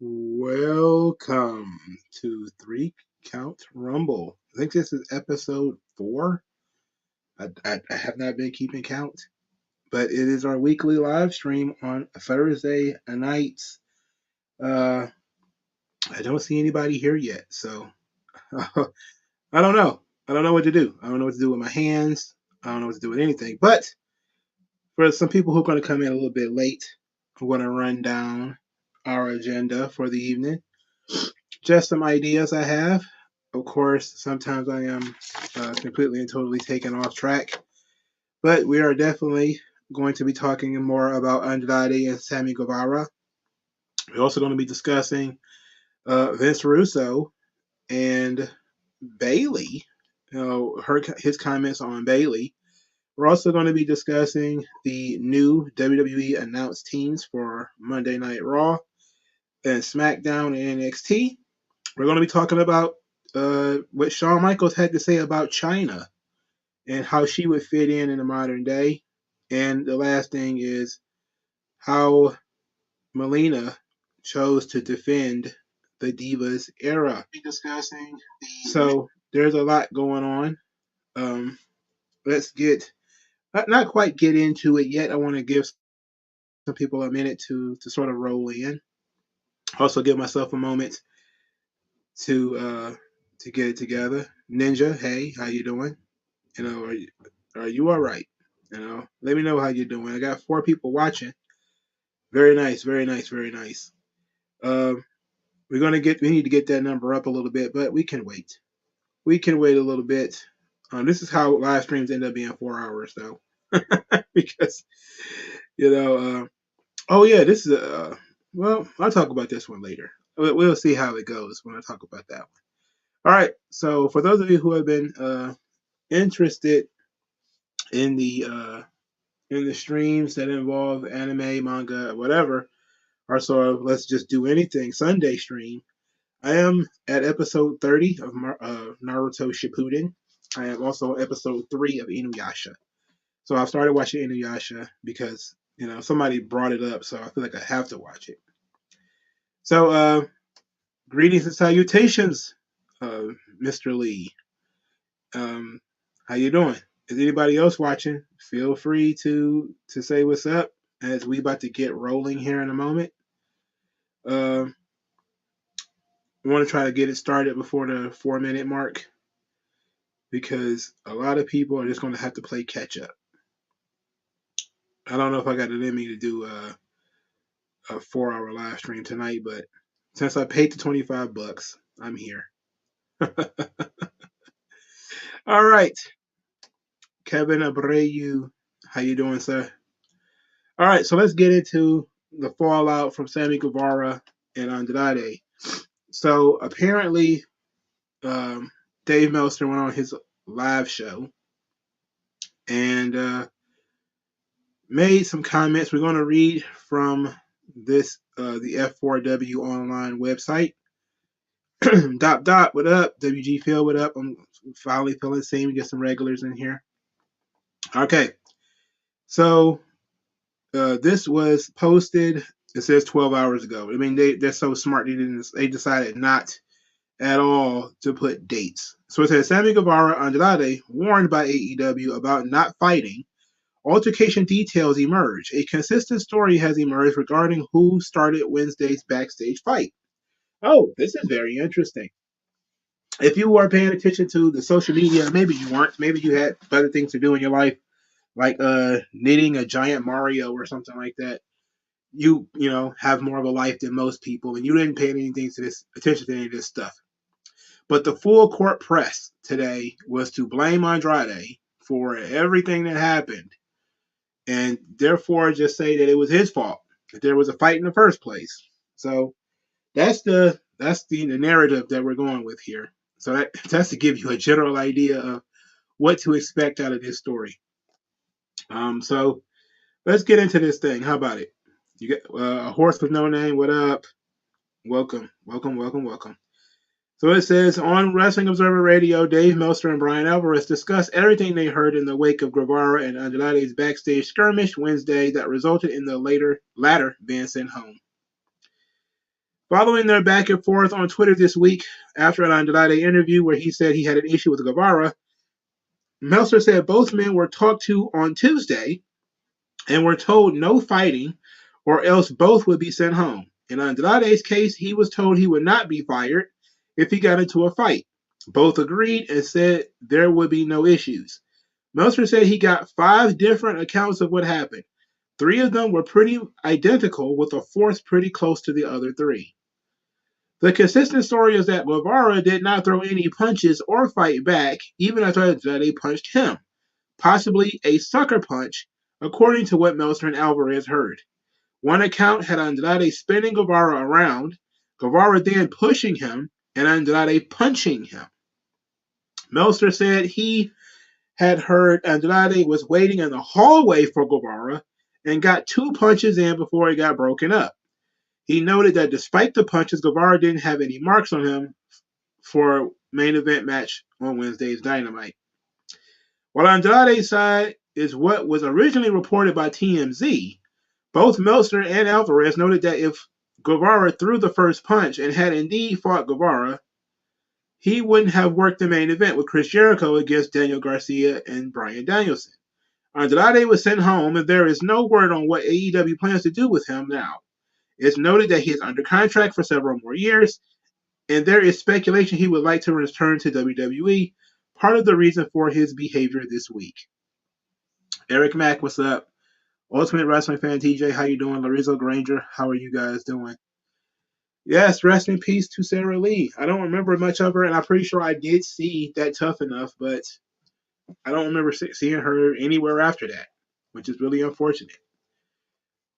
Welcome to Three Count Rumble. I think this is episode 4. I have not been keeping count, but it is our weekly live stream on Thursday nights. I don't see anybody here yet, so I don't know. I don't know what to do. I don't know what to do with my hands. I don't know what to do with anything. But for some people who are going to come in a little bit late, I'm going to run down our agenda for the evening. Just some ideas I have. Of course, sometimes I am completely and totally taken off track, but we are definitely going to be talking more about Andrade and Sammy Guevara. We're also going to be discussing Vince Russo and Bayley. His comments on Bayley. We're also going to be discussing the new WWE announced teams for Monday Night Raw and SmackDown and NXT. We're going to be talking about what Shawn Michaels had to say about Chyna and how she would fit in the modern day. And the last thing is how Melina chose to defend the Divas era. So there's a lot going on. Let's not quite get into it yet. I want to give some people a minute to sort of roll in. Also give myself a moment to get it together. Ninja, hey, how you doing? Are you all right? Let me know how you're doing. I got 4 people watching. Very nice, very nice, very nice. We need to get that number up a little bit, but we can wait. We can wait a little bit. This is how live streams end up being 4 hours, though, because oh yeah, this is well, I'll talk about this one later. We'll see how it goes when I talk about that one. All right. So for those of you who have been interested in the streams that involve anime, manga, whatever, or sort of let's just do anything Sunday stream. I am at episode 30 of Naruto Shippuden. I am also episode 3 of Inuyasha. So I started watching Inuyasha because somebody brought it up, so I feel like I have to watch it. So greetings and salutations, Mr. Lee. How you doing? Is anybody else watching? Feel free to say what's up as we about to get rolling here in a moment. I want to try to get it started before the 4-minute mark because a lot of people are just going to have to play catch up. I don't know if I got it in me to do a 4-hour live stream tonight, but since I paid the $25, I'm here. All right. Kevin Abreu, how you doing, sir? All right, so let's get into the fallout from Sammy Guevara and Andrade. So apparently, Dave Meltzer went on his live show and made some comments. We're going to read from this the F4W online website. Dot, what up? WG Phil, what up? I'm finally feeling the same. We get some regulars in here. Okay, so this was posted. It says 12 hours ago. I mean, they're so smart. They decided not at all to put dates. So it says Sammy Guevara Andrade warned by AEW about not fighting. Altercation details emerge. A consistent story has emerged regarding who started Wednesday's backstage fight. Oh, this is very interesting. If you were paying attention to the social media, maybe you weren't. Maybe you had better things to do in your life, like knitting a giant Mario or something like that. You have more of a life than most people, and you didn't pay attention to any of this stuff. But the full court press today was to blame Andrade for everything that happened, and therefore just say that it was his fault that there was a fight in the first place. So that's the narrative that we're going with here. So that's to give you a general idea of what to expect out of this story. So let's get into this thing. How about it? You get a horse with no name. What up? Welcome. So it says, on Wrestling Observer Radio, Dave Meltzer and Brian Alvarez discuss everything they heard in the wake of Guevara and Andrade's backstage skirmish Wednesday that resulted in the latter being sent home. Following their back and forth on Twitter this week after an Andrade interview where he said he had an issue with Guevara, Meltzer said both men were talked to on Tuesday and were told no fighting or else both would be sent home. In Andrade's case, he was told he would not be fired if he got into a fight. Both agreed and said there would be no issues. Meltzer said he got 5 different accounts of what happened. 3 of them were pretty identical, with a 4th pretty close to the other 3. The consistent story is that Guevara did not throw any punches or fight back, even after Andrade punched him, possibly a sucker punch, according to what Meltzer and Alvarez heard. One account had Andrade spinning Guevara around, Guevara then pushing him, and Andrade punching him. Meltzer said he had heard Andrade was waiting in the hallway for Guevara and got 2 punches in before it got broken up. He noted that despite the punches, Guevara didn't have any marks on him for main event match on Wednesday's Dynamite. While Andrade's side is what was originally reported by TMZ, both Meltzer and Alvarez noted that if Guevara threw the first punch and had indeed fought Guevara, he wouldn't have worked the main event with Chris Jericho against Daniel Garcia and Bryan Danielson. Andrade was sent home, and there is no word on what AEW plans to do with him now. It's noted that he is under contract for several more years, and there is speculation he would like to return to WWE, part of the reason for his behavior this week. Eric Mack, what's up? Ultimate Wrestling Fan TJ, how you doing? Lorenzo Granger, how are you guys doing? Yes, rest in peace to Sarah Lee. I don't remember much of her, and I'm pretty sure I did see that Tough Enough, but I don't remember seeing her anywhere after that, which is really unfortunate.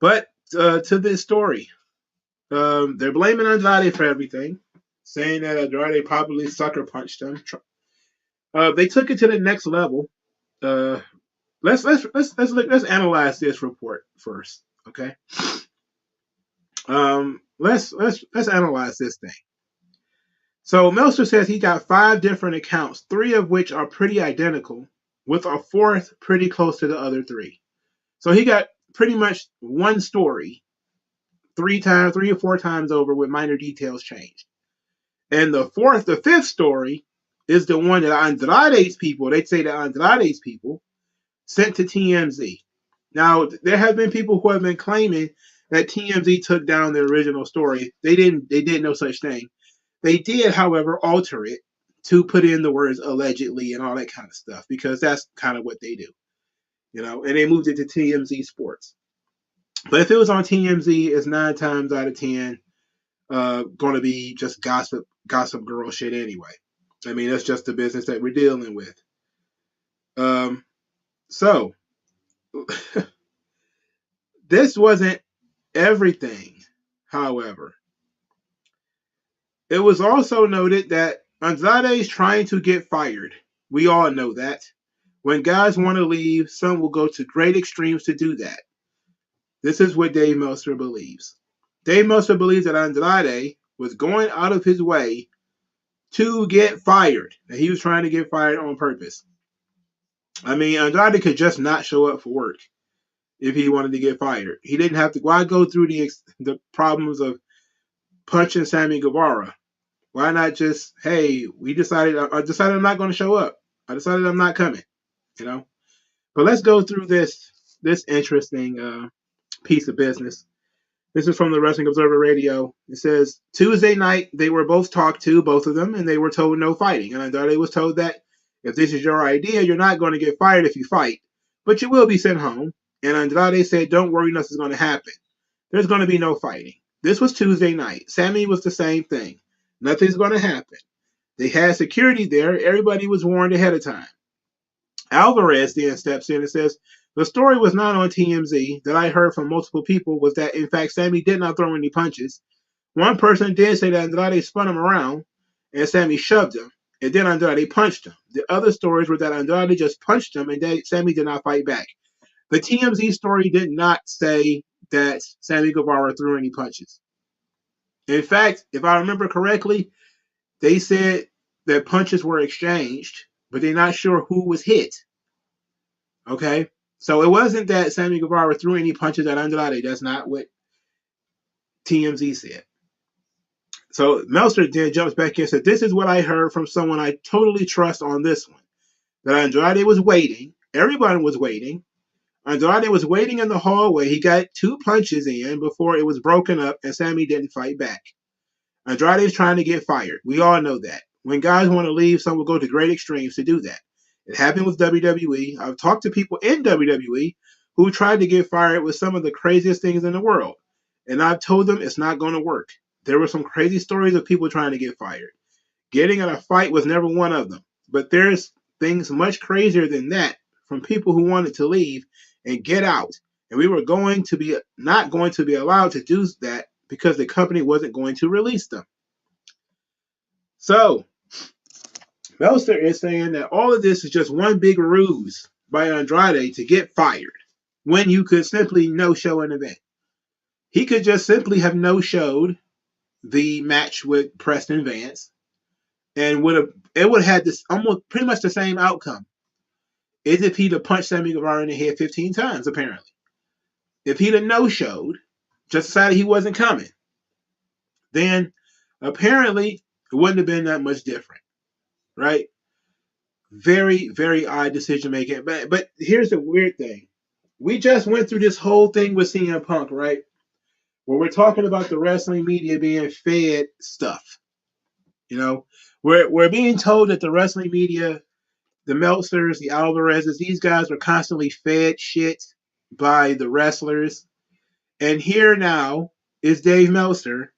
But to this story, they're blaming Andrade for everything, saying that Andrade probably sucker punched him. They took it to the next level. Let's analyze this report first, okay? Let's analyze this thing. So Meltzer says he got 5 different accounts, 3 of which are pretty identical, with a 4th pretty close to the other 3. So he got pretty much one story 3 or 4 times over with minor details changed. And the 5th story is the one that Andrade's people, they'd say that Andrade's people sent to TMZ. Now, there have been people who have been claiming that TMZ took down the original story. They did no such thing. They did, however, alter it to put in the words allegedly and all that kind of stuff, because that's kind of what they do, and they moved it to TMZ Sports. But if it was on TMZ, it's 9 times out of 10 going to be just gossip girl shit anyway. I mean, that's just the business that we're dealing with. So this wasn't everything, however. It was also noted that Andrade is trying to get fired. We all know that. When guys want to leave, some will go to great extremes to do that. This is what Dave Meltzer believes. Dave Meltzer believes that Andrade was going out of his way to get fired. That he was trying to get fired on purpose. I mean, Andrade could just not show up for work if he wanted to get fired. He didn't have to. Why go through the problems of punching Sammy Guevara? Why not just, hey, I decided I'm not going to show up. I decided I'm not coming, But let's go through this interesting piece of business. This is from the Wrestling Observer Radio. It says, Tuesday night, they were both talked to, both of them, and they were told no fighting. And Andrade was told that if this is your idea, you're not going to get fired if you fight, but you will be sent home. And Andrade said, don't worry, nothing's going to happen. There's going to be no fighting. This was Tuesday night. Sammy was the same thing. Nothing's going to happen. They had security there. Everybody was warned ahead of time. Alvarez then steps in and says, the story was not on TMZ that I heard from multiple people was that, in fact, Sammy did not throw any punches. One person did say that Andrade spun him around and Sammy shoved him, and then Andrade punched him. The other stories were that Andrade just punched him and Sammy did not fight back. The TMZ story did not say that Sammy Guevara threw any punches. In fact, if I remember correctly, they said that punches were exchanged, but they're not sure who was hit. Okay? So it wasn't that Sammy Guevara threw any punches at Andrade. That's not what TMZ said. So Meltzer then jumps back in and said, "This is what I heard from someone I totally trust on this one. That Andrade was waiting. Everyone was waiting. Andrade was waiting in the hallway. He got 2 punches in before it was broken up, and Sammy didn't fight back. Andrade is trying to get fired. We all know that. When guys want to leave, some will go to great extremes to do that. It happened with WWE. I've talked to people in WWE who tried to get fired with some of the craziest things in the world. And I've told them it's not going to work. There were some crazy stories of people trying to get fired. Getting in a fight was never one of them. But there's things much crazier than that from people who wanted to leave and get out. And we were not going to be allowed to do that because the company wasn't going to release them." So Meltzer is saying that all of this is just one big ruse by Andrade to get fired when you could simply no-show an event. He could just simply have no-showed the match with Preston Vance, and it would have had this almost pretty much the same outcome as if he'd have punched Sammy Guevara in the head 15 times, apparently. If he'd have no-showed, just decided he wasn't coming, then apparently it wouldn't have been that much different, right? Very, very odd decision making. But here's the weird thing. We just went through this whole thing with CM Punk, right? Where we're talking about the wrestling media being fed stuff. You know, we're being told that the wrestling media, the Meltzers, the Alvarezes, these guys are constantly fed shit by the wrestlers. And here now is Dave Meltzer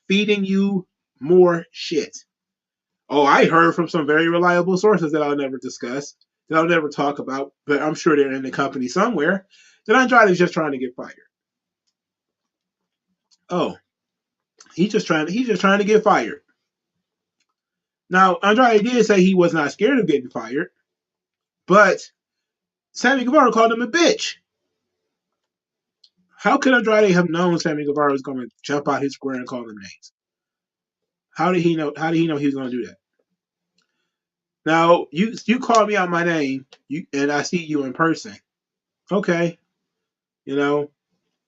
feeding you more shit. Oh, I heard from some very reliable sources that I'll never discuss, that I'll never talk about, but I'm sure they're in the company somewhere, that Andrade is just trying to get fired. Oh, he's just trying to get fired. Now, Andrade did say he was not scared of getting fired, but Sammy Guevara called him a bitch. How could Andrade have known Sammy Guevara was going to jump out his square and call him names? How did he know he was going to do that? Now, you called me out my name, and I see you in person. Okay, it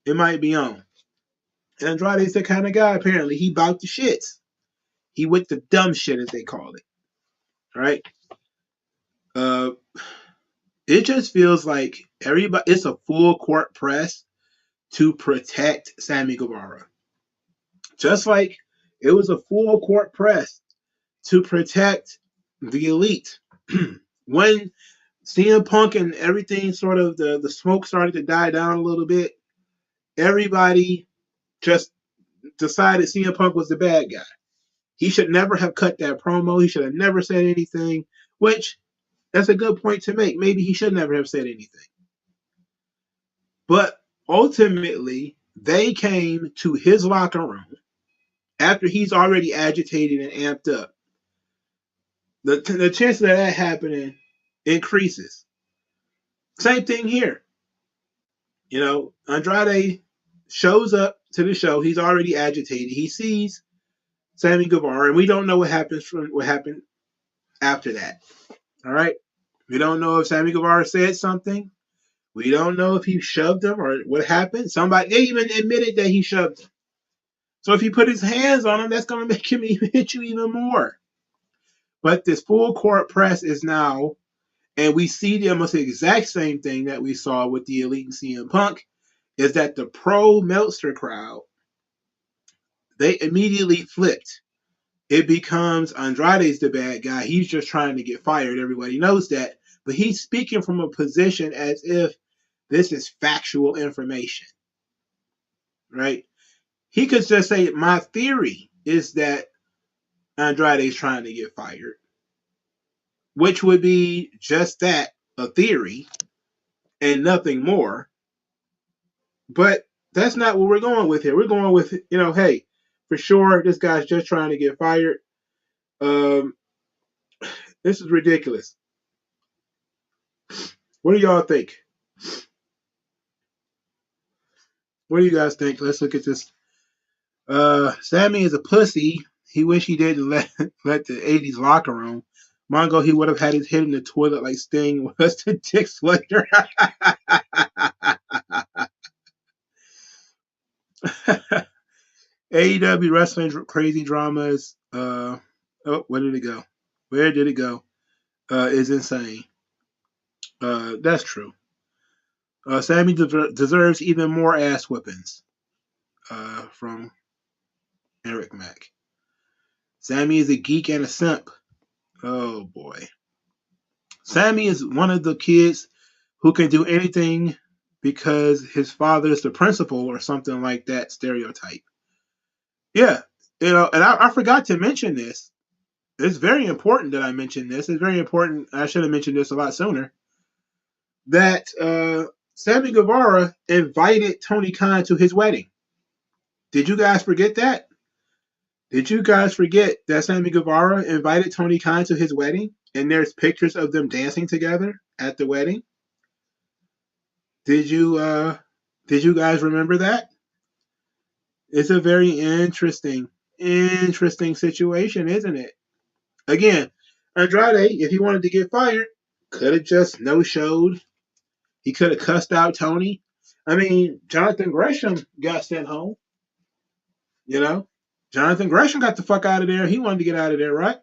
might be on. And Andrade's the kind of guy, apparently, he bout the shits. He with the dumb shit, as they call it. Right? It just feels like it's a full court press to protect Sammy Guevara. Just like it was a full court press to protect the Elite. When CM Punk and everything sort of, the smoke started to die down a little bit, everybody just decided CM Punk was the bad guy. He should never have cut that promo. He should have never said anything, which that's a good point to make. Maybe he should never have said anything. But ultimately, they came to his locker room after he's already agitated and amped up. The chance of that happening increases. Same thing here. Andrade shows up to the show. He's already agitated. He sees Sammy Guevara, and we don't know what happened after that. All right? We don't know if Sammy Guevara said something. We don't know if he shoved him or what happened. They even admitted that he shoved him. So if he put his hands on him, that's going to make him hit you even more. But this full court press is now, and we see almost the exact same thing that we saw with the Elite and CM Punk, is that the pro-Meltzer crowd, they immediately flipped. It becomes Andrade's the bad guy. He's just trying to get fired. Everybody knows that. But he's speaking from a position as if this is factual information. Right? He could just say, my theory is that Andrade's trying to get fired, which would be just that, a theory, and nothing more. But that's not what we're going with here. We're going with, hey, for sure, this guy's just trying to get fired. This is ridiculous. What do y'all think? What do you guys think? Let's look at this. Sammy is a pussy. He wish he didn't let the 80s locker room. Mongo, he would have had his head in the toilet like Sting was to Dick Slater. AEW wrestling crazy dramas. Where did it go? Where did it go? Is insane. That's true. Sammy deserves even more ass whippings. From Eric Mack. Sammy is a geek and a simp. Oh boy. Sammy is one of the kids who can do anything because his father is the principal or something like that stereotype. Yeah, and I forgot to mention this. It's very important that I mention this. It's very important. I should have mentioned this a lot sooner. That Sammy Guevara invited Tony Khan to his wedding. Did you guys forget that? Did you guys forget that Sammy Guevara invited Tony Khan to his wedding? And there's pictures of them dancing together at the wedding. Did you guys remember that? It's a very interesting situation, isn't it? Again, Andrade, if he wanted to get fired, could have just no-showed. He could have cussed out Tony. I mean, Jonathan Gresham got sent home. You know, Jonathan Gresham got the fuck out of there. He wanted to get out of there, right?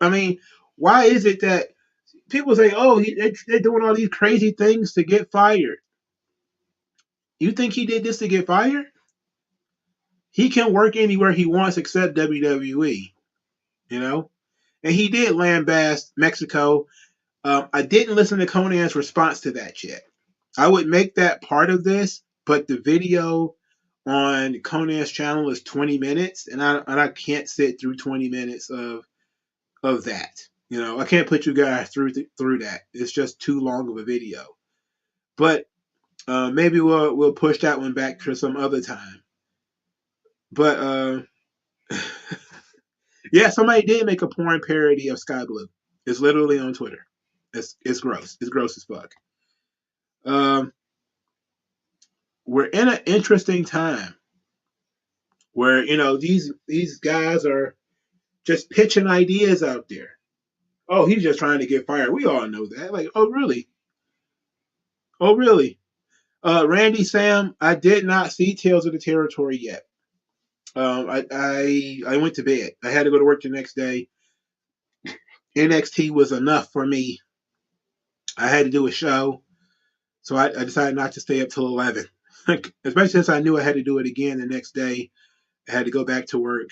I mean, why is it that people say, "Oh, they're doing all these crazy things to get fired"? You think he did this to get fired? He can work anywhere he wants except WWE. You know, and he did lambast Mexico. I didn't listen to Conan's response to that yet. I would make that part of this, but the video on Conan's channel is 20 minutes, and I can't sit through 20 minutes of that. You know, I can't put you guys through that. It's just too long of a video. But maybe we'll push that one back to some other time. But yeah, somebody did make a porn parody of Sky Blue. It's literally on Twitter. It's gross. It's gross as fuck. We're in an interesting time where these guys are just pitching ideas out there. Oh, he's just trying to get fired. We all know that. Like, oh really? Oh really? Randy Sam, I did not see Tales of the Territory yet. I went to bed. I had to go to work the next day. NXT was enough for me. I had to do a show, so I decided not to stay up till 11. Especially since I knew I had to do it again the next day. I had to go back to work,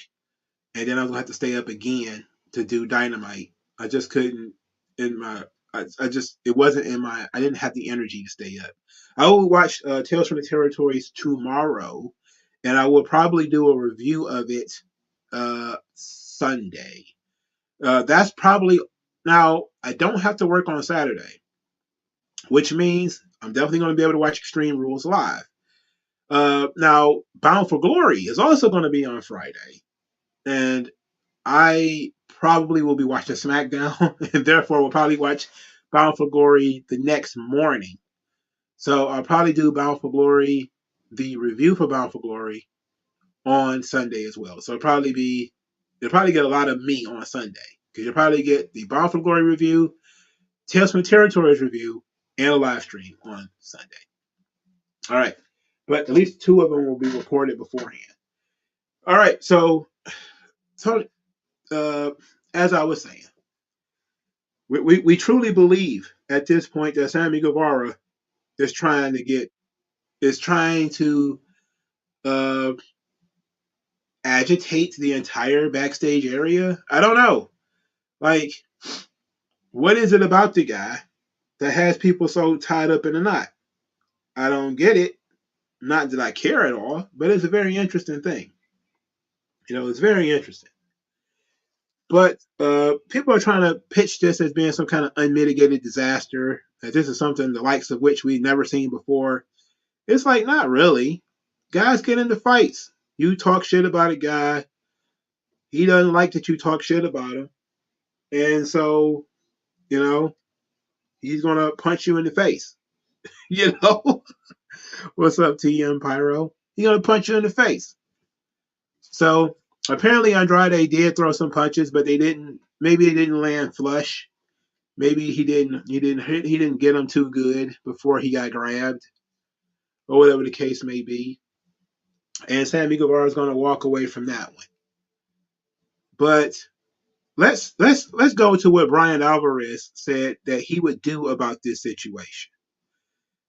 and then I was gonna have to stay up again to do Dynamite. I just couldn't. It wasn't in my. I didn't have the energy to stay up. I will watch Tales from the Territories tomorrow, and I will probably do a review of it Sunday. That's probably now. I don't have to work on Saturday, which means I'm definitely going to be able to watch Extreme Rules live. Now, Bound for Glory is also going to be on Friday, and I probably will be watching SmackDown, and therefore will probably watch Bound for Glory the next morning. So I'll probably do Bound for Glory, the review for Bound for Glory, on Sunday as well. So you'll probably get a lot of me on Sunday, because you'll probably get the Bound for Glory review, Tales from the Territories review, and a live stream on Sunday. All right. But at least 2 of them will be recorded beforehand. All right. So as I was saying, we truly believe at this point that Sammy Guevara is trying to agitate the entire backstage area. I don't know. Like, what is it about the guy that has people so tied up in a knot? I don't get it. Not that I care at all, but it's a very interesting thing. It's very interesting. But people are trying to pitch this as being some kind of unmitigated disaster, that this is something the likes of which we've never seen before. It's like, not really. Guys get into fights. You talk shit about a guy. He doesn't like that you talk shit about him. And so, he's going to punch you in the face. What's up, TM Pyro? He's going to punch you in the face. So apparently Andrade did throw some punches, but maybe they didn't land flush. Maybe he didn't get him too good before he got grabbed, or whatever the case may be. and Sammy Guevara is going to walk away from that one. But let's go to what Brian Alvarez said that he would do about this situation,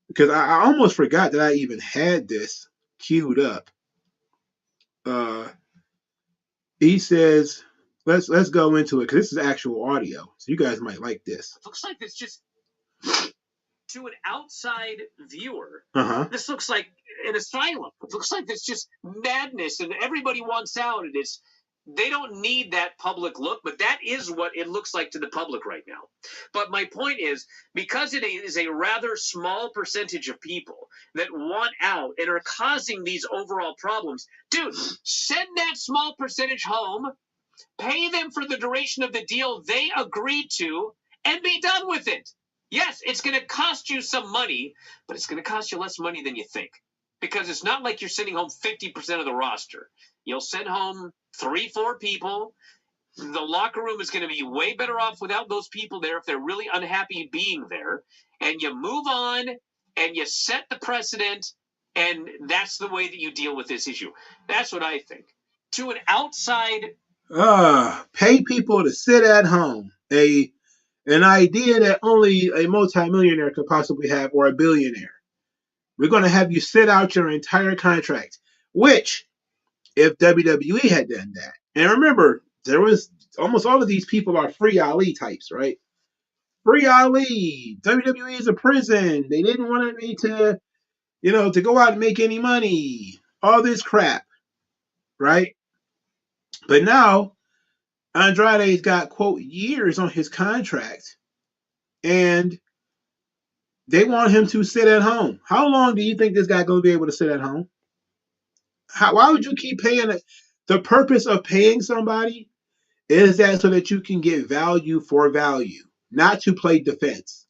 because I almost forgot that I even had this queued up. He says, let's go into it, because this is actual audio, so you guys might like this. It looks like it's just, to an outside viewer, This looks like an asylum. It looks like it's just madness, and everybody wants out, and they don't need that public look, but that is what it looks like to the public right now. But my point is, because it is a rather small percentage of people that want out and are causing these overall problems, dude, send that small percentage home, pay them for the duration of the deal they agreed to, and be done with it. Yes, it's going to cost you some money, but it's going to cost you less money than you think. Because it's not like you're sending home 50% of the roster. You'll send home 3-4 people. The locker room is going to be way better off without those people there if they're really unhappy being there. And you move on, and you set the precedent, and that's the way that you deal with this issue. That's what I think. To an outside... pay people to sit at home. An idea that only a multimillionaire could possibly have, or a billionaire. We're going to have you sit out your entire contract, which, if WWE had done that, and remember, there was almost all of these people are Free Ali types, right? Free Ali. WWE is a prison. They didn't want me to, to go out and make any money. All this crap, right? But now, Andrade's got, quote, years on his contract, and they want him to sit at home. How long do you think this guy's going to be able to sit at home? Why would you keep paying it? The purpose of paying somebody is that so that you can get value for value, not to play defense.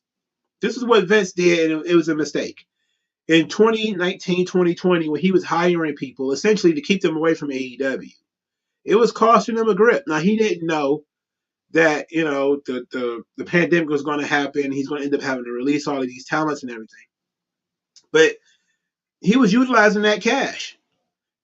This is what Vince did, and it was a mistake. In 2019, 2020, when he was hiring people, essentially to keep them away from AEW, it was costing them a grip. Now, he didn't know that, the pandemic was going to happen. He's going to end up having to release all of these talents and everything. But he was utilizing that cash.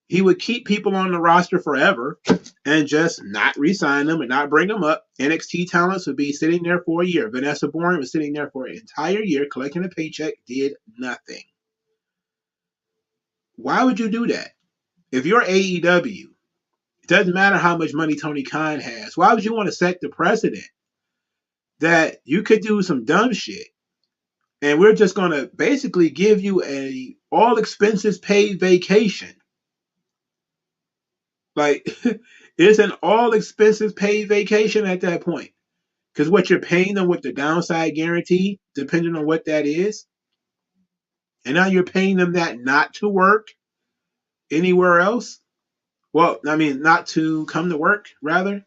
He would keep people on the roster forever and just not re-sign them and not bring them up. NXT talents would be sitting there for a year. Vanessa Bourne was sitting there for an entire year, collecting a paycheck, did nothing. Why would you do that? If you're AEW, it doesn't matter how much money Tony Khan has. Why would you want to set the precedent that you could do some dumb shit and we're just going to basically give you a all expenses paid vacation? Like, it's an all expenses paid vacation at that point. Because what you're paying them with the downside guarantee, depending on what that is, and now you're paying them that not to work anywhere else. Well, I mean, not to come to work, rather.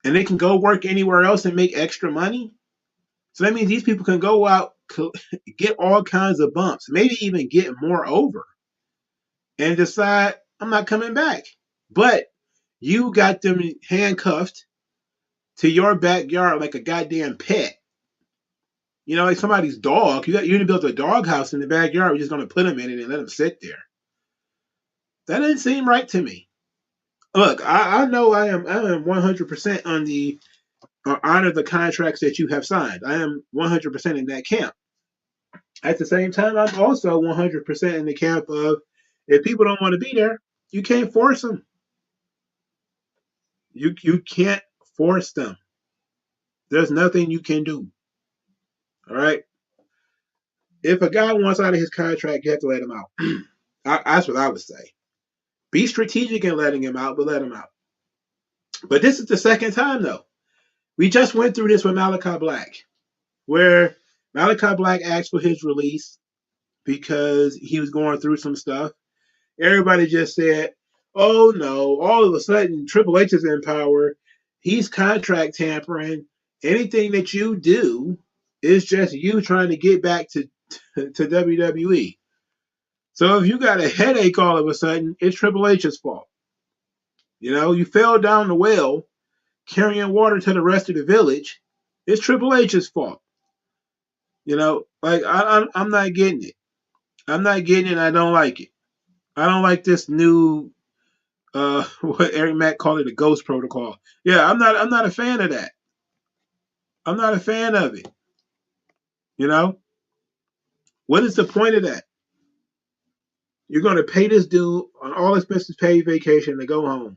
And they can go work anywhere else and make extra money. So that means these people can go out, get all kinds of bumps, maybe even get more over, and decide, I'm not coming back. But you got them handcuffed to your backyard like a goddamn pet. Like somebody's dog. You didn't build a doghouse in the backyard. We're just going to put them in it and let them sit there. That doesn't seem right to me. Look, I know I am 100% on the honor the contracts that you have signed. I am 100% in that camp. At the same time, I'm also 100% in the camp of, if people don't want to be there, you can't force them. You can't force them. There's nothing you can do. All right? If a guy wants out of his contract, you have to let him out. That's what I would say. Be strategic in letting him out, but let him out. But this is the second time, though. We just went through this with Malachi Black, where Malachi Black asked for his release because he was going through some stuff. Everybody just said, oh no, all of a sudden Triple H is in power. He's contract tampering. Anything that you do is just you trying to get back to WWE. So if you got a headache all of a sudden, it's Triple H's fault. You fell down the well carrying water to the rest of the village. It's Triple H's fault. I'm not getting it. I'm not getting it. I don't like it. I don't like this new what Eric Mack called it, a ghost protocol. Yeah, I'm not a fan of that. I'm not a fan of it. You know? What is the point of that? You're gonna pay this dude on all expenses paid vacation to go home.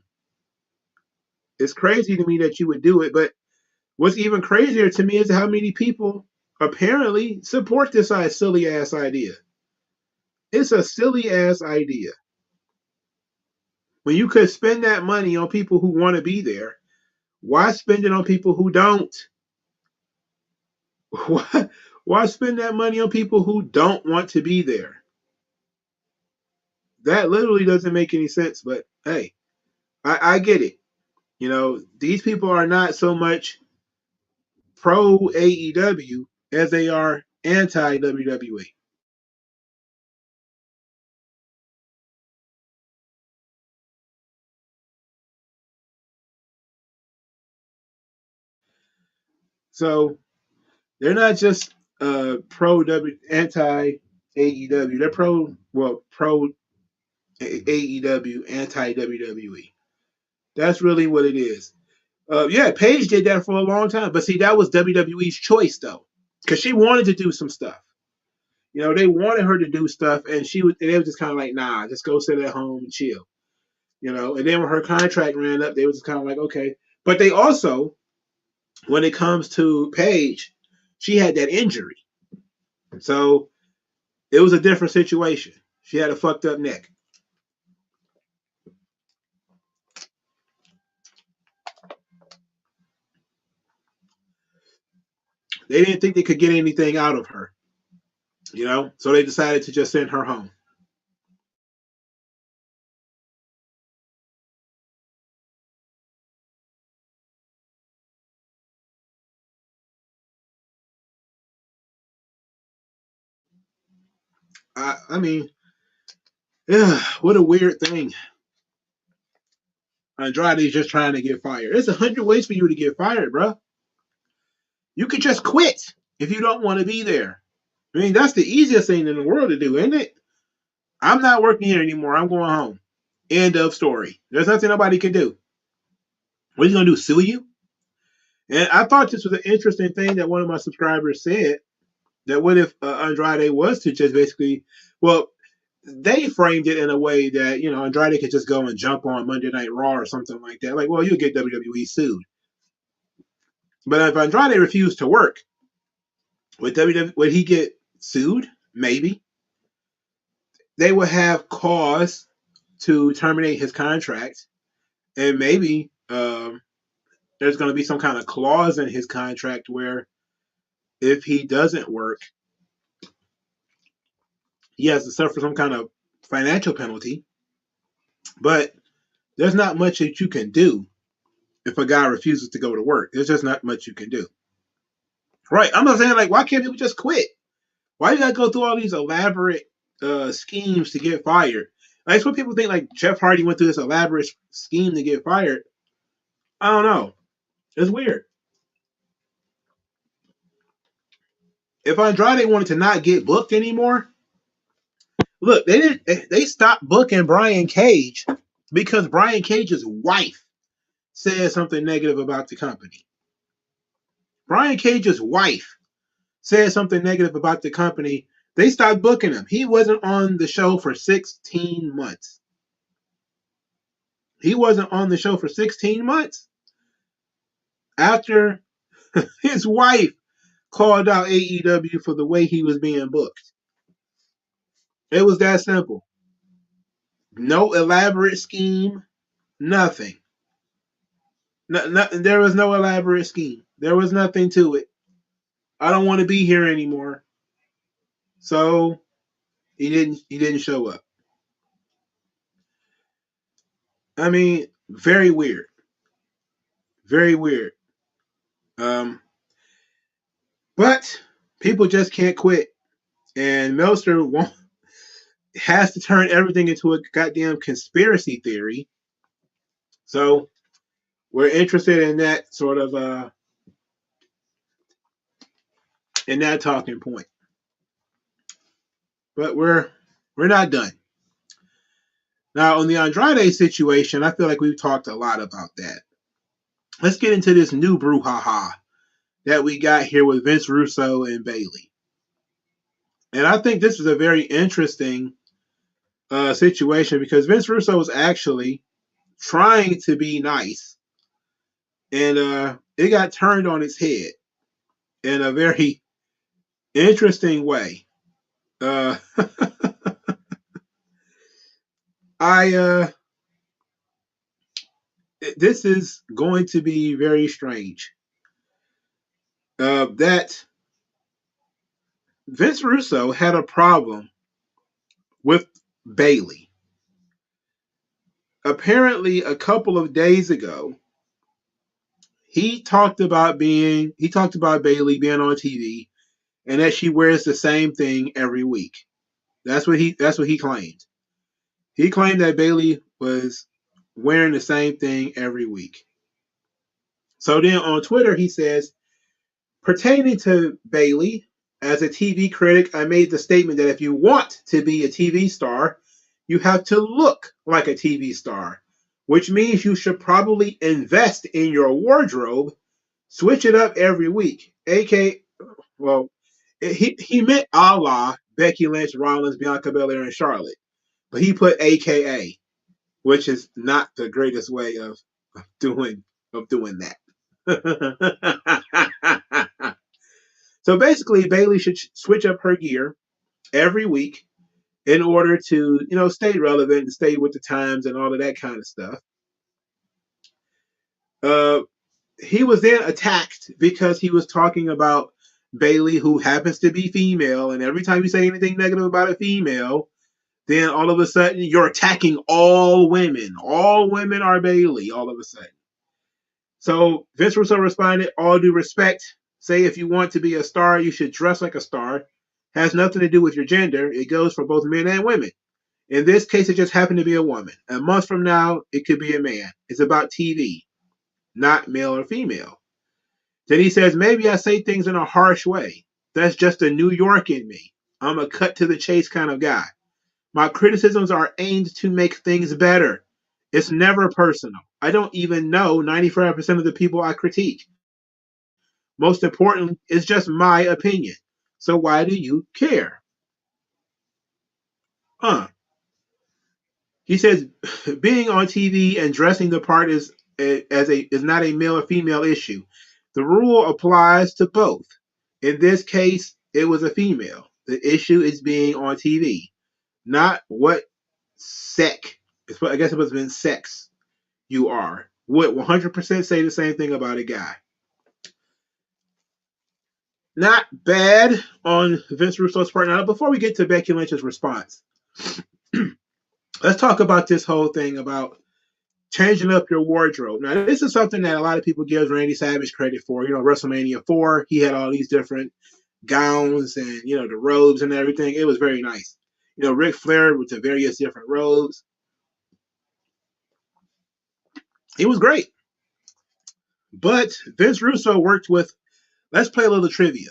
It's crazy to me that you would do it, but what's even crazier to me is how many people apparently support this silly ass idea. It's a silly ass idea. When you could spend that money on people who want to be there, why spend it on people who don't? Why, why spend that money on people who don't want to be there? That literally doesn't make any sense, but hey, I get it. You know, these people are not so much pro AEW as they are anti WWE. So they're not just pro W anti AEW. They're pro AEW anti WWE. That's really what it is. Yeah, Paige did that for a long time, but see, that was WWE's choice though, because she wanted to do some stuff. You know, they wanted her to do stuff, and they was just kind of like, nah, just go sit at home and chill. You know, and then when her contract ran up, they was just kind of like, okay. But they also, when it comes to Paige, she had that injury, so it was a different situation. She had a fucked up neck. They didn't think they could get anything out of her, you know, so they decided to just send her home. I mean, yeah, what a weird thing. Andrade's just trying to get fired. There's 100 ways for you to get fired, bro. You could just quit if you don't want to be there. I mean, that's the easiest thing in the world to do, isn't it? I'm not working here anymore. I'm going home. End of story. There's nothing nobody can do. What are you gonna do? Sue you? And I thought this was an interesting thing that one of my subscribers said. That what if Andrade was to just basically, well, they framed it in a way that Andrade could just go and jump on Monday Night Raw or something like that. Like, well, you'll get WWE sued. But if Andrade refused to work, would he get sued? Maybe. They would have cause to terminate his contract, and maybe there's going to be some kind of clause in his contract where if he doesn't work, he has to suffer some kind of financial penalty. But there's not much that you can do if a guy refuses to go to work. There's just not much you can do. Right. I'm not saying, like, why can't people just quit? Why do you gotta go through all these elaborate schemes to get fired? Like, that's what people think, like Jeff Hardy went through this elaborate scheme to get fired. I don't know. It's weird. If Andrade wanted to not get booked anymore, look, they stopped booking Brian Cage because Brian Cage's wife said something negative about the company. Brian Cage's wife said something negative about the company. They stopped booking him. He wasn't on the show for 16 months. He wasn't on the show for 16 months after his wife called out AEW for the way he was being booked. It was that simple. No elaborate scheme, nothing. There was no elaborate scheme. There was nothing to it. I don't want to be here anymore. So he didn't show up. I mean, very weird. Very weird. Um, but people just can't quit. And Meltzer has to turn everything into a goddamn conspiracy theory. So we're interested in that sort of in that talking point. But we're not done. Now, on the Andrade situation, I feel like we've talked a lot about that. Let's get into this new brouhaha that we got here with Vince Russo and Bayley. And I think this is a very interesting situation because Vince Russo was actually trying to be nice, and it got turned on its head in a very interesting way. Uh, I this is going to be very strange. That Vince Russo had a problem with Bayley. Apparently, a couple of days ago, he talked about Bayley being on TV and that she wears the same thing every week. That's what he claimed. He claimed that Bayley was wearing the same thing every week. So then on Twitter he says, pertaining to Bayley, as a TV critic, I made the statement that if you want to be a TV star, you have to look like a TV star, which means you should probably invest in your wardrobe, switch it up every week. Well, he meant a la Becky Lynch, Rollins, Bianca Belair, and Charlotte, but he put AKA, which is not the greatest way of doing that. So basically, Bayley should switch up her gear every week in order to, stay relevant and stay with the times and all of that kind of stuff. He was then attacked because he was talking about Bayley, who happens to be female, and every time you say anything negative about a female, then all of a sudden you're attacking all women. All women are Bayley all of a sudden. So Vince Russo responded, all due respect, say if you want to be a star, you should dress like a star. Has nothing to do with your gender. It goes for both men and women. In this case, it just happened to be a woman. A month from now, it could be a man. It's about TV, not male or female. Then he says, maybe I say things in a harsh way. That's just a New York in me. I'm a cut to the chase kind of guy. My criticisms are aimed to make things better. It's never personal. I don't even know 95% of the people I critique. Most importantly, it's just my opinion. So why do you care? He says being on TV and dressing the part is not a male or female issue. The rule applies to both. In this case, it was a female. The issue is being on TV, not what sec. I guess it must have been sex you are. Would 100% say the same thing about a guy. Not bad on Vince Russo's part. Now, before we get to Becky Lynch's response, let's talk about this whole thing about changing up your wardrobe. Now, this is something that a lot of people give Randy Savage credit for. WrestleMania 4, he had all these different gowns and, the robes and everything. It was very nice. Ric Flair with the various different robes. It was great. But Vince Russo worked with, let's play a little trivia.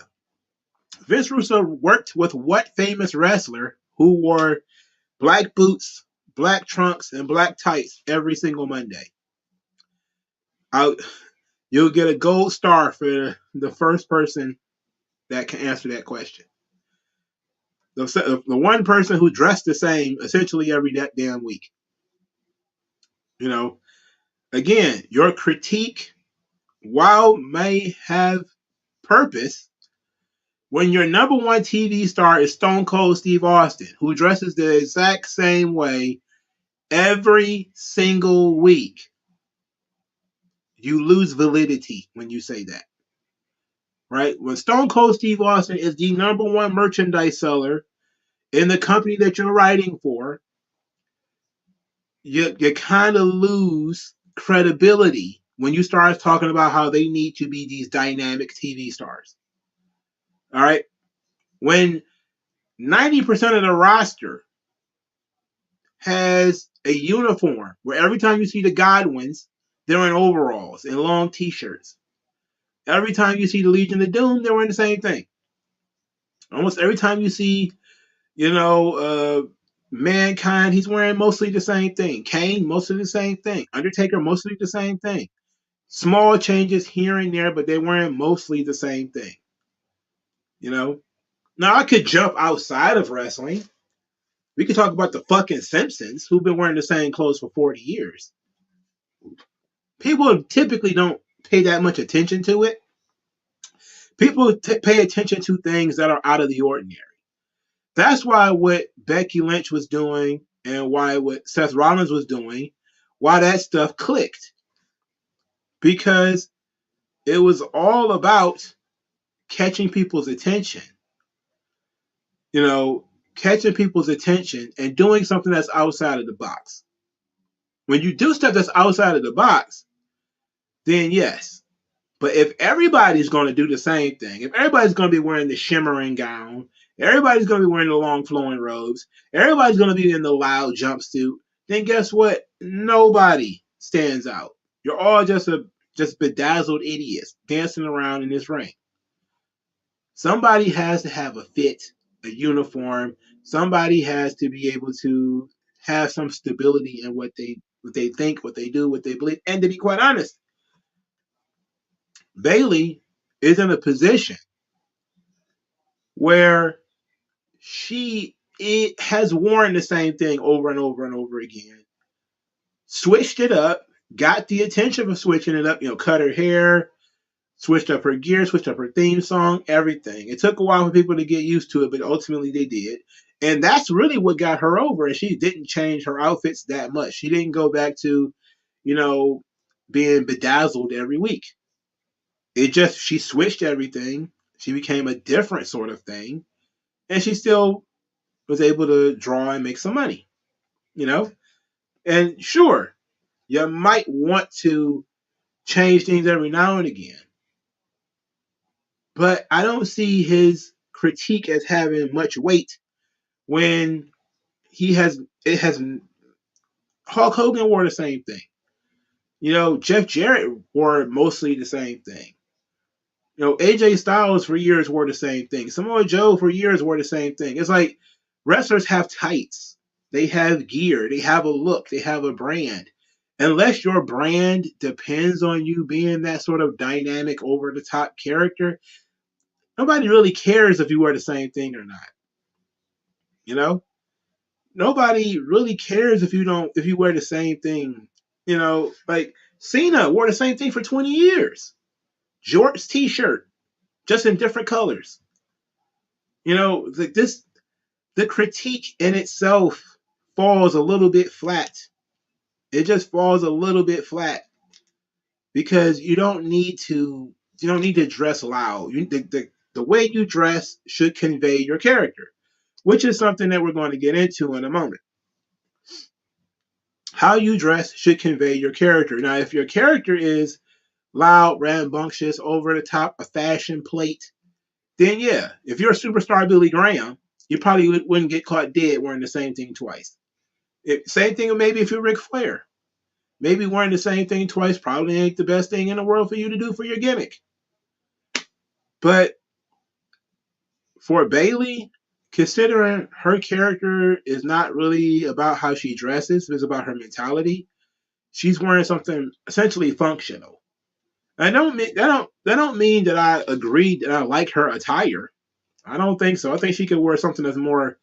Vince Russo worked with what famous wrestler who wore black boots, black trunks, and black tights every single Monday? You'll get a gold star for the first person that can answer that question. The one person who dressed the same essentially every damn week. Again, your critique, while may have purpose, when your number one TV star is Stone Cold Steve Austin, who dresses the exact same way every single week, you lose validity when you say that. Right? When Stone Cold Steve Austin is the number one merchandise seller in the company that you're writing for, you kind of lose credibility when you start talking about how they need to be these dynamic TV stars. All right? When 90% of the roster has a uniform where every time you see the Godwins, they're in overalls and long t-shirts. Every time you see the Legion of Doom, they're wearing the same thing. Almost every time you see, Mankind, he's wearing mostly the same thing. Kane, mostly the same thing. Undertaker, mostly the same thing. Small changes here and there, but they're wearing mostly the same thing. You know? Now, I could jump outside of wrestling. We could talk about the fucking Simpsons, who've been wearing the same clothes for 40 years. People typically don't pay that much attention to it. People pay attention to things that are out of the ordinary. That's why what Becky Lynch was doing and why what Seth Rollins was doing, why that stuff clicked. Because it was all about catching people's attention. You know, catching people's attention and doing something that's outside of the box. When you do stuff that's outside of the box, then yes. But if everybody's going to do the same thing, if everybody's going to be wearing the shimmering gown, everybody's going to be wearing the long flowing robes, everybody's going to be in the loud jumpsuit, then guess what? Nobody stands out. You're all just bedazzled idiots dancing around in this ring. Somebody has to have a fit, a uniform. Somebody has to be able to have some stability in what they think, what they do, what they believe. And to be quite honest, Bayley is in a position where she has worn the same thing over and over and over again. Switched it up, got the attention of switching it up, cut her hair, switched up her gear, switched up her theme song, everything. It took a while for people to get used to it, but ultimately they did. And that's really what got her over. And she didn't change her outfits that much. She didn't go back to, being bedazzled every week. She switched everything. She became a different sort of thing. And she still was able to draw and make some money, And sure, you might want to change things every now and again. But I don't see his critique as having much weight when Hulk Hogan wore the same thing. Jeff Jarrett wore mostly the same thing. AJ Styles for years wore the same thing. Samoa Joe for years wore the same thing. It's like wrestlers have tights. They have gear. They have a look. They have a brand. Unless your brand depends on you being that sort of dynamic, over-the-top character, nobody really cares if you wear the same thing or not. Nobody really cares if you wear the same thing. Like Cena wore the same thing for 20 years. Jorts t-shirt, just in different colors. The critique in itself falls a little bit flat. It just falls a little bit flat because you don't need to dress loud. The way you dress should convey your character, which is something that we're going to get into in a moment. How you dress should convey your character. Now, if your character is loud, rambunctious, over the top, a fashion plate, then yeah, if you're a superstar Billy Graham, you probably wouldn't get caught dead wearing the same thing twice. Same thing maybe if you're Ric Flair. Maybe wearing the same thing twice probably ain't the best thing in the world for you to do for your gimmick. But for Bayley, considering her character is not really about how she dresses, it's about her mentality, she's wearing something essentially functional. That don't mean that I agree that I like her attire. I don't think so. I think she could wear something that's more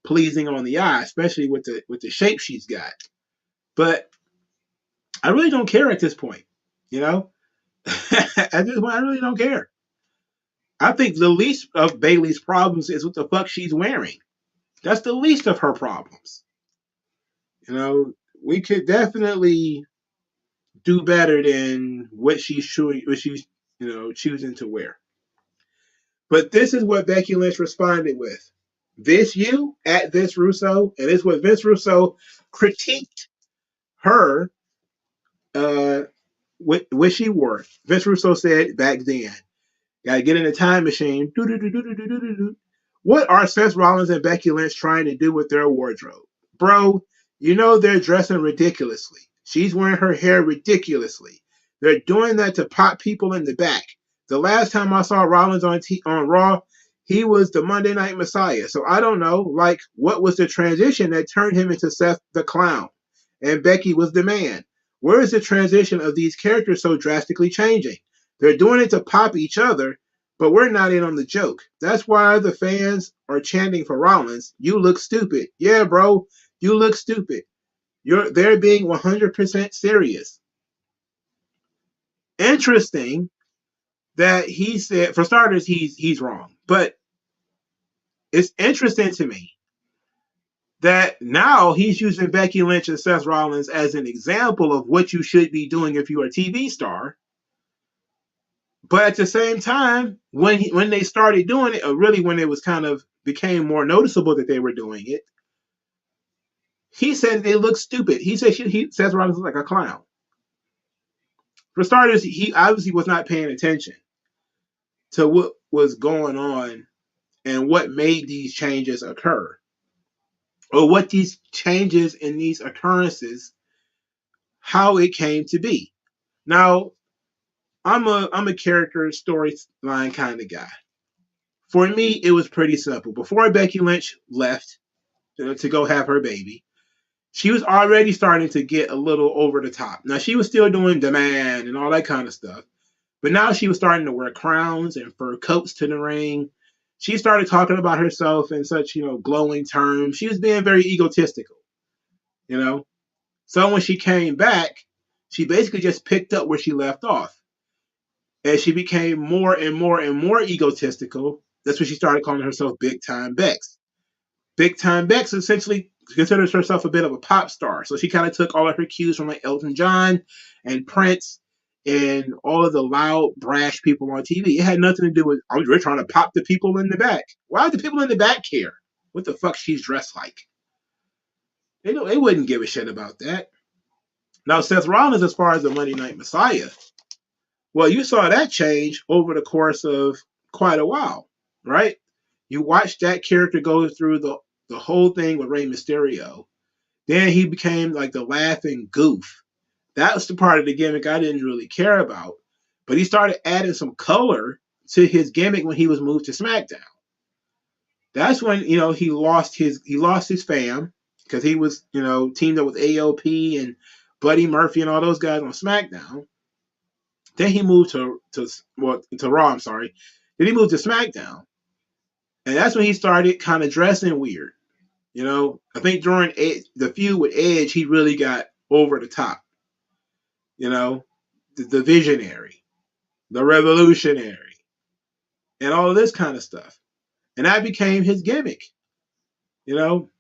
pleasing on the eye, especially with the shape she's got. But I really don't care at this point. At this point, I really don't care. I think the least of Bayley's problems is what the fuck she's wearing. That's the least of her problems. We could definitely do better than what she's choosing to wear. But this is what Becky Lynch responded with. This you at Vince Russo, and it's what Vince Russo critiqued her what she wore. Vince Russo said back then, gotta get in a time machine. What are Seth Rollins and Becky Lynch trying to do with their wardrobe? Bro, they're dressing ridiculously. She's wearing her hair ridiculously. They're doing that to pop people in the back. The last time I saw Rollins on Raw, he was the Monday Night Messiah. So I don't know, like, what was the transition that turned him into Seth the Clown and Becky was the man? Where is the transition of these characters so drastically changing? They're doing it to pop each other, but we're not in on the joke. That's why the fans are chanting for Rollins. You look stupid. Yeah, bro, you look stupid. They're being 100% serious. Interesting that he said, for starters, he's wrong. But it's interesting to me that now he's using Becky Lynch and Seth Rollins as an example of what you should be doing if you're a TV star. But at the same time, when they started doing it, or really when it was kind of became more noticeable that they were doing it, he said they look stupid. He said Seth Rollins was like a clown. For starters, he obviously was not paying attention to what was going on and what made these changes occur, or what these changes in these occurrences, how it came to be. Now, I'm a character storyline kind of guy. For me, it was pretty simple. Before Becky Lynch left to go have her baby, she was already starting to get a little over the top. Now, she was still doing demand and all that kind of stuff, but now she was starting to wear crowns and fur coats to the ring. She started talking about herself in such, glowing terms. She was being very egotistical, you know. So when she came back, she basically just picked up where she left off. As she became more and more and more egotistical, that's when she started calling herself Big Time Bex. Big Time Bex essentially considers herself a bit of a pop star. So she kind of took all of her cues from like Elton John and Prince and all of the loud, brash people on TV. It had nothing to do with, oh, we're trying to pop the people in the back. Why would the people in the back care what the fuck she's dressed like? They wouldn't give a shit about that. Now, Seth Rollins, as far as the Monday Night Messiah, well, you saw that change over the course of quite a while, right? You watched that character go through the whole thing with Rey Mysterio. Then he became like the laughing goof. That was the part of the gimmick I didn't really care about. But he started adding some color to his gimmick when he was moved to SmackDown. That's when, he lost his fam, because he was, teamed up with AOP and Buddy Murphy and all those guys on SmackDown. Then he moved to Raw, I'm sorry. Then he moved to SmackDown. And that's when he started kind of dressing weird. I think during the feud with Edge, he really got over the top. The visionary, the revolutionary, and all of this kind of stuff. And that became his gimmick.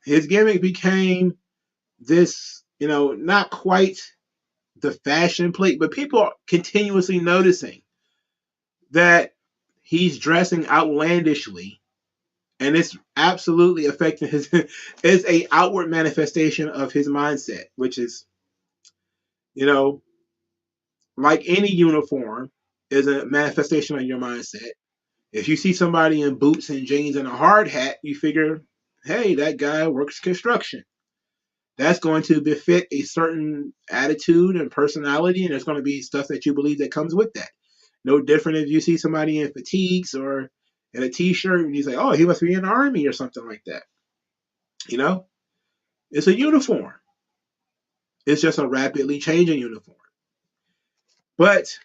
His gimmick became this, not quite the fashion plate, but people are continuously noticing that he's dressing outlandishly, and it's absolutely affecting his is a outward manifestation of his mindset, which is, like any uniform, is a manifestation of your mindset. If you see somebody in boots and jeans and a hard hat, you figure, hey, that guy works construction. That's going to befit a certain attitude and personality, and there's going to be stuff that you believe that comes with that. No different if you see somebody in fatigues or in a t-shirt and you say, oh, he must be in the army or something like that. It's a uniform. It's just a rapidly changing uniform. But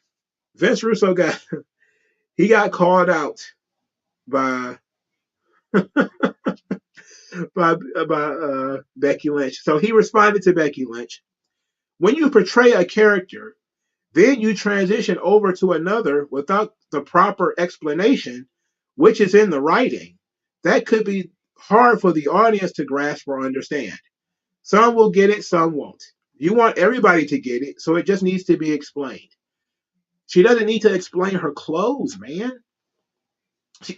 Vince Russo got called out by by Becky Lynch. So he responded to Becky Lynch. When you portray a character, then you transition over to another without the proper explanation, which is in the writing. That could be hard for the audience to grasp or understand. Some will get it, some won't. You want everybody to get it, so it just needs to be explained. She doesn't need to explain her clothes, man.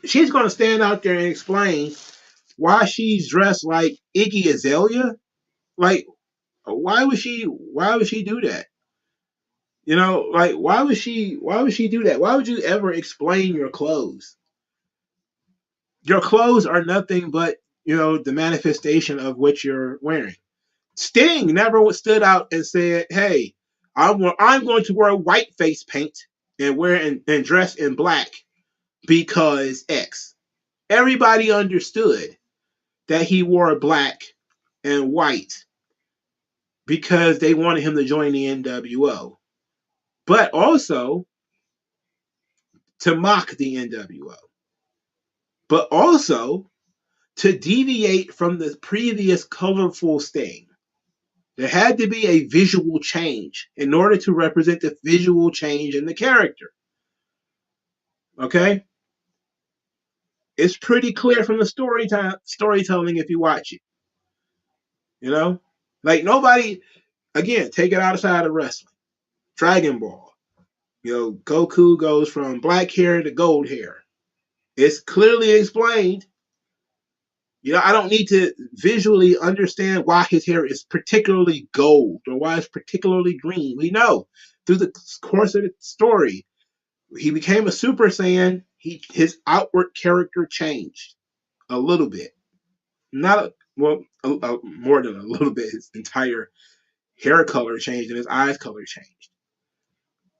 She's going to stand out there and explain why she's dressed like Iggy Azalea. Like, why would she do that? Like, why would she do that? Why would you ever explain your clothes? Your clothes are nothing but, the manifestation of what you're wearing. Sting never stood out and said, hey, I'm going to wear white face paint and wear and dress in black because X. everybody understood that he wore black and white because they wanted him to join the NWO, but also to mock the NWO, but also to deviate from the previous colorful Sting. There had to be a visual change in order to represent the visual change in the character. Okay? It's pretty clear from the storytelling if you watch it. You know? Like nobody, again, take it outside of wrestling. Dragon Ball. Goku goes from black hair to gold hair. It's clearly explained. I don't need to visually understand why his hair is particularly gold or why it's particularly green. We know through the course of the story, he became a Super Saiyan. His outward character changed a little bit, not more than a little bit. His entire hair color changed and his eyes color changed,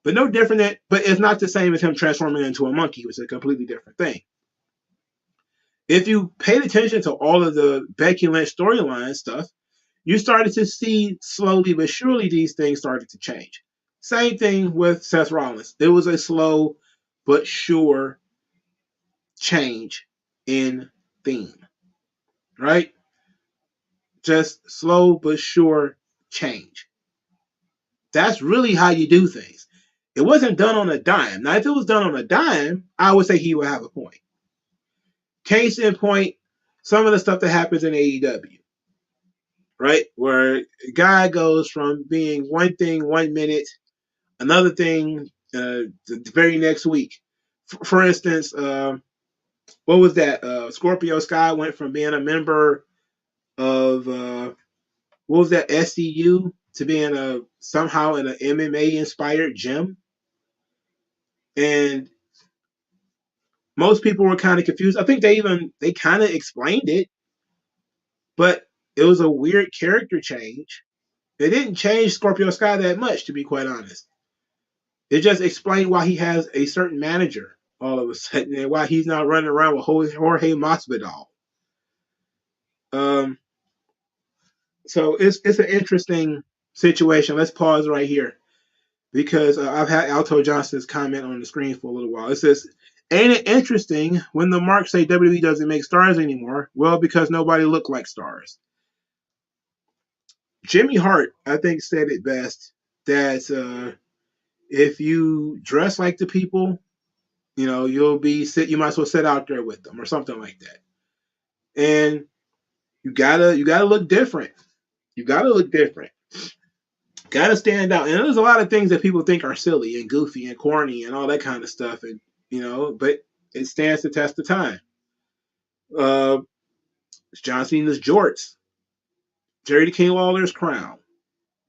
but no different. But it's not the same as him transforming into a monkey, which is a completely different thing. If you paid attention to all of the Becky Lynch storyline stuff, you started to see slowly but surely these things started to change. Same thing with Seth Rollins. It was a slow but sure change in theme, right? Just slow but sure change. That's really how you do things. It wasn't done on a dime. Now, if it was done on a dime, I would say he would have a point. Case in point, some of the stuff that happens in AEW, right? Where a guy goes from being one thing 1 minute, another thing the very next week. For instance, what was that? Scorpio Sky went from being a member of what was that, SCU, to being somehow in an MMA inspired gym, and most people were kind of confused. I think they kind of explained it, but it was a weird character change. It didn't change Scorpio Sky that much, to be quite honest. It just explained why he has a certain manager all of a sudden and why he's not running around with Jorge Masvidal. So it's an interesting situation. Let's pause right here because I've had Alto Johnson's comment on the screen for a little while. It says, "Ain't it interesting when the marks say WWE doesn't make stars anymore? Well, because nobody looked like stars." Jimmy Hart, I think, said it best that if you dress like the people, you might as well sit out there with them or something like that. And you gotta look different. You gotta look different. Gotta stand out. And there's a lot of things that people think are silly and goofy and corny and all that kind of stuff. And but it stands the test of time. John Cena's jorts, Jerry the King Lawler's crown.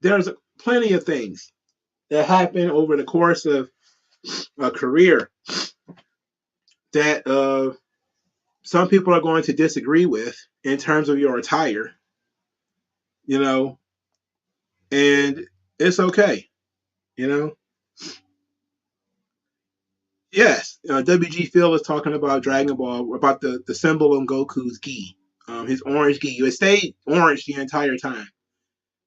There's plenty of things that happen over the course of a career that some people are going to disagree with in terms of your attire, and it's okay, you know. Yes, WG Phil is talking about Dragon Ball, about the symbol on Goku's gi, his orange gi. It stayed orange the entire time,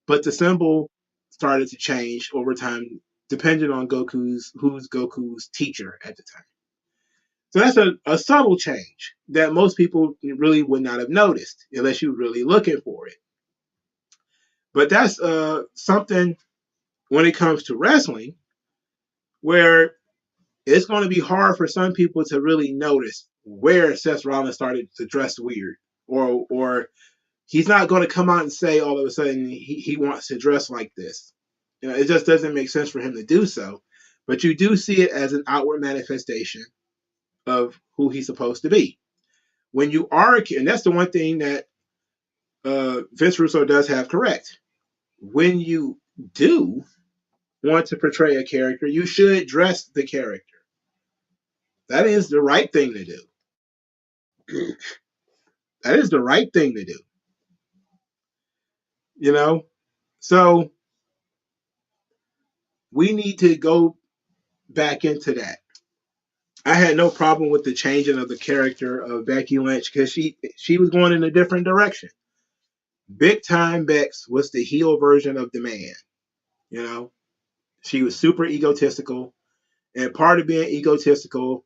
but the symbol started to change over time, depending on who's Goku's teacher at the time. So that's a subtle change that most people really would not have noticed unless you're really looking for it. But that's something when it comes to wrestling where it's going to be hard for some people to really notice where Seth Rollins started to dress weird, or he's not going to come out and say all of a sudden he wants to dress like this. It just doesn't make sense for him to do so. But you do see it as an outward manifestation of who he's supposed to be. When you are a kid, and that's the one thing that Vince Russo does have correct. When you do want to portray a character, you should dress the character. That is the right thing to do. That is the right thing to do. So we need to go back into that. I had no problem with the changing of the character of Becky Lynch because she was going in a different direction. Big Time Bex was the heel version of the man. You know, she was super egotistical, and part of being egotistical,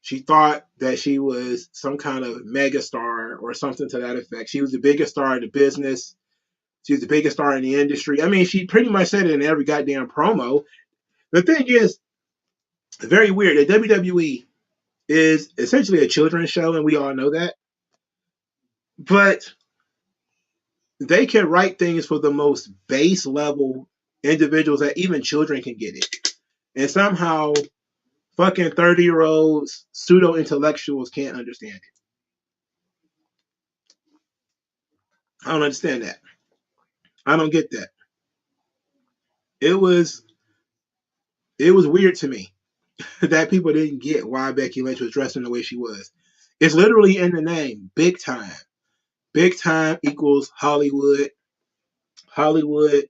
she thought that she was some kind of mega star or something to that effect. She was the biggest star in the business. She was the biggest star in the industry. I mean, she pretty much said it in every goddamn promo. The thing is, very weird that WWE is essentially a children's show, and we all know that. But they can write things for the most base level individuals that even children can get it. And somehow fucking 30-year-olds, pseudo intellectuals can't understand it. I don't understand that. I don't get that. It was weird to me that people didn't get why Becky Lynch was dressing the way she was. It's literally in the name, Big Time. Big Time equals Hollywood. Hollywood,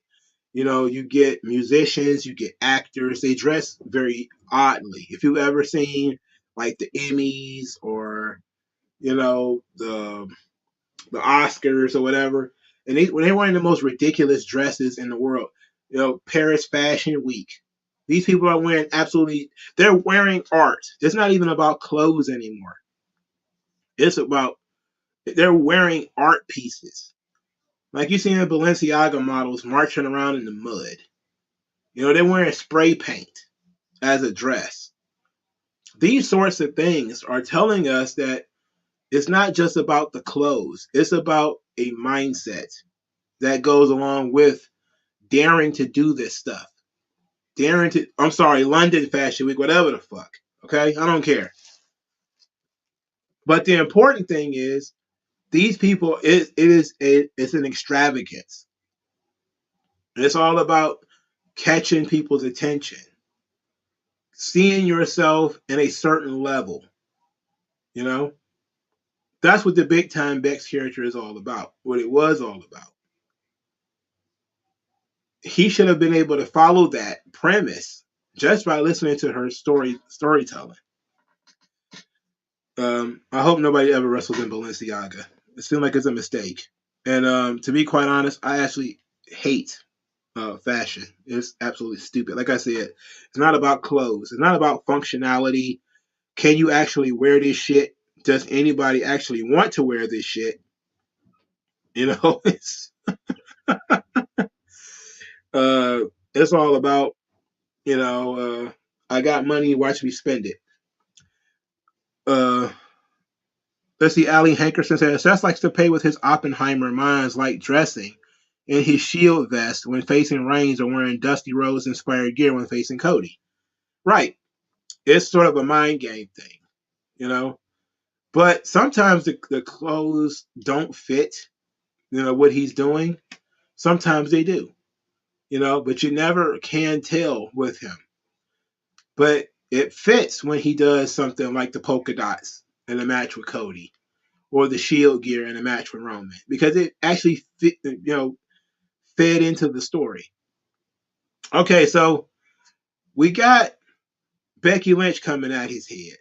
you get musicians, you get actors. They dress very oddly. If you've ever seen like the Emmys or the Oscars or whatever, and when they're wearing the most ridiculous dresses in the world, Paris Fashion Week. These people are wearing they're wearing art. It's not even about clothes anymore. It's about they're wearing art pieces. Like you see the Balenciaga models marching around in the mud. They're wearing spray paint as a dress. These sorts of things are telling us that it's not just about the clothes. It's about a mindset that goes along with daring to do this stuff. London Fashion Week, whatever the fuck. Okay? I don't care. But the important thing is these people, it's an extravagance. It's all about catching people's attention, seeing yourself in a certain level. That's what the Big Time Bex character is all about, what it was all about. He should have been able to follow that premise just by listening to her storytelling. I hope nobody ever wrestles in Balenciaga. It seems like it's a mistake. And to be quite honest, I actually hate fashion. It's absolutely stupid. Like I said, it's not about clothes. It's not about functionality. Can you actually wear this shit? Does anybody actually want to wear this shit? It's it's all about I got money, watch me spend it. Let's see, Ali Hankerson says Seth likes to pay with his Oppenheimer minds like dressing in his shield vest when facing Reigns or wearing Dusty Rhodes inspired gear when facing Cody. Right. It's sort of a mind game thing, But sometimes the clothes don't fit, what he's doing. Sometimes they do, but you never can tell with him. But it fits when he does something like the polka dots in a match with Cody or the shield gear in a match with Roman because it actually fed into the story. Okay, so we got Becky Lynch coming at his head.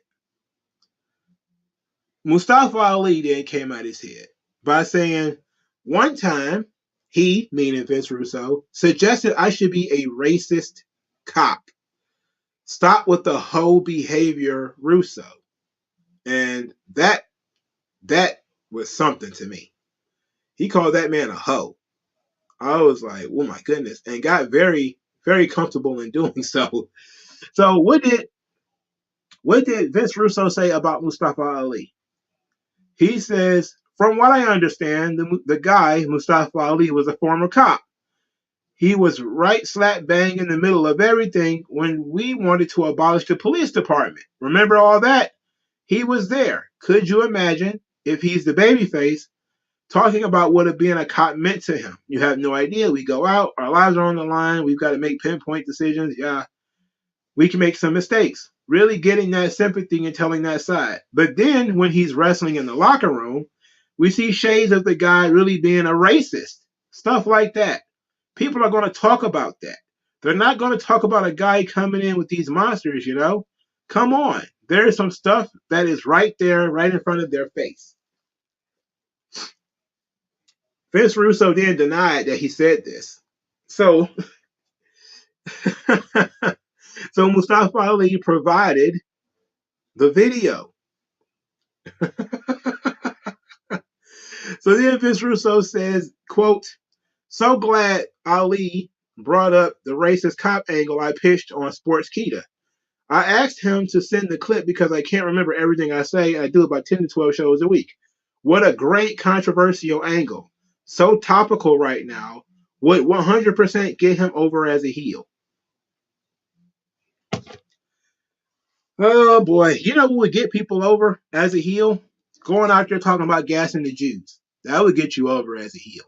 Mustafa Ali then came at his head by saying, one time he, meaning Vince Russo, suggested I should be a racist cop. Stop with the hoe behavior, Russo. And that was something to me. He called that man a hoe. I was like, oh my goodness, and got very, very comfortable in doing so. So what did Vince Russo say about Mustafa Ali? He says, from what I understand, the guy, Mustafa Ali, was a former cop. He was right slap bang in the middle of everything when we wanted to abolish the police department. Remember all that? He was there. Could you imagine if he's the babyface talking about what being a cop meant to him? You have no idea. We go out, our lives are on the line, we've got to make pinpoint decisions. Yeah, we can make some mistakes. Really getting that sympathy and telling that side. But then when he's wrestling in the locker room, we see shades of the guy really being a racist. Stuff like that. People are going to talk about that. They're not going to talk about a guy coming in with these monsters, Come on. there is some stuff that is right there, right in front of their face. Vince Russo then denied that he said this. So, so Mustafa Ali provided the video. So then Vince Russo says, quote, "So glad Ali brought up the racist cop angle I pitched on Sportskeeda. I asked him to send the clip because I can't remember everything I say. I do about 10 to 12 shows a week. What a great controversial angle. So topical right now. Would 100% get him over as a heel." Oh boy. You know what would get people over as a heel? Going out there talking about gassing the Jews. That would get you over as a heel.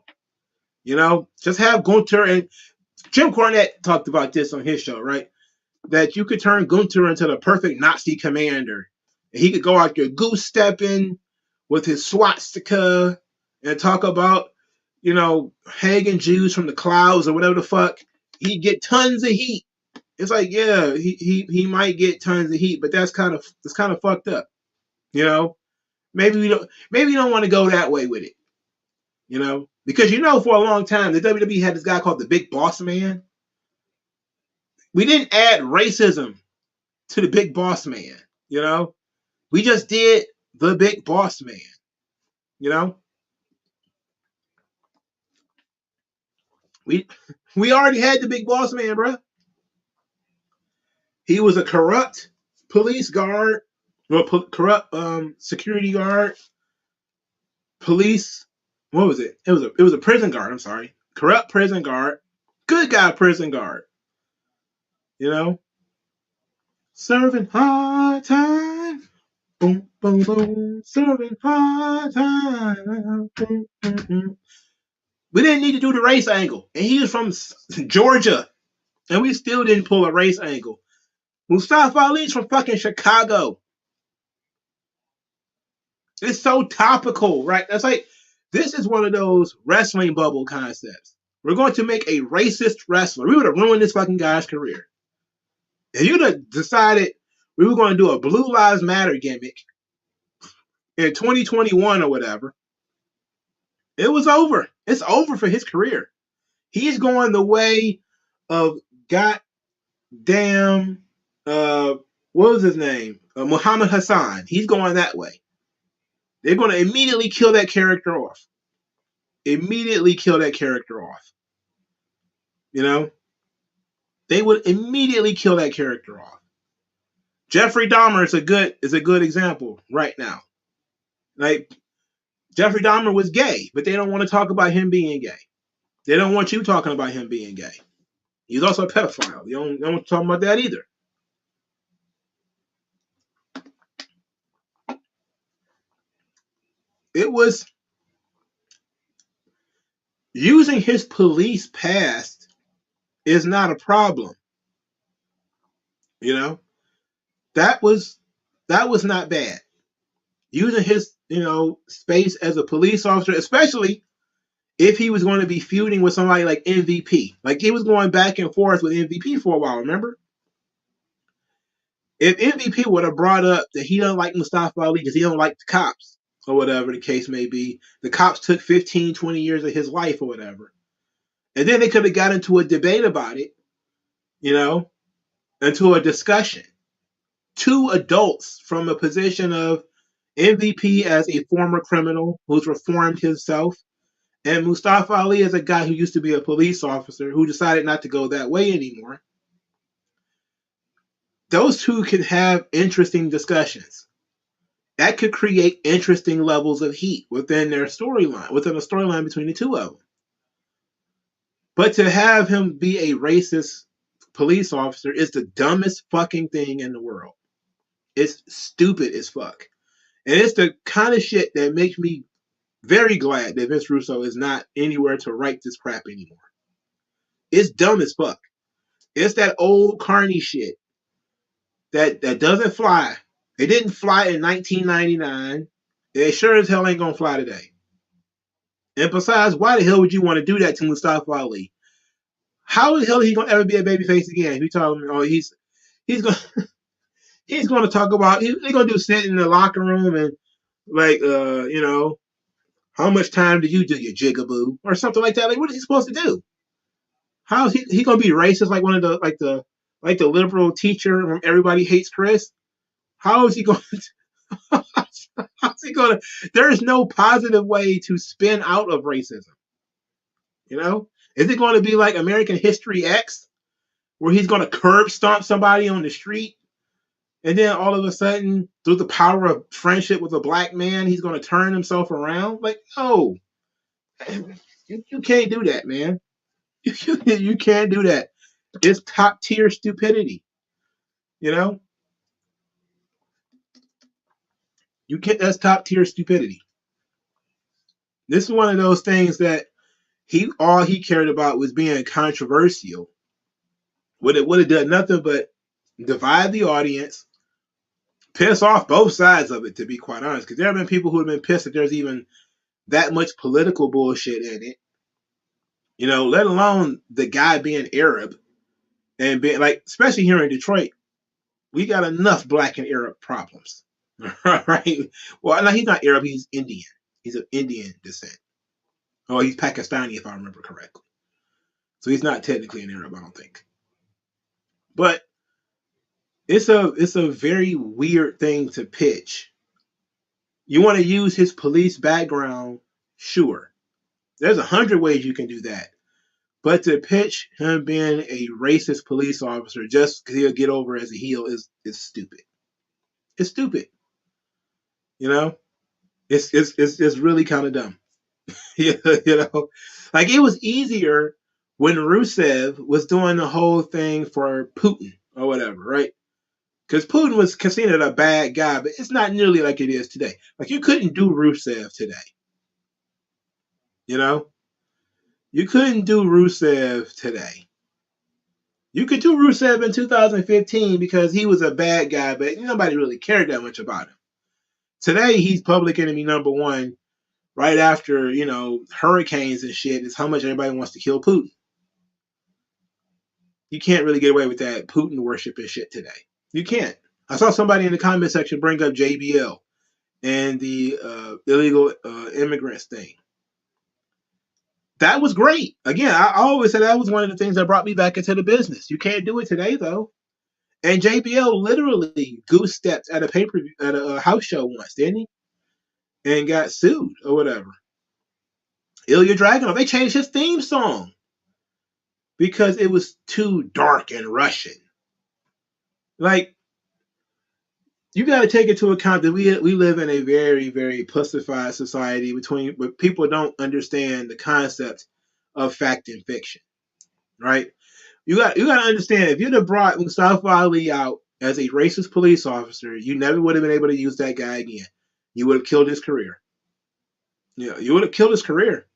You know, just have Gunther, and Jim Cornette talked about this on his show, right? That you could turn Gunther into the perfect Nazi commander. And he could go out there goose stepping with his swastika and talk about, you know, hanging Jews from the clouds or whatever the fuck. He'd get tons of heat. It's like, yeah, he might get tons of heat, but that's kind of fucked up. You know? Maybe you don't want to go that way with it. You know? Because you know, for a long time, the WWE had this guy called the Big Boss Man. We didn't add racism to the Big Boss Man, you know? We just did the Big Boss Man, you know? We already had the Big Boss Man, bro. He was a corrupt police guard, or corrupt security guard, police. What was it? It was a prison guard. I'm sorry, corrupt prison guard, good guy prison guard. You know, serving hard time. Boom, boom, boom. Serving hard time. Boom, boom, boom. We didn't need to do the race angle. And he was from Georgia. And we still didn't pull a race angle. Mustafa Ali's from fucking Chicago. It's so topical, right? That's like, this is one of those wrestling bubble concepts. We're going to make a racist wrestler. We would have ruined this fucking guy's career. If you'd have decided we were going to do a Blue Lives Matter gimmick in 2021 or whatever, it was over. It's over for his career. He's going the way of goddamn, what was his name? Muhammad Hassan. He's going that way. They're going to immediately kill that character off. Immediately kill that character off. You know? They would immediately kill that character off. Jeffrey Dahmer is a good example right now. Like, Jeffrey Dahmer was gay, but they don't want to talk about him being gay. They don't want you talking about him being gay. He's also a pedophile. You don't want to talk about that either. It was using his police past is not a problem. You know, that was not bad. Using his, you know, space as a police officer, especially if he was going to be feuding with somebody like MVP. Like, he was going back and forth with MVP for a while, remember? If MVP would have brought up that he doesn't like Mustafa Ali because he don't like the cops, or whatever the case may be, the cops took 15, 20 years of his life or whatever, and then they could have got into a debate about it, you know, into a discussion. Two adults from a position of MVP as a former criminal who's reformed himself, and Mustafa Ali as a guy who used to be a police officer who decided not to go that way anymore. Those two could have interesting discussions. That could create interesting levels of heat within their storyline, within a storyline between the two of them. But to have him be a racist police officer is the dumbest fucking thing in the world. It's stupid as fuck. And it's the kind of shit that makes me very glad that Vince Russo is not anywhere to write this crap anymore. It's dumb as fuck. It's that old carny shit that doesn't fly. It didn't fly in 1999. It sure as hell ain't gonna fly today. And besides, why the hell would you want to do that to Mustafa Ali? How the hell is he gonna ever be a babyface again? If you tell him, oh, he's gonna He's going to talk about, they're going to do sit in the locker room and like, how much time do you do your jigaboo or something like that? Like, what is he supposed to do? How is he going to be racist like one of the liberal teacher from Everybody Hates Chris? How is he going to? How's he going to? There is no positive way to spin out of racism. Is it going to be like American History X, where he's going to curb stomp somebody on the street, and then all of a sudden, through the power of friendship with a black man, he's going to turn himself around? Like, no, you can't do that, man. You can't do that. It's top tier stupidity. You can't. That's top tier stupidity. This is one of those things that all he cared about was being controversial. Would have done nothing but divide the audience, piss off both sides of it, to be quite honest. Because there have been people who have been pissed that there's even that much political bullshit in it. Let alone the guy being Arab and being like, especially here in Detroit, we got enough black and Arab problems. Right? Well, no, he's not Arab, he's Indian. He's of Indian descent. Oh, he's Pakistani, if I remember correctly. So he's not technically an Arab, I don't think. But it's a very weird thing to pitch. You want to use his police background? Sure. There's 100 ways you can do that. But to pitch him being a racist police officer just because he'll get over as a heel is stupid. It's stupid. It's really kind of dumb. Like it was easier when Rusev was doing the whole thing for Putin or whatever, right? Because Putin was considered a bad guy, but it's not nearly like it is today. Like you couldn't do Rusev today. You couldn't do Rusev today. You could do Rusev in 2015 because he was a bad guy, but nobody really cared that much about him. Today, he's public enemy number one. Right after, hurricanes and shit, is how much everybody wants to kill Putin. You can't really get away with that Putin worship and shit today. You can't. I saw somebody in the comment section bring up JBL and the illegal immigrants thing. That was great. Again, I always said that was one of the things that brought me back into the business. You can't do it today, though. And JBL literally goose stepped at a pay-per-view, at a house show once, didn't he? And got sued or whatever. Ilya Dragunov, they changed his theme song because it was too dark and Russian. Like, you got to take into account that we live in a very, very pussified society where people don't understand the concept of fact and fiction, right? You got to understand, if you'd have brought Mustafa Ali out as a racist police officer, you never would have been able to use that guy again. You would have killed his career. You would have killed his career.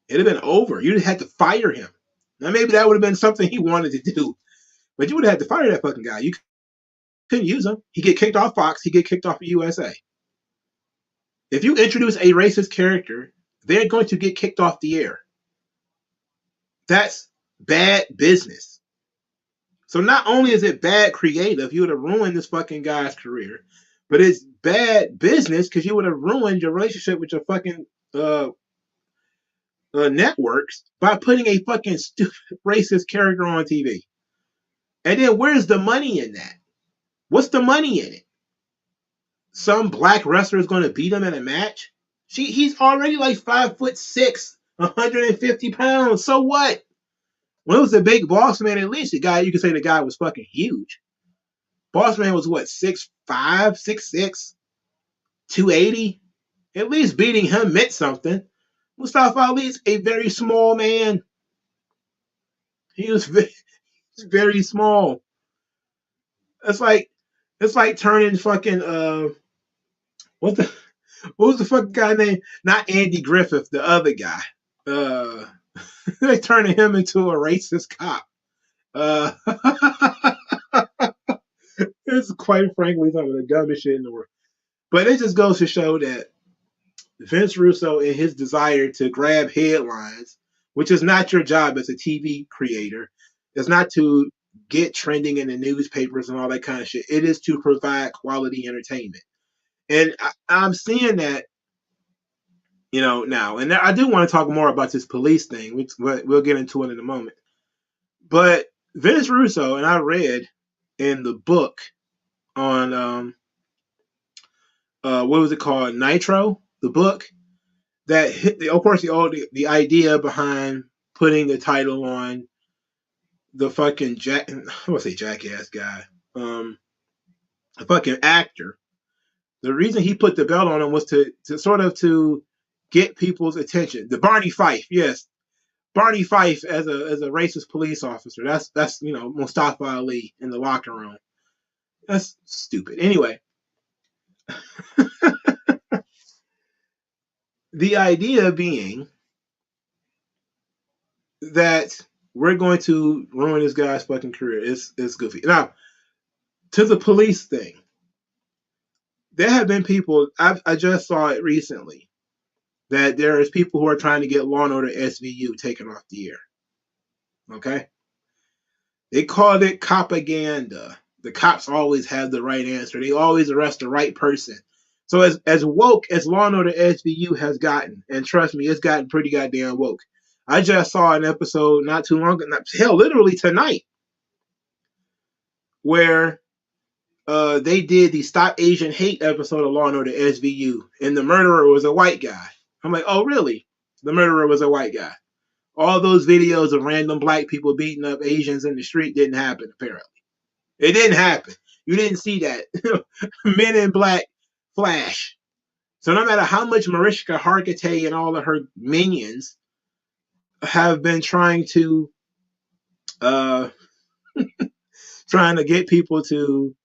It'd have been over. You'd have had to fire him. Now, maybe that would have been something he wanted to do, but you would have had to fire that fucking guy. You couldn't use him. He'd get kicked off Fox. He'd get kicked off of USA. If you introduce a racist character, they're going to get kicked off the air. That's bad business. So not only is it bad creative, you would have ruined this fucking guy's career, but it's bad business because you would have ruined your relationship with your fucking networks by putting a fucking stupid racist character on TV. And then where's the money in that? What's the money in it? Some black wrestler is going to beat him in a match? He's already like 5'6", 150 pounds. So what? When it was the big boss man, at least you could say the guy was fucking huge. Boss man was what, 6'5", 6'6", 280? At least beating him meant something. Mustafa Ali is a very small man. He was very small. It's like turning fucking what was the fucking guy name? Not Andy Griffith, the other guy. They turning him into a racist cop. It's quite frankly some of the dumbest shit in the world. But it just goes to show that Vince Russo, in his desire to grab headlines, which is not your job as a TV creator, is not to get trending in the newspapers and all that kind of shit. It is to provide quality entertainment. And I'm seeing that, now. And I do want to talk more about this police thing, which we'll get into it in a moment. But Vince Russo, and I read in the book on, what was it called? Nitro, the book, that, of course, the idea behind putting the title on the fucking I want to say jackass guy, the fucking actor. The reason he put the belt on him was to sort of to get people's attention. The Barney Fife, yes, Barney Fife as a racist police officer. That's Mustafa Ali in the locker room. That's stupid. Anyway, the idea being that we're going to ruin this guy's fucking career. It's goofy. Now, to the police thing, there have been people, I just saw it recently, that there is people who are trying to get Law and Order SVU taken off the air. Okay? They called it propaganda. The cops always have the right answer. They always arrest the right person. So as woke as Law and Order SVU has gotten, and trust me, it's gotten pretty goddamn woke. I just saw an episode not too long ago, hell, literally tonight, where they did the Stop Asian Hate episode of Law and Order SVU, and the murderer was a white guy. I'm like, oh, really? The murderer was a white guy. All those videos of random black people beating up Asians in the street didn't happen, apparently. It didn't happen. You didn't see that. Men in Black flash. So no matter how much Mariska Hargitay and all of her minions have been trying to get people to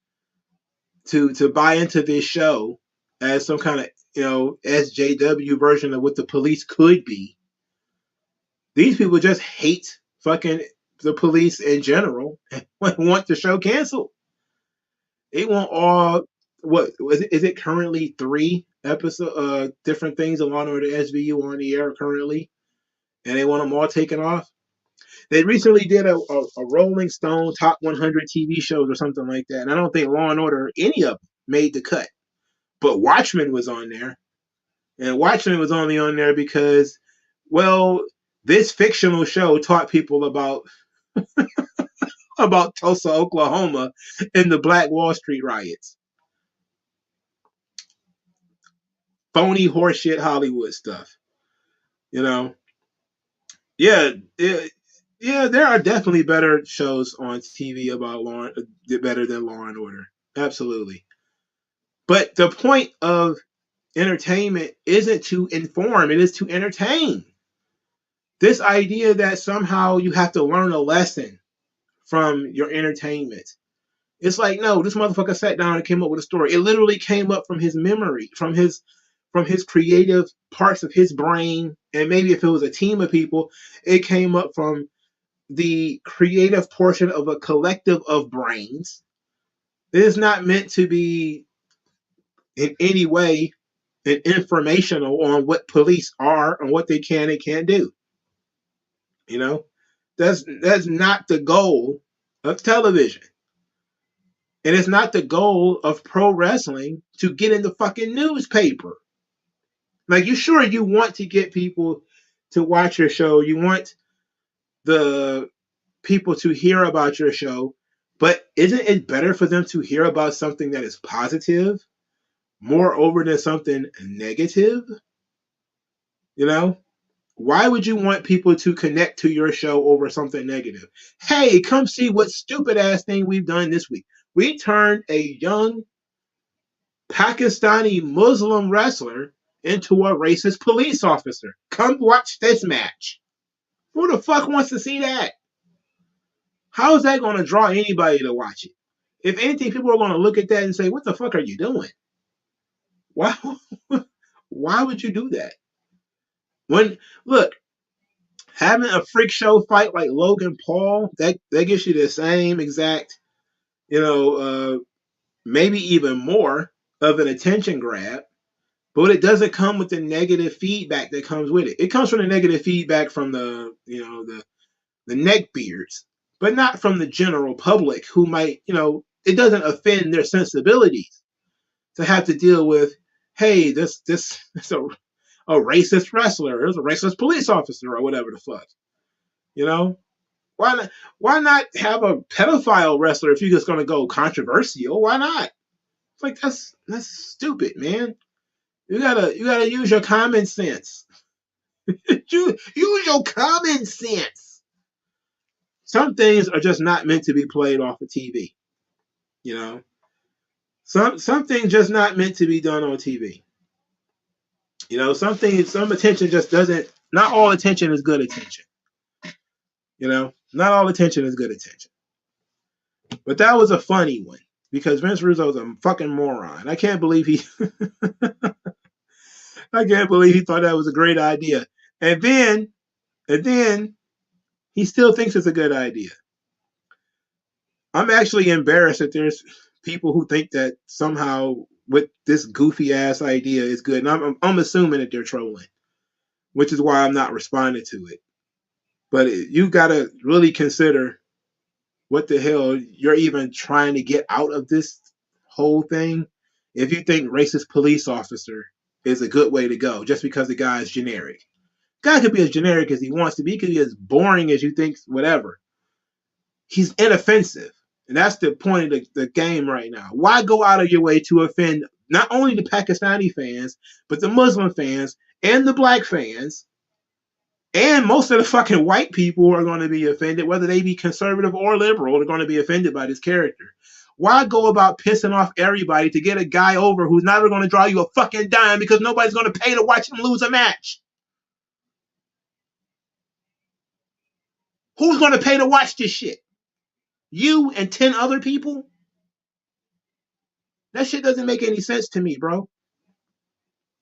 buy into this show as some kind of SJW version of what the police could be, these people just hate fucking the police in general and want the show canceled. They want all, what is it currently 3 episode different things of Law and Order SVU on the air currently, and they want them all taken off. They recently did a Rolling Stone top 100 TV shows or something like that, and I don't think Law and Order, any of them, made the cut. But Watchmen was on there, and Watchmen was only on there because, well, this fictional show taught people about Tulsa, Oklahoma, and the Black Wall Street riots. Phony horseshit Hollywood stuff. Yeah, there are definitely better shows on TV about better than Law and Order. Absolutely. But the point of entertainment isn't to inform, it is to entertain. This idea that somehow you have to learn a lesson from your entertainment. It's like, no, this motherfucker sat down and came up with a story. It literally came up from his memory, from his creative parts of his brain. And maybe if it was a team of people, it came up from the creative portion of a collective of brains. It is not meant to be in any way informational on what police are and what they can and can't do. That's not the goal of television. And it's not the goal of pro wrestling to get in the fucking newspaper. Like, you want to get people to watch your show. You want the people to hear about your show. But isn't it better for them to hear about something that is positive, moreover than something negative? Why would you want people to connect to your show over something negative? Hey, come see what stupid ass thing we've done this week. We turned a young Pakistani Muslim wrestler into a racist police officer. Come watch this match. Who the fuck wants to see that? How is that going to draw anybody to watch it? If anything, people are going to look at that and say, what the fuck are you doing? Why would you do that? Look, having a freak show fight like Logan Paul, that gives you the same exact, maybe even more of an attention grab, but it doesn't come with the negative feedback that comes with it. It comes from the negative feedback from the neckbeards, but not from the general public who might, it doesn't offend their sensibilities to have to deal with, hey, this is a racist wrestler, there's a racist police officer, or whatever the fuck. Why not have a pedophile wrestler if you're just gonna go controversial? Why not? It's like that's stupid, man. You gotta use your common sense. Use your common sense. Some things are just not meant to be played off of TV. Some things just not meant to be done on TV. Some attention just doesn't. Not all attention is good attention. Not all attention is good attention. But that was a funny one because Vince Russo is a fucking moron. I can't believe he thought that was a great idea. And then he still thinks it's a good idea. I'm actually embarrassed that there's people who think that somehow with this goofy ass idea is good. And I'm assuming that they're trolling, which is why I'm not responding to it. But you got to really consider what the hell you're even trying to get out of this whole thing. If you think racist police officer is a good way to go, just because the guy is generic. Guy could be as generic as he wants to be. He could be as boring as you think, whatever. He's inoffensive. And that's the point of the game right now. Why go out of your way to offend not only the Pakistani fans, but the Muslim fans and the black fans, and most of the fucking white people are going to be offended, whether they be conservative or liberal, they're going to be offended by this character. Why go about pissing off everybody to get a guy over who's never going to draw you a fucking dime because nobody's going to pay to watch him lose a match? Who's going to pay to watch this shit? You and 10 other people? That shit doesn't make any sense to me, bro.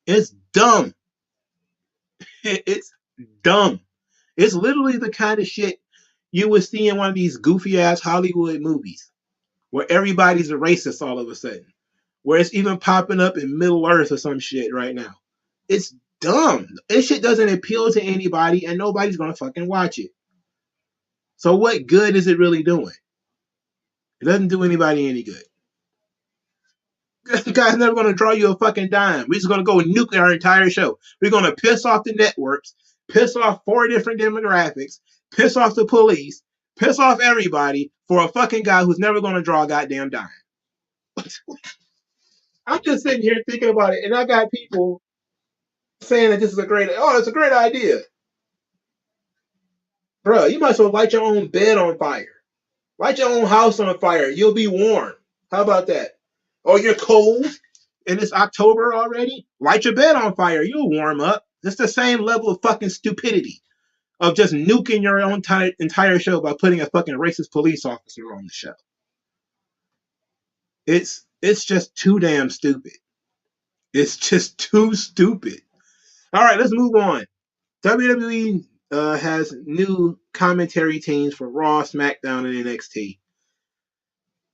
It's dumb. It's dumb. It's literally the kind of shit you would see in one of these goofy ass Hollywood movies where everybody's a racist all of a sudden, where it's even popping up in Middle Earth or some shit right now. It's dumb. This shit doesn't appeal to anybody and nobody's going to fucking watch it. So what good is it really doing? It doesn't do anybody any good. The guy's never going to draw you a fucking dime. We're just going to go nuke our entire show. We're going to piss off the networks, piss off 4 different demographics, piss off the police, piss off everybody for a fucking guy who's never going to draw a goddamn dime. I'm just sitting here thinking about it, and I got people saying that this is it's a great idea. Bro, you might as well light your own bed on fire. Light your own house on fire. You'll be warm. How about that? Oh, you're cold and it's October already? Light your bed on fire. You'll warm up. It's the same level of fucking stupidity of just nuking your own entire show by putting a fucking racist police officer on the show. It's just too damn stupid. It's just too stupid. All right, let's move on. WWE has new commentary teams for Raw, SmackDown, and NXT.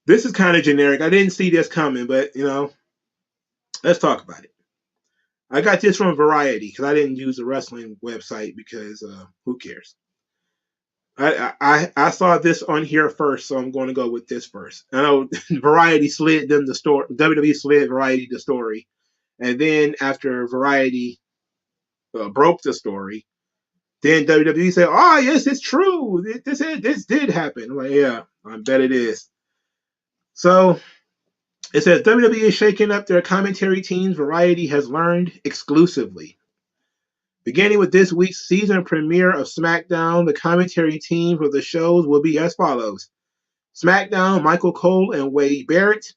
This is kind of generic. I didn't see this coming, but, let's talk about it. I got this from Variety because I didn't use the wrestling website because who cares? I saw this on here first, so I'm going to go with this first. I know Variety slid them the story. WWE slid Variety the story, and then after Variety broke the story, then WWE said, "Oh yes, it's true. This did happen." I'm like, yeah, I bet it is. So it says WWE is shaking up their commentary teams. Variety has learned exclusively. Beginning with this week's season premiere of SmackDown, the commentary team for the shows will be as follows. SmackDown, Michael Cole and Wade Barrett.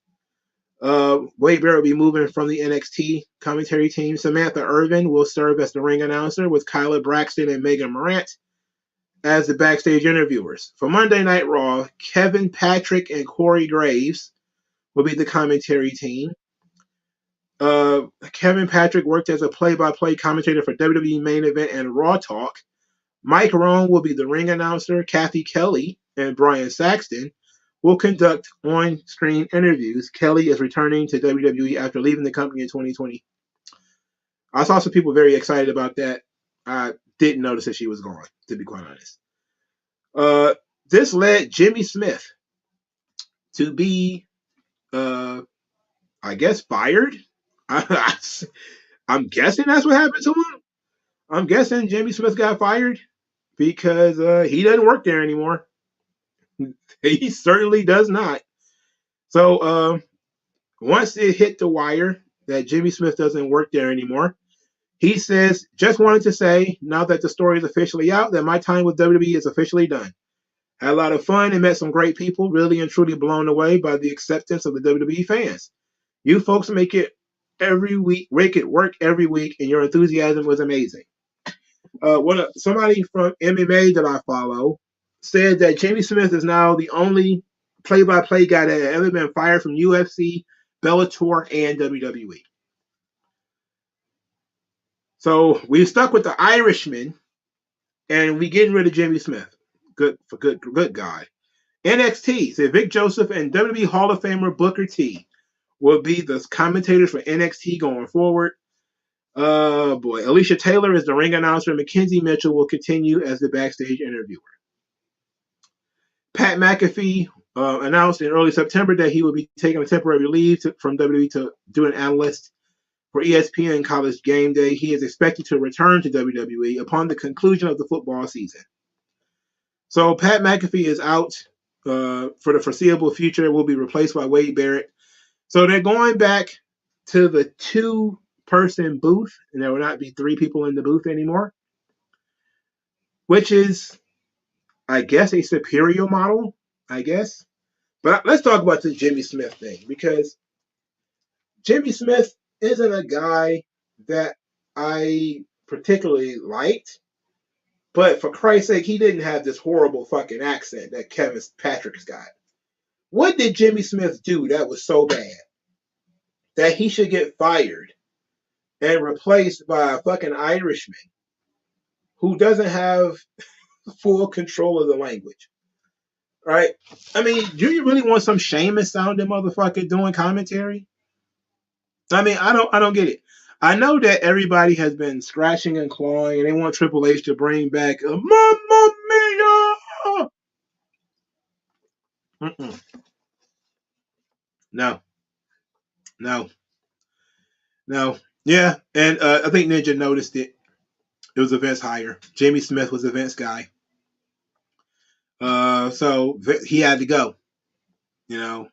Wade Barrett will be moving from the NXT commentary team. Samantha Irvin will serve as the ring announcer with Kyla Braxton and Megan Morant as the backstage interviewers. For Monday Night Raw, Kevin Patrick and Corey Graves will be the commentary team. Kevin Patrick worked as a play-by-play commentator for WWE Main Event and Raw Talk. Mike Rohn will be the ring announcer. Kathy Kelly and Brian Saxton will conduct on-screen interviews. Kelly is returning to WWE after leaving the company in 2020. I saw some people very excited about that. I didn't notice that she was gone, to be quite honest. this led Jimmy Smith to be, I guess, fired. I'm guessing that's what happened to him. I'm guessing Jimmy Smith got fired because he doesn't work there anymore. He certainly does not. So once it hit the wire that Jimmy Smith doesn't work there anymore, he says, just wanted to say, now that the story is officially out, that my time with WWE is officially done. Had a lot of fun and met some great people, really and truly blown away by the acceptance of the WWE fans. You folks make it work every week, and your enthusiasm was amazing. Somebody from MMA that I follow said that Jamie Smith is now the only play-by-play guy that had ever been fired from UFC, Bellator, and WWE. So we stuck with the Irishman, and we getting rid of Jimmy Smith. Good guy. NXT said Vic Joseph and WWE Hall of Famer Booker T will be the commentators for NXT going forward. Boy, Alicia Taylor is the ring announcer. Mackenzie Mitchell will continue as the backstage interviewer. Pat McAfee announced in early September that he will be taking a temporary leave from WWE to do an analyst for ESPN College Game Day. He is expected to return to WWE upon the conclusion of the football season. So Pat McAfee is out for the foreseeable future. Will be replaced by Wade Barrett. So they're going back to the two-person booth, and there will not be three people in the booth anymore, which is, I guess, a superior model, I guess. But let's talk about this Jimmy Smith thing, because Jimmy Smith isn't a guy that I particularly liked. But for Christ's sake, he didn't have this horrible fucking accent that Kevin Patrick's got. What did Jimmy Smith do that was so bad that he should get fired and replaced by a fucking Irishman who doesn't have full control of the language? Right? I mean, do you really want some Sheamus sounding motherfucker doing commentary? I mean, I don't get it. I know that everybody has been scratching and clawing, and they want Triple H to bring back a Mamma Mia. Mm-mm. No. Yeah, and I think Ninja noticed it. It was a Vince hire. Jamie Smith was a Vince guy. So he had to go, you know.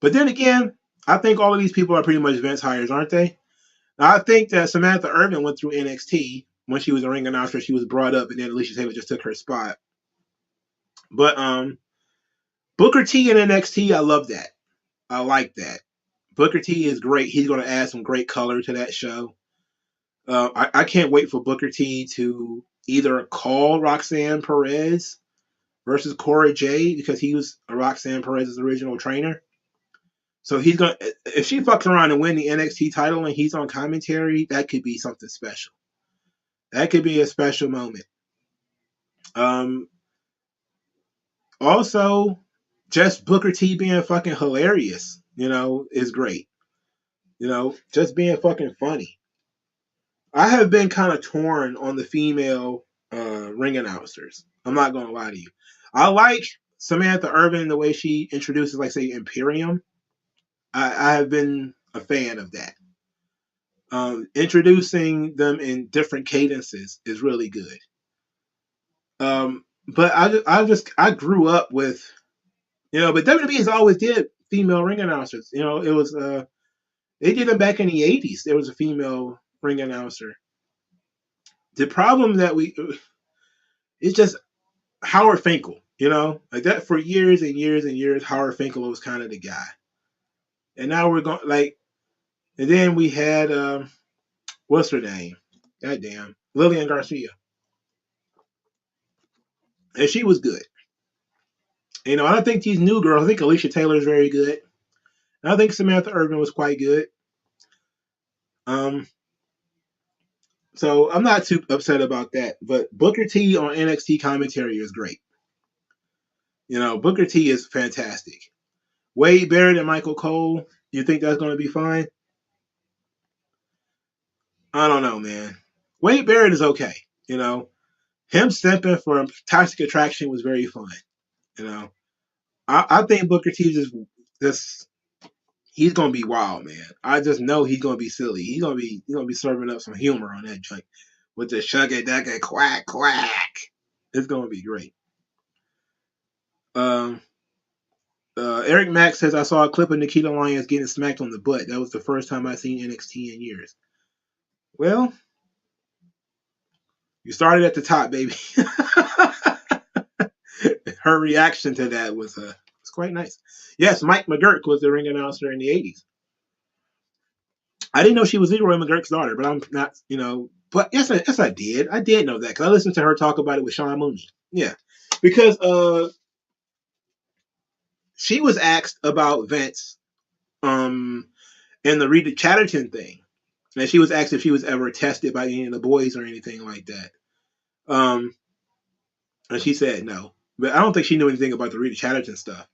But then again, I think all of these people are pretty much Vince hires, aren't they? I think that Samantha Irvin went through NXT when she was a ring announcer. She was brought up, and then Alicia Taylor just took her spot. But Booker T in NXT, I love that. I like that. Booker T is great. He's going to add some great color to that show. I can't wait for Booker T to either call Roxanne Perez versus Cora Jade, because he was Roxanne Perez's original trainer. So he's going to, if she fucks around and win the NXT title and he's on commentary, that could be something special. That could be a special moment. Also, just Booker T being fucking hilarious, is great. Just being fucking funny. I have been kind of torn on the female ring announcers. I'm not going to lie to you. I like Samantha Irvin, the way she introduces, like, say, Imperium. I have been a fan of that. Introducing them in different cadences is really good. But I grew up with, but WWE has always did female ring announcers. It was they did them back in the 80s. There was a female ring announcer. The problem that it's just Howard Finkel, like that for years and years and years. Howard Finkel was kind of the guy, and now we're going and then we had what's her name? Goddamn, Lillian Garcia, and she was good. I don't think these new girls. I think Alicia Taylor is very good. And I think Samantha Irvin was quite good. So I'm not too upset about that. But Booker T on NXT commentary is great. Booker T is fantastic. Wade Barrett and Michael Cole, you think that's going to be fine? I don't know, man. Wade Barrett is okay. Him stepping for Toxic Attraction was very fun. You know, I think Booker T just he's gonna be wild, man. I just know he's gonna be silly. He's gonna be serving up some humor on that joint with the shuggy ducky quack quack. It's gonna be great. Um, Eric Mack says I saw a clip of Nikita Lyons getting smacked on the butt. That was the first time I've seen NXT in years. Well, you started at the top, baby. Her reaction to that was quite nice. Yes, Mike McGurk was the ring announcer in the 80s. I didn't know she was Leroy McGurk's daughter, but I'm not, But yes, I did. I did know that because I listened to her talk about it with Sean Mooney. Yeah, because she was asked about Vince and the Rita Chatterton thing, and she was asked if she was ever tested by any of the boys or anything like that. And she said no, but I don't think she knew anything about the Rita Chatterton stuff.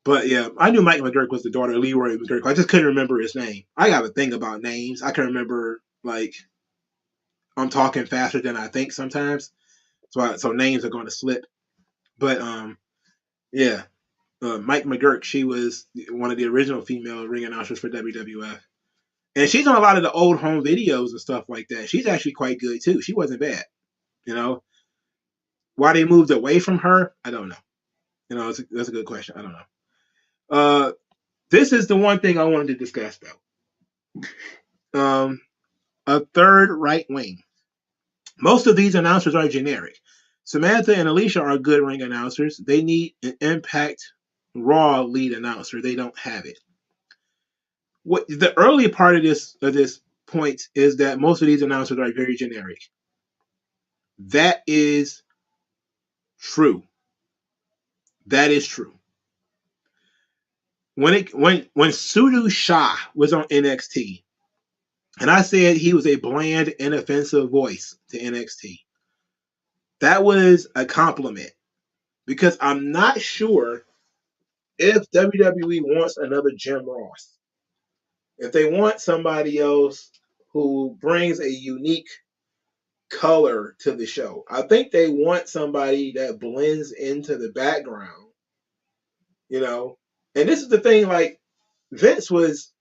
But yeah, I knew Mike McGurk was the daughter of Leroy McGurk. I just couldn't remember his name. I got a thing about names. I can remember I'm talking faster than I think sometimes, so names are going to slip. But yeah, Mike McGurk, she was one of the original female ring announcers for WWF, and she's on a lot of the old home videos and stuff like that. She's actually quite good too. She wasn't bad, you know. Why they moved away from her, I don't know. That's a good question. I don't know. This is the one thing I wanted to discuss though. A third right wing. Most of these announcers are generic. Samantha and Alicia are good ring announcers. They need an Impact Raw lead announcer. They don't have it. What the early part of this point is that most of these announcers are very generic. That is true. That is true. When Sudu Shah was on NXT, and I said he was a bland, inoffensive voice to NXT, that was a compliment because I'm not sure if WWE wants another Jim Ross. If they want somebody else who brings a unique color to the show, I think they want somebody that blends into the background, you know. And this is the thing, like Vince was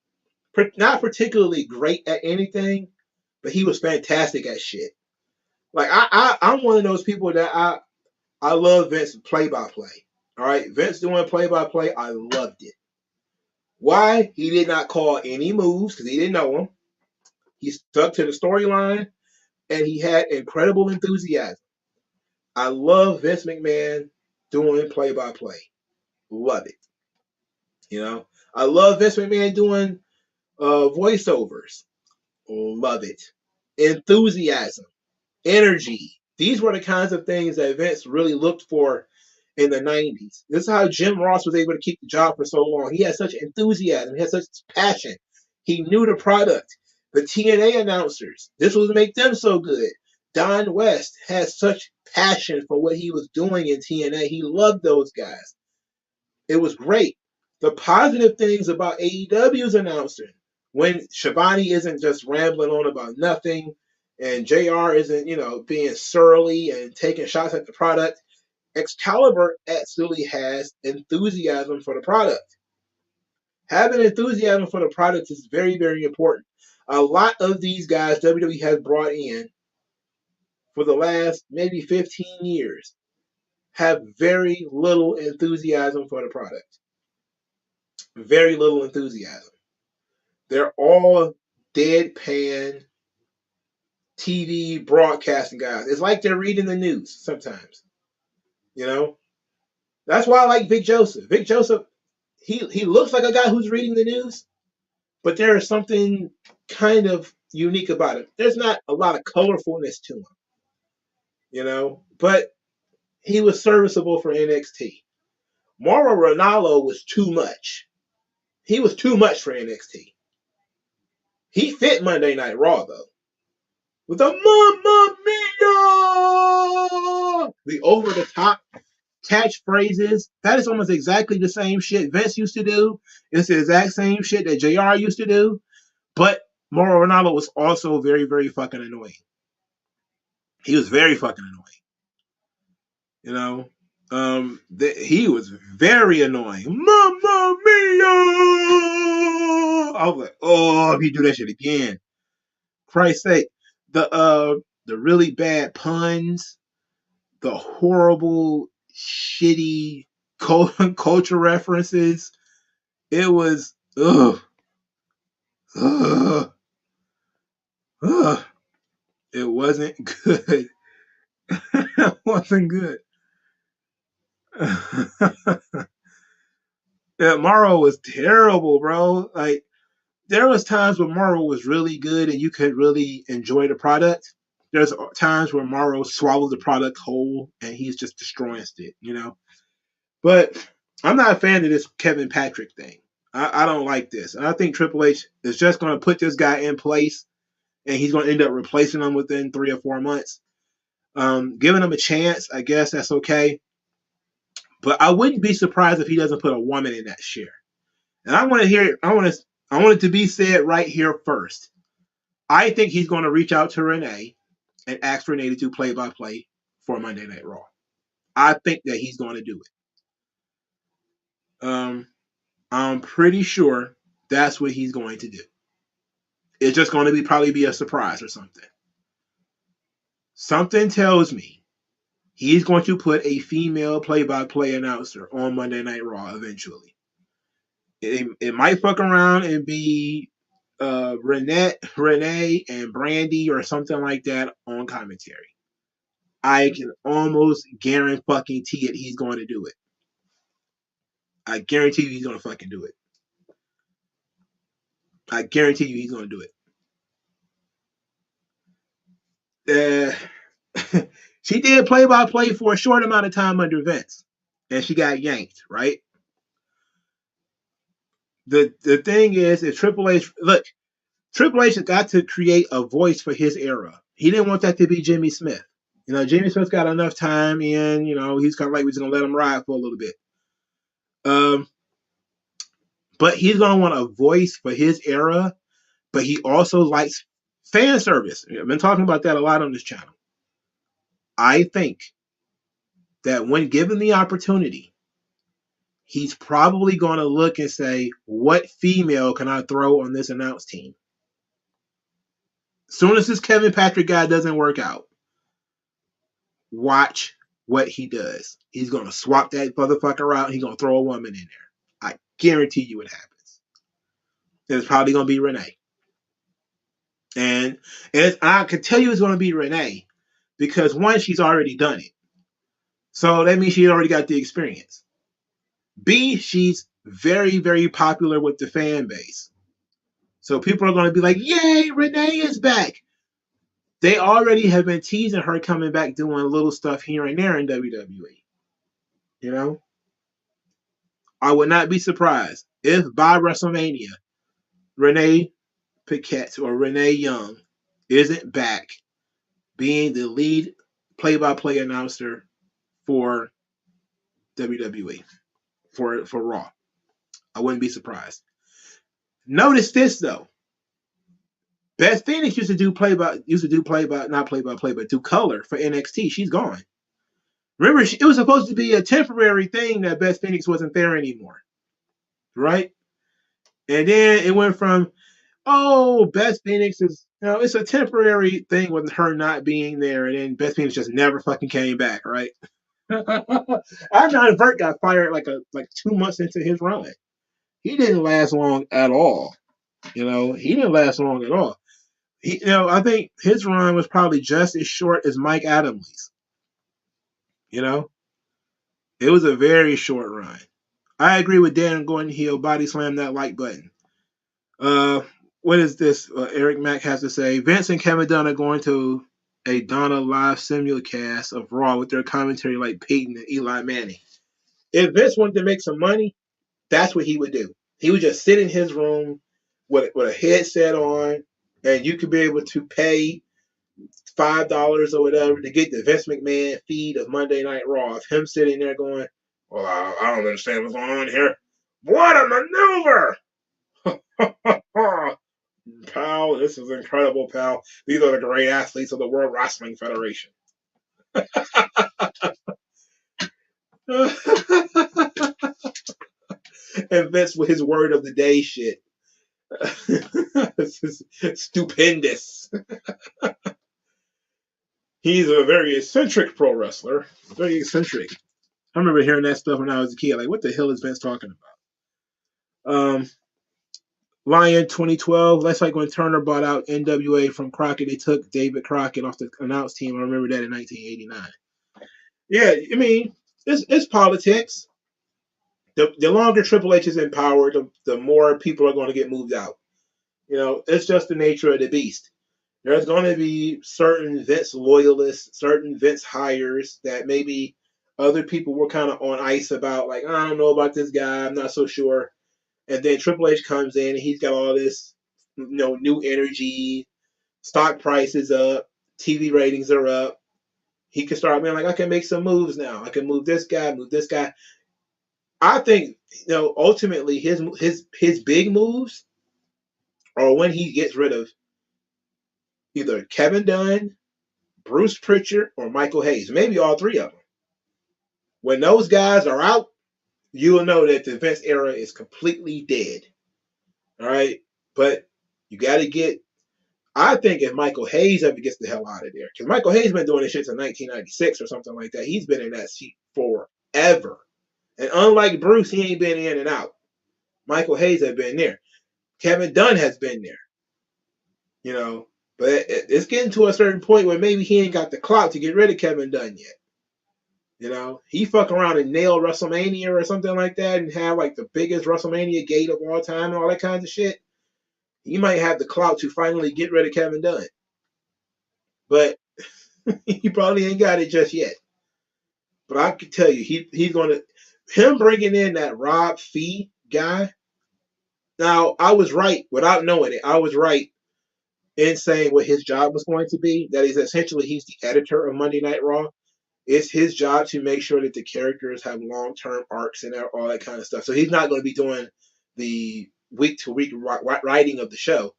not particularly great at anything, but he was fantastic at shit. Like I'm one of those people that I love Vince play by play. All right, Vince doing play by play, I loved it. Why? He did not call any moves because he didn't know them. He stuck to the storyline, and he had incredible enthusiasm. I love Vince McMahon doing play by play. Love it. I love Vince McMahon doing voiceovers. Love it. Enthusiasm, energy. These were the kinds of things that Vince really looked for in the 90s. This is how Jim Ross was able to keep the job for so long. He had such enthusiasm. He had such passion. He knew the product. The TNA announcers, this was make them so good. Don West had such passion for what he was doing in TNA. He loved those guys. It was great. The positive things about AEW's announcing, when Shivani isn't just rambling on about nothing, and JR isn't, being surly and taking shots at the product, Excalibur actually has enthusiasm for the product. Having enthusiasm for the product is very, very important. A lot of these guys WWE has brought in for the last maybe 15 years have very little enthusiasm for the product. Very little enthusiasm. They're all deadpan TV broadcasting guys. It's like they're reading the news sometimes. That's why I like Vic Joseph. Vic Joseph, he looks like a guy who's reading the news, but there is something kind of unique about him. There's not a lot of colorfulness to him, but he was serviceable for NXT. Mauro Ranallo was too much. He was too much for NXT. He fit Monday Night Raw, though. With the Mamma Mia! The over-the-top catchphrases. That is almost exactly the same shit Vince used to do. It's the exact same shit that JR used to do. But Mauro Ranallo was also very, very fucking annoying. He was very fucking annoying. He was very annoying. Mamma mia! I was like, oh, if you do that shit again, Christ's sake, the really bad puns, the horrible, shitty culture references. It was ugh, ugh, ugh. It wasn't good. It wasn't good. Yeah, Morrow was terrible, bro. Like there was times where Morrow was really good and you could really enjoy the product. There's times where Morrow swallows the product whole and he's just destroying it, you know. But I'm not a fan of this Kevin Patrick thing. I don't like this. And I think Triple H is just going to put this guy in place and he's going to end up replacing him within 3 or 4 months. Giving him a chance, I guess that's okay. But I wouldn't be surprised if he doesn't put a woman in that chair. And I want to hear it. I want it to be said right here first. I think he's going to reach out to Renee and ask Renee to do play-by-play for Monday Night Raw. I think that he's going to do it. I'm pretty sure that's what he's going to do. It's just going to probably be a surprise or something. Something tells me he's going to put a female play-by-play announcer on Monday Night Raw eventually. It might fuck around and be Renee and Brandy or something like that on commentary. I can almost guarantee it he's going to do it. I guarantee you he's going to fucking do it. I guarantee you he's going to do it. She did play-by-play for a short amount of time under Vince, and she got yanked, right? The thing is, if Triple H has got to create a voice for his era. He didn't want that to be Jimmy Smith. You know, Jimmy Smith's got enough time in, you know, he's kind of like we're just going to let him ride for a little bit. But he's going to want a voice for his era, but he also likes fan service. I've been talking about that a lot on this channel. I think that when given the opportunity, he's probably going to look and say, what female can I throw on this announce team? As soon as this Kevin Patrick guy doesn't work out, watch what he does. He's going to swap that motherfucker out. He's going to throw a woman in there. I guarantee you it happens. It's probably going to be Renee. And I can tell you it's going to be Renee because, one, she's already done it. So that means she's already got the experience. B, she's very, very popular with the fan base. So people are going to be like, yay, Renee is back. They already have been teasing her coming back doing little stuff here and there in WWE. You know? I would not be surprised if by WrestleMania, Renee Paquette or Renee Young isn't back being the lead play-by-play announcer for WWE, for Raw. I wouldn't be surprised. Notice this though. Beth Phoenix used to do not play-by-play, but do color for NXT. She's gone. Remember, it was supposed to be a temporary thing that Beth Phoenix wasn't there anymore, right? And then it went from, oh, Beth Phoenix is, it's a temporary thing with her not being there, and then Beth Phoenix just never fucking came back, right? Andrade Vert got fired like 2 months into his run. He didn't last long at all. He didn't last long at all. I think his run was probably just as short as Mike Adamley's. It was a very short run. I agree with Dan Gordon. He'll body slam that like button. What is this? Eric Mack has to say. Vince and Kevin Dunn are going to a Donna live simulcast of Raw with their commentary like Peyton and Eli Manning. If Vince wanted to make some money, that's what he would do. He would just sit in his room with a headset on, and you could be able to pay $5 or whatever to get the Vince McMahon feed of Monday Night Raw of him sitting there going, well, I don't understand what's going on here. What a maneuver! Pal, this is incredible, pal. These are the great athletes of the World Wrestling Federation. And Vince with his word of the day shit. This is stupendous. He's a very eccentric pro wrestler. Very eccentric. I remember hearing that stuff when I was a kid. Like, what the hell is Vince talking about? Lion 2012. That's like when Turner bought out NWA from Crockett. They took David Crockett off the announce team. I remember that in 1989. Yeah, I mean, it's politics. The longer Triple H is in power, the more people are going to get moved out. You know, it's just the nature of the beast. There's going to be certain Vince loyalists, certain Vince hires that maybe other people were kind of on ice about, like, I don't know about this guy, I'm not so sure. And then Triple H comes in and he's got all this, new energy, stock prices up, TV ratings are up. He can start being like, I can make some moves now. I can move this guy, move this guy. I think, ultimately his big moves are when he gets rid of either Kevin Dunn, Bruce Pritchard, or Michael Hayes. Maybe all three of them. When those guys are out, you will know that the Vince era is completely dead. All right? But you got to get. I think if Michael Hayes ever gets the hell out of there, because Michael Hayes been doing this shit since 1996 or something like that. He's been in that seat forever. And unlike Bruce, he ain't been in and out. Michael Hayes has been there. Kevin Dunn has been there. But it's getting to a certain point where maybe he ain't got the clout to get rid of Kevin Dunn yet. He fuck around and nail WrestleMania or something like that and have like the biggest WrestleMania gate of all time and all that kinds of shit. He might have the clout to finally get rid of Kevin Dunn. But he probably ain't got it just yet. But I can tell you, he's going to, him bringing in that Rob Fee guy. Now, I was right without knowing it. I was right in saying what his job was going to be. That is essentially he's the editor of Monday Night Raw. It's his job to make sure that the characters have long-term arcs and all that kind of stuff. So he's not going to be doing the week-to-week writing of the show.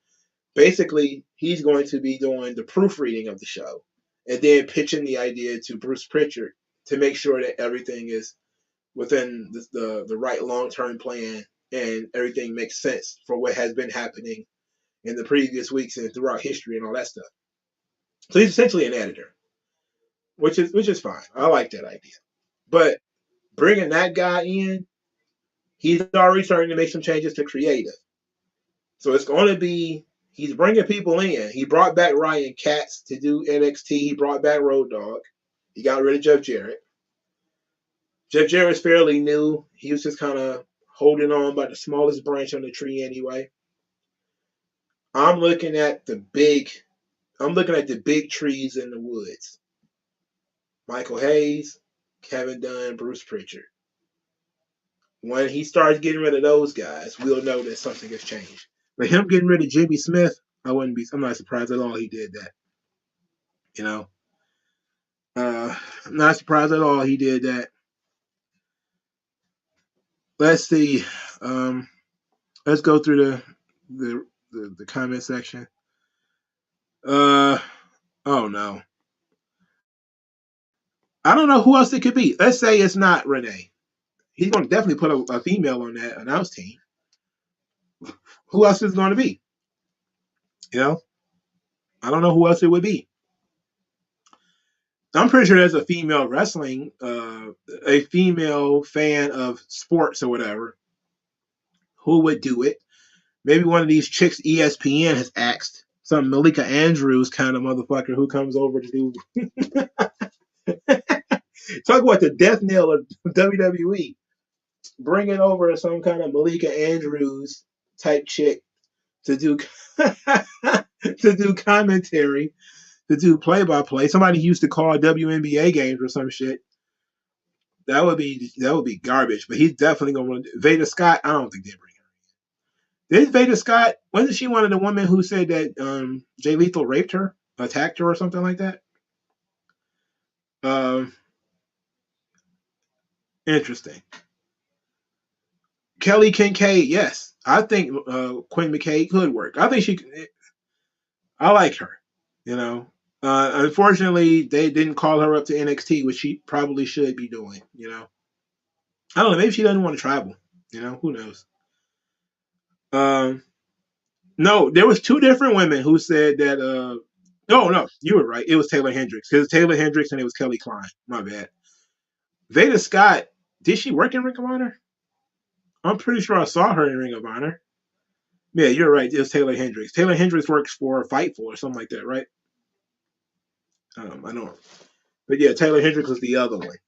Basically, he's going to be doing the proofreading of the show and then pitching the idea to Bruce Pritchard to make sure that everything is within the right long-term plan and everything makes sense for what has been happening in the previous weeks and throughout history and all that stuff. So he's essentially an editor, which is fine. I like that idea. But bringing that guy in, he's already starting to make some changes to creative. So it's going to be, he's bringing people in. He brought back Ryan Katz to do NXT. He brought back Road Dogg. He got rid of Jeff Jarrett. Jeff Jarrett's fairly new. He was just kind of holding on by the smallest branch on the tree anyway. I'm looking at the big trees in the woods. Michael Hayes, Kevin Dunn, Bruce Pritchard. When he starts getting rid of those guys, we'll know that something has changed. But him getting rid of Jimmy Smith, I'm not surprised at all he did that. I'm not surprised at all he did that. Let's see. Let's go through the comment section. Oh no. I don't know who else it could be. Let's say it's not Renee. He's going to definitely put a female on that announce team. Who else is going to be? I don't know who else it would be. I'm pretty sure there's a female wrestling, a female fan of sports or whatever, who would do it. Maybe one of these chicks ESPN has asked, some Malika Andrews kind of motherfucker who comes over to do. Talk about the death knell of WWE. Bringing over some kind of Malika Andrews type chick to do to do commentary, to do play-by-play. Somebody used to call WNBA games or some shit. That would be garbage. But he's definitely gonna want Veda Scott. I don't think they bring her. Did Veda Scott? Wasn't she one of the women who said that Jay Lethal raped her, attacked her, or something like that? Interesting. Kelly Kincaid, yes. I think Quinn McKay could work. I think I like her. Unfortunately, they didn't call her up to NXT, which she probably should be doing. I don't know. Maybe she doesn't want to travel. Who knows? Um, no, there was two different women who said that. No, you were right. It was Taylor Hendricks. It was Taylor Hendricks and it was Kelly Klein. My bad. Veda Scott. Did she work in Ring of Honor? I'm pretty sure I saw her in Ring of Honor. Yeah, you're right. It was Taylor Hendricks. Taylor Hendricks works for Fightful or something like that, right? I don't. But yeah, Taylor Hendricks was the other one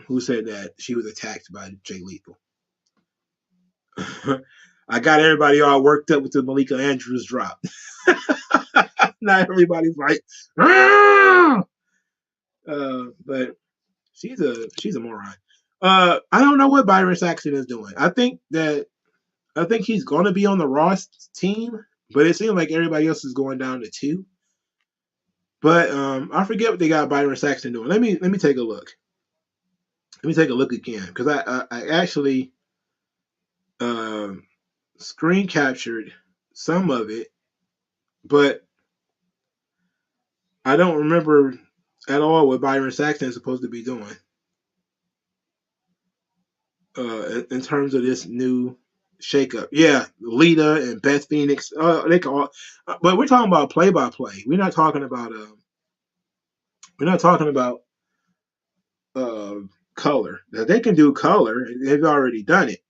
who said that she was attacked by Jay Lethal. I got everybody all worked up with the Malika Andrews drop. Now everybody's like, but she's a moron. I don't know what Byron Saxton is doing. I think he's going to be on the Ross team, but it seems like everybody else is going down to 2. But I forget what they got Byron Saxton doing. Let me take a look. Let me take a look again because I actually screen captured some of it, but I don't remember at all what Byron Saxton is supposed to be doing in terms of this new shakeup. Yeah, Lita and Beth Phoenix. They can all, but we're talking about play-by-play. We're not talking about color. Now, they can do color. They've already done it.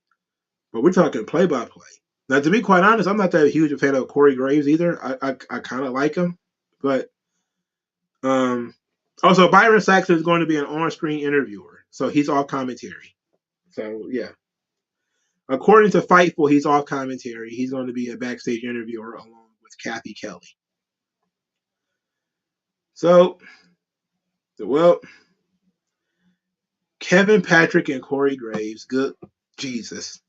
But we're talking play-by-play. Now, to be quite honest, I'm not that huge a fan of Corey Graves either. I kind of like him. But also, Byron Saxton is going to be an on-screen interviewer. So he's off commentary. So, yeah. According to Fightful, he's off commentary. He's going to be a backstage interviewer along with Kathy Kelly. So, well, Kevin Patrick and Corey Graves, good Jesus.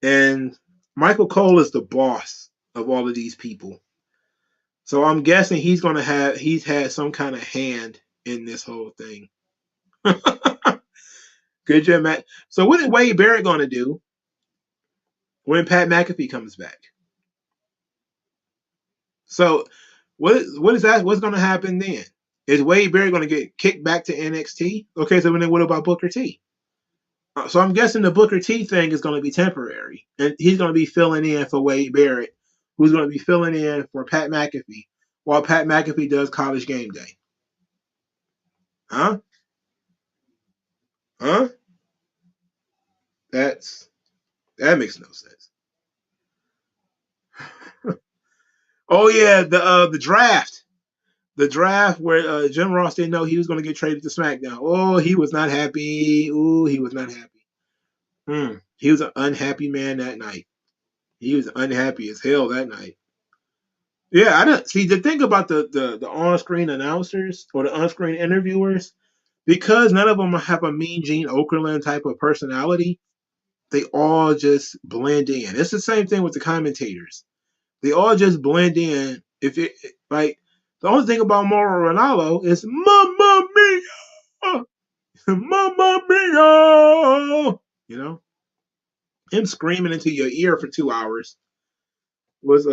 And Michael Cole is the boss of all of these people. So I'm guessing he's had some kind of hand in this whole thing. Good job, Matt. So what is Wade Barrett going to do when Pat McAfee comes back? So what is that? What's going to happen then? Is Wade Barrett going to get kicked back to NXT? Okay, so then what about Booker T? So I'm guessing the Booker T thing is going to be temporary, and he's going to be filling in for Wade Barrett, who's going to be filling in for Pat McAfee while Pat McAfee does College Game Day. Huh? Huh? That makes no sense. Oh yeah, the draft. The draft where Jim Ross didn't know he was going to get traded to SmackDown. Oh, he was not happy. Ooh, he was not happy. He was an unhappy man that night. He was unhappy as hell that night. Yeah, I don't see the thing about the on-screen announcers or the on-screen interviewers, because none of them have a Mean Gene Okerlund type of personality. They all just blend in. It's the same thing with the commentators. They all just blend in. If it like the only thing about Mauro Ranallo is "Mamma Mia, Mamma Mia," him screaming into your ear for 2 hours was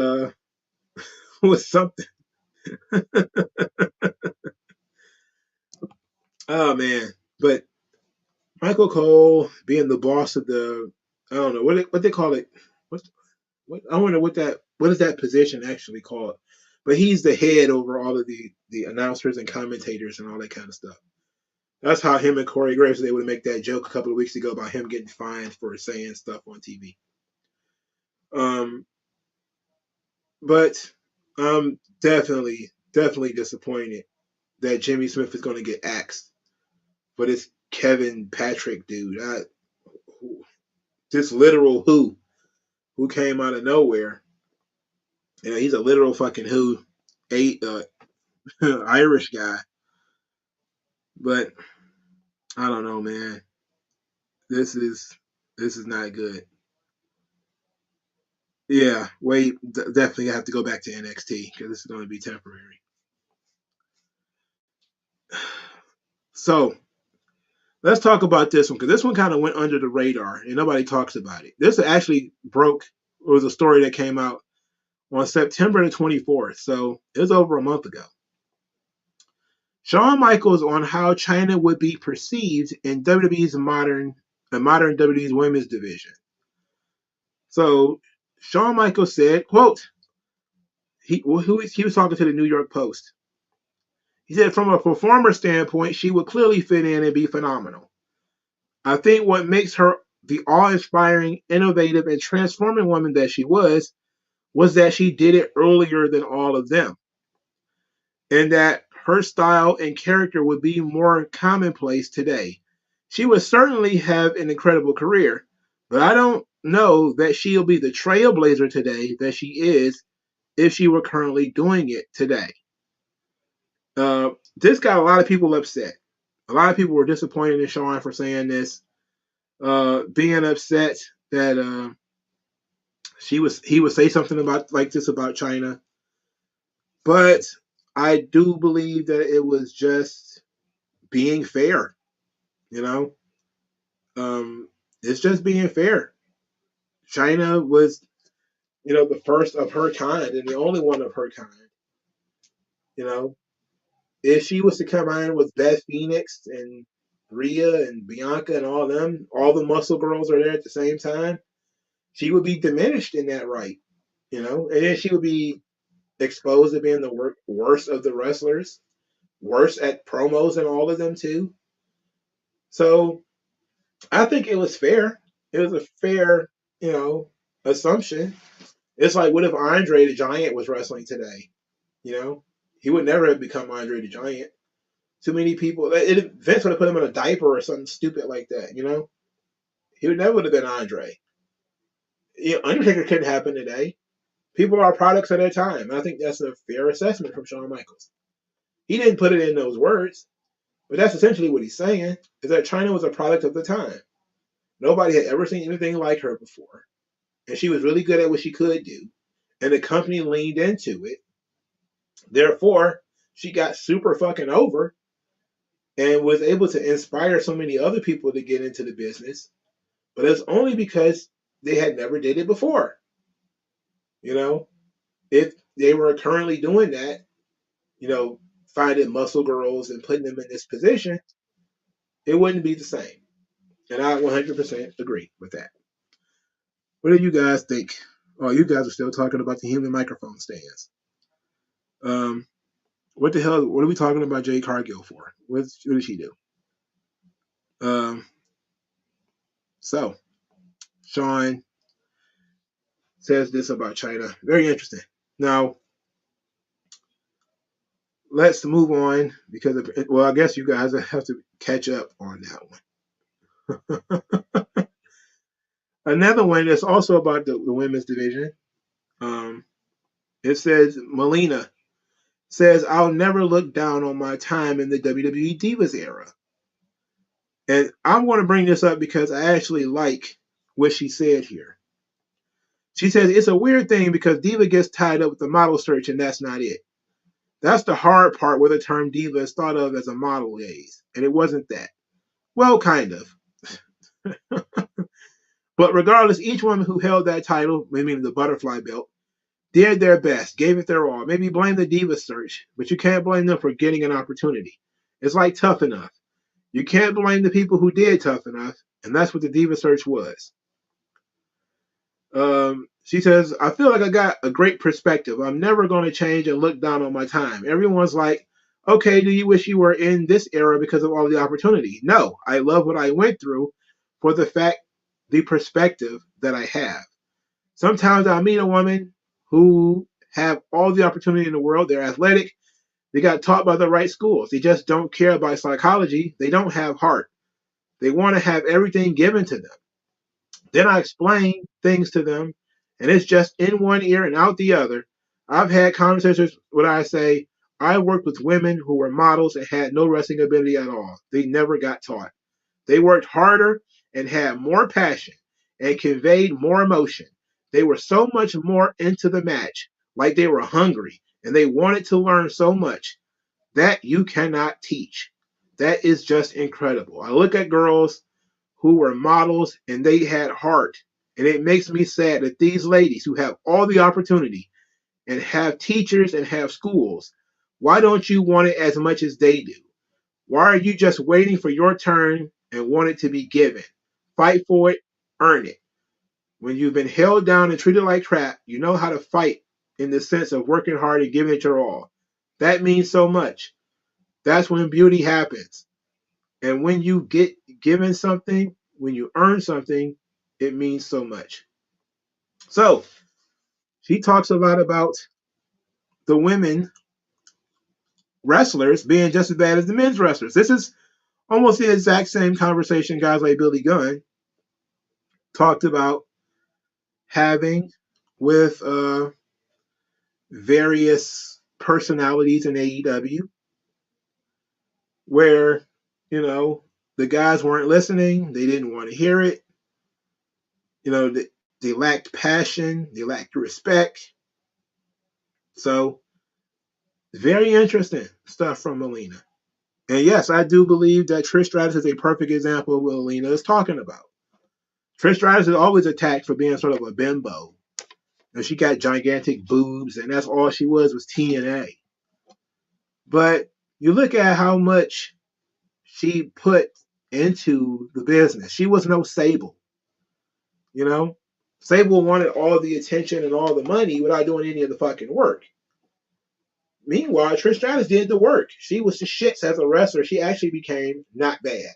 was something. Oh man, but Michael Cole being the boss of I don't know what they call it. What I wonder what is that position actually called? But he's the head over all of the announcers and commentators and all that kind of stuff. That's how him and Corey Graves were able to make that joke a couple of weeks ago about him getting fined for saying stuff on TV. But I'm definitely disappointed that Jimmy Smith is going to get axed for this Kevin Patrick dude. This literal who came out of nowhere. He's a literal fucking Irish guy. But I don't know, man. This is not good. Yeah, wait, definitely have to go back to NXT because this is going to be temporary. So let's talk about this one because this one kind of went under the radar and nobody talks about it. This actually was a story that came out on September the 24th, so it was over a month ago. Shawn Michaels on how Chyna would be perceived in WWE's modern a modern WWE's women's division. So Shawn Michaels said, quote, he was talking to the New York Post. He said, from a performer standpoint, she would clearly fit in and be phenomenal. I think what makes her the awe-inspiring, innovative, and transforming woman that she was that she did it earlier than all of them, and that her style and character would be more commonplace today. She would certainly have an incredible career, but I don't know that she'll be the trailblazer today that she is if she were currently doing it today. This got a lot of people upset. A lot of people were disappointed in Shawn for saying this, being upset that he would say something about like this about Chyna. But I do believe that it was just being fair, you know. It's just being fair. Chyna was, the first of her kind and the only one of her kind. You know, if she was to come in with Beth Phoenix and Rhea and Bianca and all them, all the muscle girls are there at the same time, she would be diminished in that right, and then she would be exposed to being the worst of the wrestlers, worse at promos than all of them too. So I think it was fair. It was a fair, assumption. It's like, what if Andre the Giant was wrestling today? He would never have become Andre the Giant. Too many people. Vince would have put him in a diaper or something stupid like that. He would never have been Andre. Undertaker couldn't happen today. People are products of their time. I think that's a fair assessment from Shawn Michaels. He didn't put it in those words, but that's essentially what he's saying, is that Chyna was a product of the time. Nobody had ever seen anything like her before. And she was really good at what she could do. And the company leaned into it. Therefore, she got super fucking over and was able to inspire so many other people to get into the business. But it's only because they had never did it before. If they were currently doing that, finding muscle girls and putting them in this position, it wouldn't be the same. And I 100% agree with that. What do you guys think? Oh, you guys are still talking about the human microphone stands. What the hell? What are we talking about Jade Cargill for? What did she do? So, Shawn says this about Chyna. Very interesting. Now, let's move on because, I guess you guys have to catch up on that one. Another one that's also about the women's division. It says, Melina says, I'll never look down on my time in the WWE Divas era. And I'm going to bring this up because I actually like what she said here. She says, it's a weird thing because Diva gets tied up with the model search and that's not it. That's the hard part where the term Diva is thought of as a model gaze. And it wasn't that. Well, kind of. But regardless, each woman who held that title, meaning the butterfly belt, did their best, gave it their all. Maybe blame the Diva search, but you can't blame them for getting an opportunity. It's like Tough Enough. You can't blame the people who did Tough Enough, and that's what the Diva search was. She says, I feel like I got a great perspective. I'm never going to change and look down on my time. Everyone's like, okay, do you wish you were in this era because of all the opportunity? No, I love what I went through for the perspective that I have. Sometimes I meet a woman who have all the opportunity in the world. They're athletic. They got taught by the right schools. They just don't care about psychology. They don't have heart. They want to have everything given to them. Then I explain things to them, and it's just in one ear and out the other. I've had conversations where I say, I worked with women who were models and had no wrestling ability at all. They never got taught. They worked harder and had more passion and conveyed more emotion. They were so much more into the match, like they were hungry, and they wanted to learn so much. That you cannot teach. That is just incredible. I look at girls who were models and they had heart. And it makes me sad that these ladies who have all the opportunity and have teachers and have schools, why don't you want it as much as they do? Why are you just waiting for your turn and want it to be given? fight for it, earn it. When you've been held down and treated like crap, you know how to fight in the sense of working hard and giving it your all. That means so much. That's when beauty happens. And when you get given something, when you earn something, it means so much. So she talks a lot about the women wrestlers being just as bad as the men's wrestlers. This is almost the exact same conversation guys like Billy Gunn talked about having with various personalities in AEW, where, you know, the guys weren't listening, they didn't want to hear it, you know, they lacked passion, they lacked respect. So, very interesting stuff from Melina. And yes, I do believe that Trish Stratus is a perfect example of what Melina is talking about. Trish Stratus is always attacked for being sort of a bimbo. And she got gigantic boobs, and that's all she was TNA. But you look at how much she put into the business. She was no Sable. You know? Sable wanted all the attention and all the money without doing any of the fucking work. Meanwhile, Trish Stratus did the work. She was the shits as a wrestler. She actually became not bad.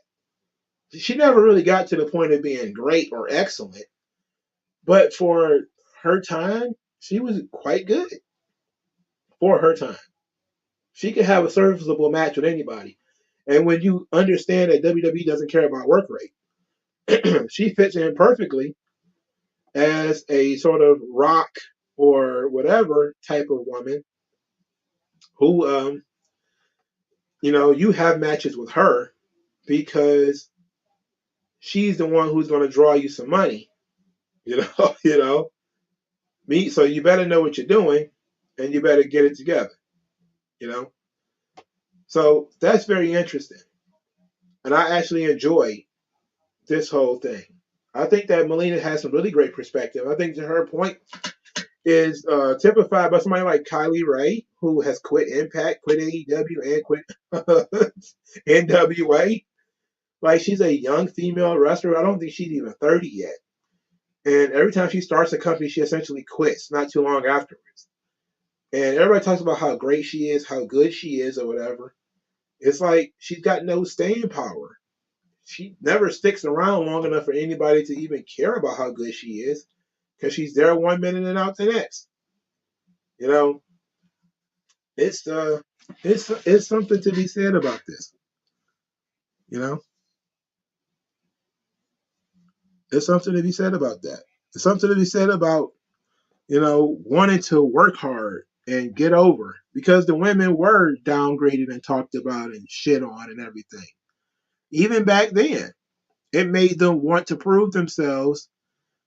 She never really got to the point of being great or excellent. But for her time, she was quite good for her time. She could have a serviceable match with anybody. And when you understand that WWE doesn't care about work rate, she fits in perfectly as a sort of rock or whatever type of woman who, you know, you have matches with her because she's the one who's going to draw you some money, you know, you know. So you better know what you're doing and you better get it together, you know. So that's very interesting. And I actually enjoy this whole thing. I think that Melina has some really great perspective. I think that her point is typified by somebody like Kylie Ray, who has quit Impact, quit AEW, and quit NWA. Like, she's a young female wrestler. I don't think she's even 30 yet. And every time she starts a company, she essentially quits not too long afterwards. And everybody talks about how great she is, how good she is, or whatever. It's like she's got no staying power. She never sticks around long enough for anybody to even care about how good she is, because she's there 1 minute and out the next. You know, it's something to be said about this. You know, there's something to be said about that. There's something to be said about, you know, wanting to work hard and get over, because the women were downgraded and talked about and shit on and everything. Even back then, it made them want to prove themselves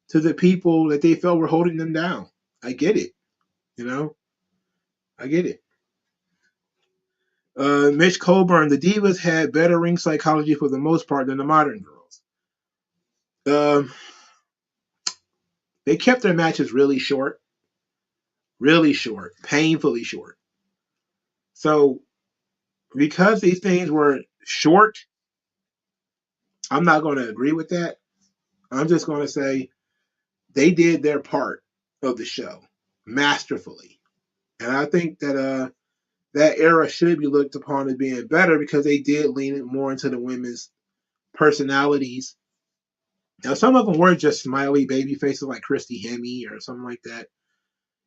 to the people that they felt were holding them down. I get it. You know, I get it. Mitch Colburn, the Divas had better ring psychology for the most part than the modern girls. They kept their matches really short, painfully short. So because these things were short, I'm not going to agree with that. I'm just going to say they did their part of the show masterfully. And I think that that era should be looked upon as being better, because they did lean more into the women's personalities. Now, some of them were just smiley baby faces like Christy Hemme or something like that.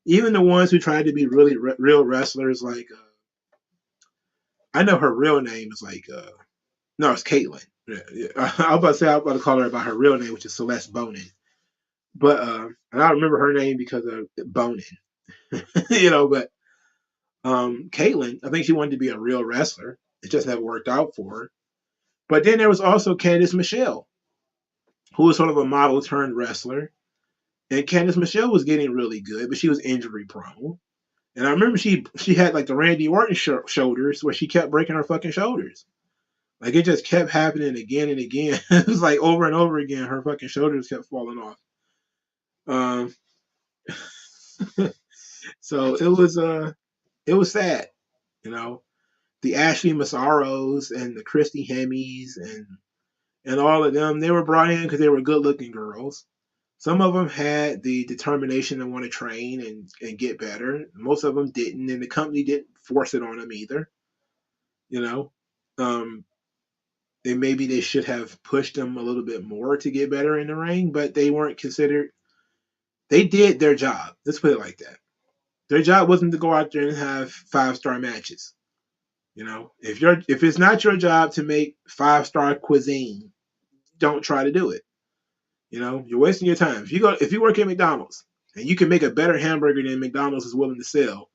Even the ones who tried to be really real wrestlers, like I know her real name is like no, it's Caitlyn. Yeah. I was about to call her by her real name, which is Celeste Bonin. But and I remember her name because of Bonin. You know, but Caitlyn, I think she wanted to be a real wrestler. It just never worked out for her. But then there was also Candice Michelle, who was sort of a model turned wrestler. And Candice Michelle was getting really good, but she was injury prone. And I remember she had like the Randy Orton shoulders, where she kept breaking her fucking shoulders. Like, it just kept happening again and again. It was like over and over again. Her fucking shoulders kept falling off. So it was sad, you know. The Ashley Massaros and the Christy Hemmes and all of them, they were brought in because they were good-looking girls. Some of them had the determination to want to train and get better. Most of them didn't, and the company didn't force it on them either. You know, um, and maybe they should have pushed them a little bit more to get better in the ring, but they weren't considered. They did their job. Let's put it like that. Their job wasn't to go out there and have 5-star matches. If it's not your job to make 5-star cuisine, don't try to do it. You're wasting your time. If you work at McDonald's and you can make a better hamburger than McDonald's is willing to sell,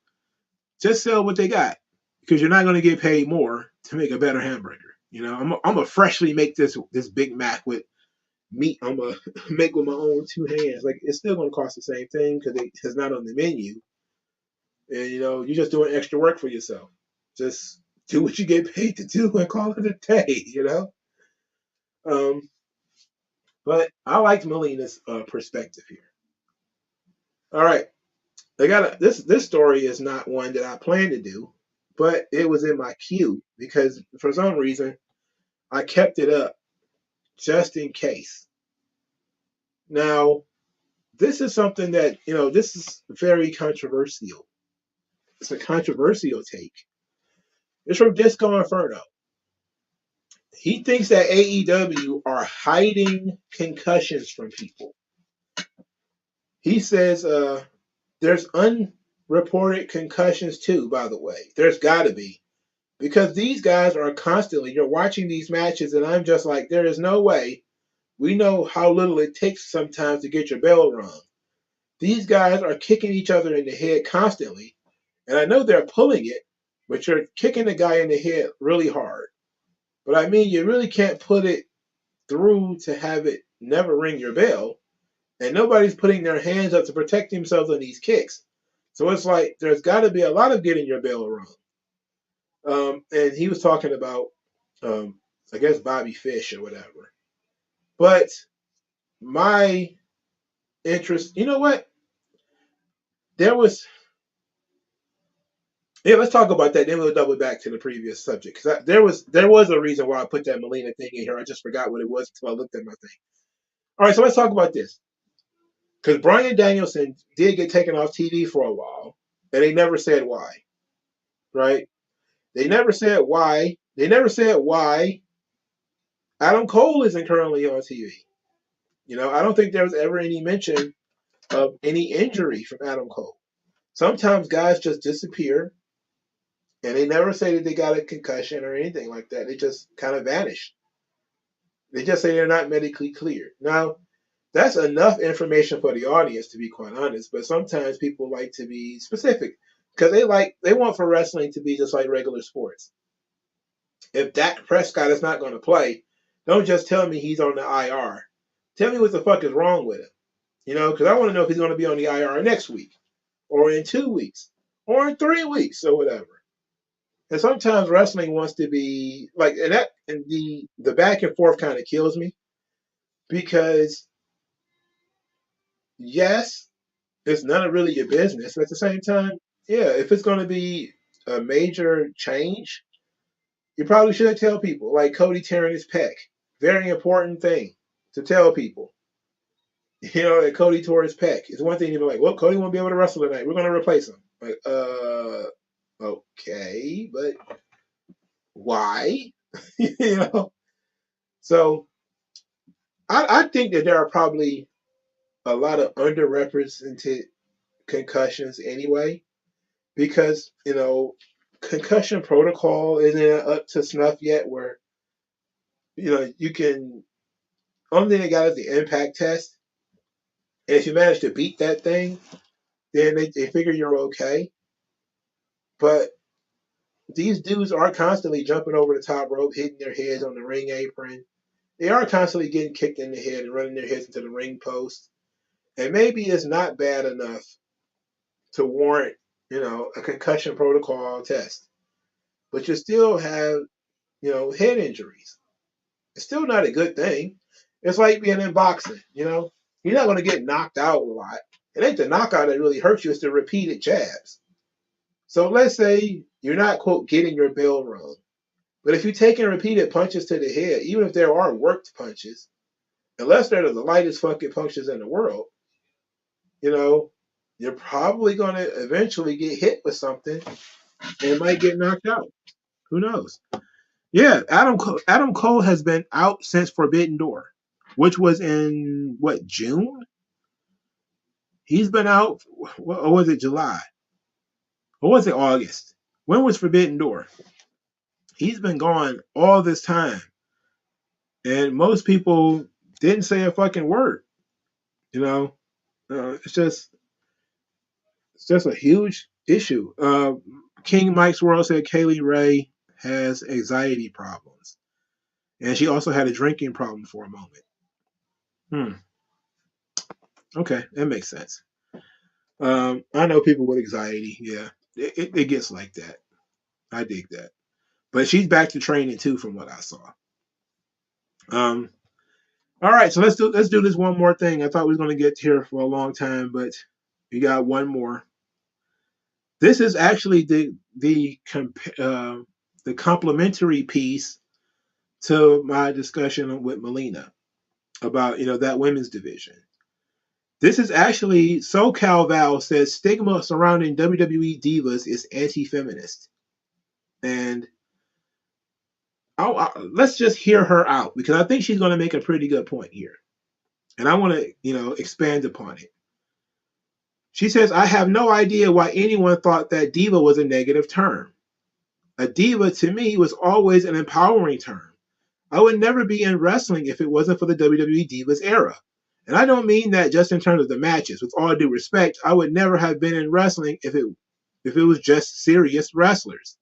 just sell what they got because you're not going to get paid more to make a better hamburger. I'm gonna freshly make this Big Mac with meat. I'm gonna make with my own 2 hands. Like it's still gonna cost the same thing because it's not on the menu, and you're just doing extra work for yourself. Just do what you get paid to do and call it a day. But I liked Melina's perspective here. All right, this story is not one that I planned to do, but it was in my queue because for some reason I kept it up just in case. Now, this is something that this is very controversial. It's a controversial take. It's from Disco Inferno. He thinks that AEW are hiding concussions from people. He says there's unreported concussions too, by the way. There's got to be. Because these guys are constantly, you're watching these matches, and I'm just like, there is no way. We know how little it takes sometimes to get your bell rung. These guys are kicking each other in the head constantly. And I know they're pulling it, but you're kicking the guy in the head really hard. But I mean, you really can't put it through to have it never ring your bell. And nobody's putting their hands up to protect themselves on these kicks. So it's like there's got to be a lot of getting your bell rung. And he was talking about, I guess, Bobby Fish or whatever. But my interest, you know what? Let's talk about that. Then we'll double back to the previous subject because there was a reason why I put that Melina thing in here. I just forgot what it was until I looked at my thing. All right, so let's talk about this because Bryan Danielson did get taken off TV for a while, and they never said why. Right? They never said why. They never said why Adam Cole isn't currently on TV. I don't think there was ever any mention of any injury from Adam Cole. Sometimes guys just disappear. And they never say that they got a concussion or anything like that. They just kind of vanish. They just say they're not medically cleared. Now, that's enough information for the audience, to be quite honest. But sometimes people like to be specific because they want for wrestling to be just like regular sports. If Dak Prescott is not going to play, don't just tell me he's on the IR. Tell me what the fuck is wrong with him. Because I want to know if he's going to be on the IR next week or in 2 weeks or in 3 weeks or whatever. And sometimes wrestling wants to be like, and the back and forth kind of kills me because yes, it's none of really your business. But at the same time, yeah, if it's going to be a major change, you probably should tell people. Like Cody tearing his pec, very important thing to tell people. That Cody tore his pec. It's one thing to be like, well, Cody won't be able to wrestle tonight. We're going to replace him. Like, okay, but why? So I think that there are probably a lot of underrepresented concussions anyway, because concussion protocol isn't up to snuff yet. Where you can only thing they got is the impact test, and if you manage to beat that thing, then they figure you're okay. But these dudes are constantly jumping over the top rope, hitting their heads on the ring apron. They are constantly getting kicked in the head and running their heads into the ring post. And maybe it's not bad enough to warrant, a concussion protocol test. But you still have, head injuries. It's still not a good thing. It's like being in boxing, You're not going to get knocked out a lot. It ain't the knockout that really hurts you, it's the repeated jabs. So let's say you're not, quote, getting your bell rung. But if you're taking repeated punches to the head, even if there are worked punches, unless they're the lightest fucking punches in the world, you know, you're probably going to eventually get hit with something and might get knocked out. Who knows? Yeah, Adam Cole has been out since Forbidden Door, which was in what, June? He's been out, or was it July? Or was it August? When was Forbidden Door? He's been gone all this time, and most people didn't say a fucking word. You know, it's just a huge issue. King Mike's World said Kaylee Ray has anxiety problems, and she also had a drinking problem for a moment. Okay, that makes sense. I know people with anxiety. Yeah, it gets like that. I dig that. But she's back to training too, from what I saw. Um, all right, so let's do this one more thing. I thought we were going to get here for a long time, but we got one more. This is actually the complementary piece to my discussion with Melina about that women's division. This is actually SoCal Val says stigma surrounding WWE Divas is anti-feminist, and let's just hear her out because I think she's going to make a pretty good point here, and I want to expand upon it. She says, I have no idea why anyone thought that diva was a negative term. A diva to me was always an empowering term. I would never be in wrestling if it wasn't for the WWE Divas era. And I don't mean that just in terms of the matches. With all due respect, I would never have been in wrestling if it was just serious wrestlers.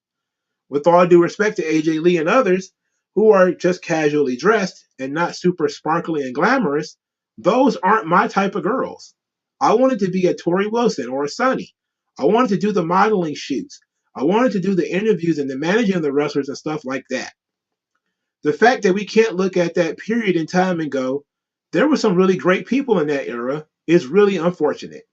With all due respect to AJ Lee and others who are just casually dressed and not super sparkly and glamorous, those aren't my type of girls. I wanted to be a Tori Wilson or a Sunny. I wanted to do the modeling shoots. I wanted to do the interviews and the managing of the wrestlers and stuff like that. The fact that we can't look at that period in time and go, there were some really great people in that era is really unfortunate.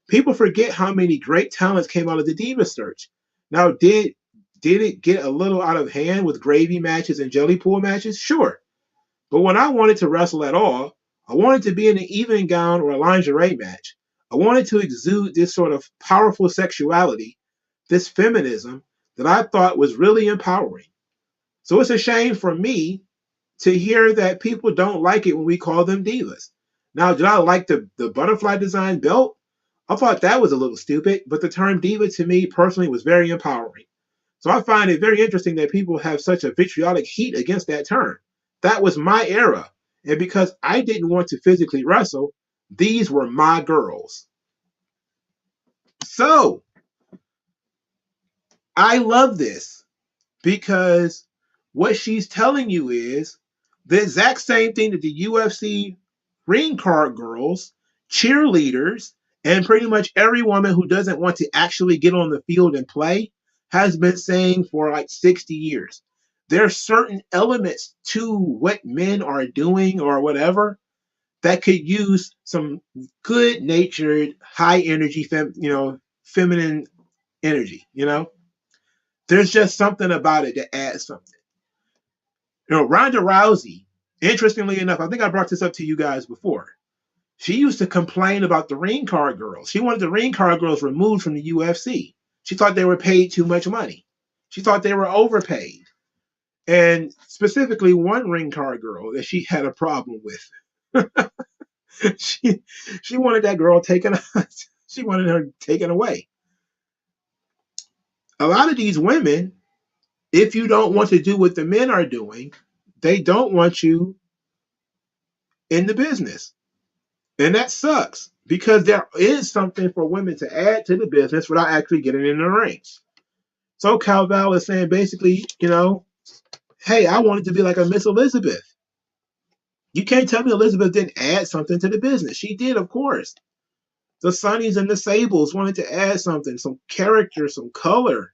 People forget how many great talents came out of the Diva search. Now, did it get a little out of hand with gravy matches and jelly pool matches? Sure. But when I wanted to wrestle at all, I wanted to be in an evening gown or a lingerie match. I wanted to exude this sort of powerful sexuality, this feminism that I thought was really empowering. So it's a shame for me to hear that people don't like it when we call them divas. Now, did I like the butterfly design belt? I thought that was a little stupid, but the term diva to me personally was very empowering. So I find it very interesting that people have such a vitriolic heat against that term. That was my era. And because I didn't want to physically wrestle, these were my girls. So I love this because what she's telling you is the exact same thing that the UFC ring card girls, cheerleaders, and pretty much every woman who doesn't want to actually get on the field and play has been saying for like 60 years. There are certain elements to what men are doing or whatever that could use some good-natured, high-energy, feminine energy. There's just something about it that adds something. Ronda Rousey, interestingly enough, I think I brought this up to you guys before. She used to complain about the ring card girls. She wanted the ring card girls removed from the UFC. She thought they were paid too much money. She thought they were overpaid. And specifically one ring card girl that she had a problem with. she wanted that girl taken. She wanted her taken away. A lot of these women, if you don't want to do what the men are doing, they don't want you in the business. And that sucks because there is something for women to add to the business without actually getting in the ring. So Calval is saying basically, hey, I wanted to be like a Miss Elizabeth. You can't tell me Elizabeth didn't add something to the business. She did, of course. The Sunnies and the Sables wanted to add something, some character, some color.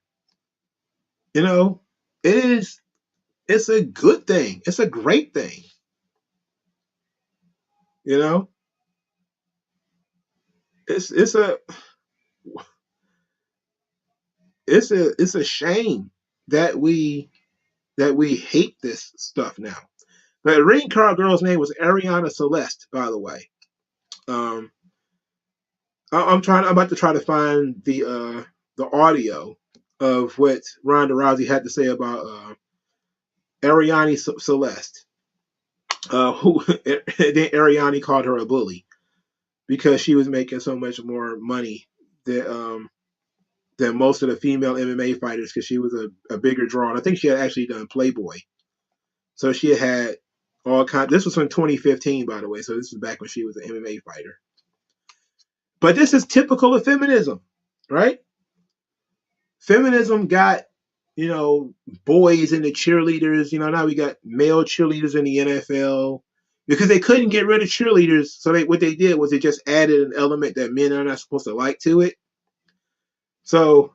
It's a good thing. It's a great thing. It's a shame that we that we hate this stuff now. The ring card girl's name was Ariana Celeste, by the way. I'm about to try to find the audio of what Ronda Rousey had to say about Ariane Celeste, who then Ariane called her a bully because she was making so much more money than most of the female MMA fighters because she was a bigger draw. And I think she had actually done Playboy, so she had all kinds. This was from 2015, by the way, so this was back when she was an MMA fighter. But this is typical of feminism, right? Feminism got, boys in the cheerleaders. Now we got male cheerleaders in the NFL because they couldn't get rid of cheerleaders. So what they did was they just added an element that men are not supposed to like to it. So,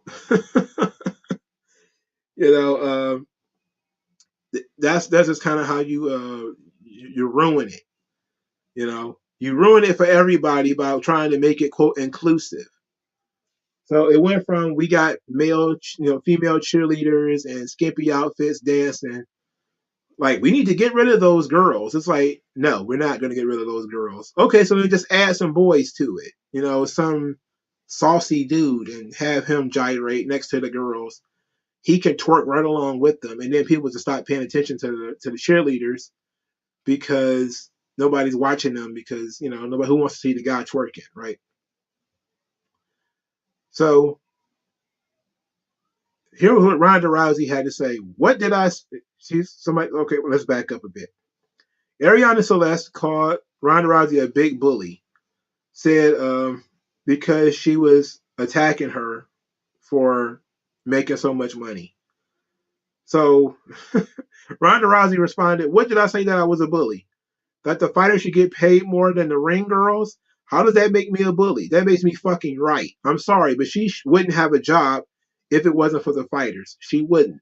that's just kind of how you ruin it. You ruin it for everybody by trying to make it quote inclusive. So it went from we got female cheerleaders and skimpy outfits dancing. Like, we need to get rid of those girls. It's like, no, we're not going to get rid of those girls. Okay, so then just add some boys to it. Some saucy dude and have him gyrate next to the girls. He can twerk right along with them. And then people just stop paying attention to the cheerleaders because nobody's watching them because, nobody who wants to see the guy twerking, right? So here's what Ronda Rousey had to say. What did I? Somebody. Okay, well, let's back up a bit. Ariana Celeste called Ronda Rousey a big bully. Said because she was attacking her for making so much money. So Ronda Rousey responded, "What did I say that I was a bully? That the fighters should get paid more than the ring girls? How does that make me a bully? That makes me fucking right. I'm sorry, but she wouldn't have a job if it wasn't for the fighters. She wouldn't."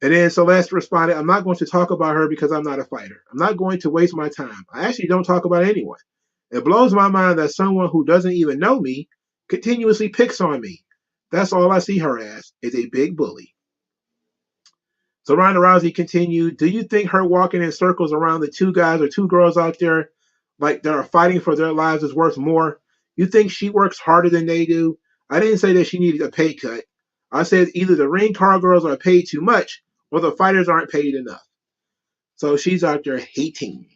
And then Celeste responded, "I'm not going to talk about her because I'm not a fighter. I'm not going to waste my time. I actually don't talk about anyone. It blows my mind that someone who doesn't even know me continuously picks on me. That's all I see her as, is a big bully." So Ronda Rousey continued, "Do you think her walking in circles around the two guys or two girls out there like that are fighting for their lives is worth more? You think she works harder than they do? I didn't say that she needed a pay cut. I said either the ring car girls are paid too much or the fighters aren't paid enough." So she's out there hating.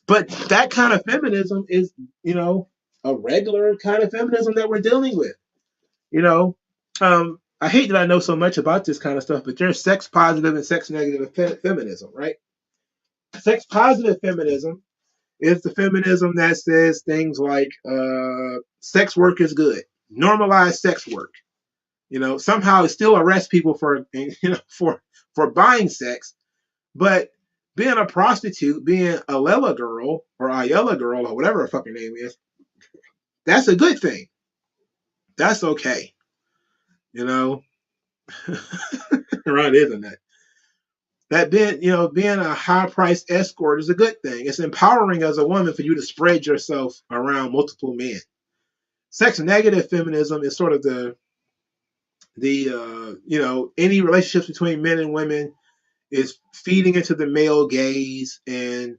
But that kind of feminism is, a regular kind of feminism that we're dealing with. I hate that I know so much about this kind of stuff, but there's sex positive and sex negative feminism, right? Sex positive feminism is the feminism that says things like sex work is good, normalize sex work. Somehow it still arrests people for buying sex, but being a prostitute, being a Lela girl or Ayala girl or whatever her fucking name is, that's a good thing. That's okay. Right, isn't it? That being a high priced escort is a good thing. It's empowering as a woman for you to spread yourself around multiple men. Sex negative feminism is sort of the any relationships between men and women is feeding into the male gaze and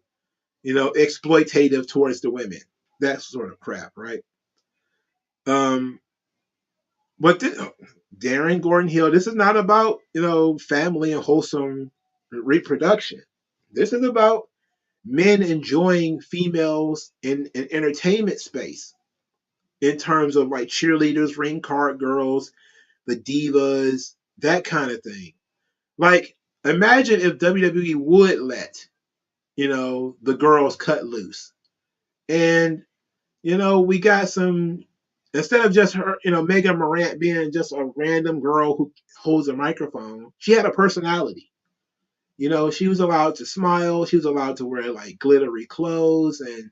exploitative towards the women. That sort of crap, right? But Darren Gordon Hill, this is not about family and wholesome reproduction. This is about men enjoying females in an entertainment space in terms of like cheerleaders, ring card girls, the divas, that kind of thing. Like, imagine if WWE would let the girls cut loose, and we got some. Instead of just her, Megan Morant being just a random girl who holds a microphone, she had a personality. She was allowed to smile. She was allowed to wear like glittery clothes and,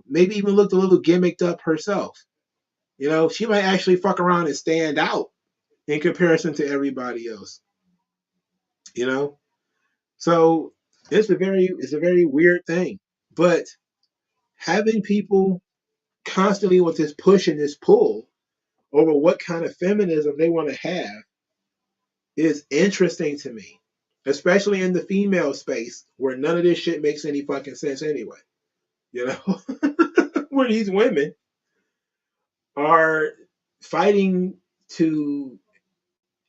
maybe even looked a little gimmicked up herself. She might actually fuck around and stand out in comparison to everybody else. So it's a very weird thing. But having people constantly with this push and this pull over what kind of feminism they want to have is interesting to me, especially in the female space where none of this shit makes any fucking sense anyway. You know, where these women are fighting to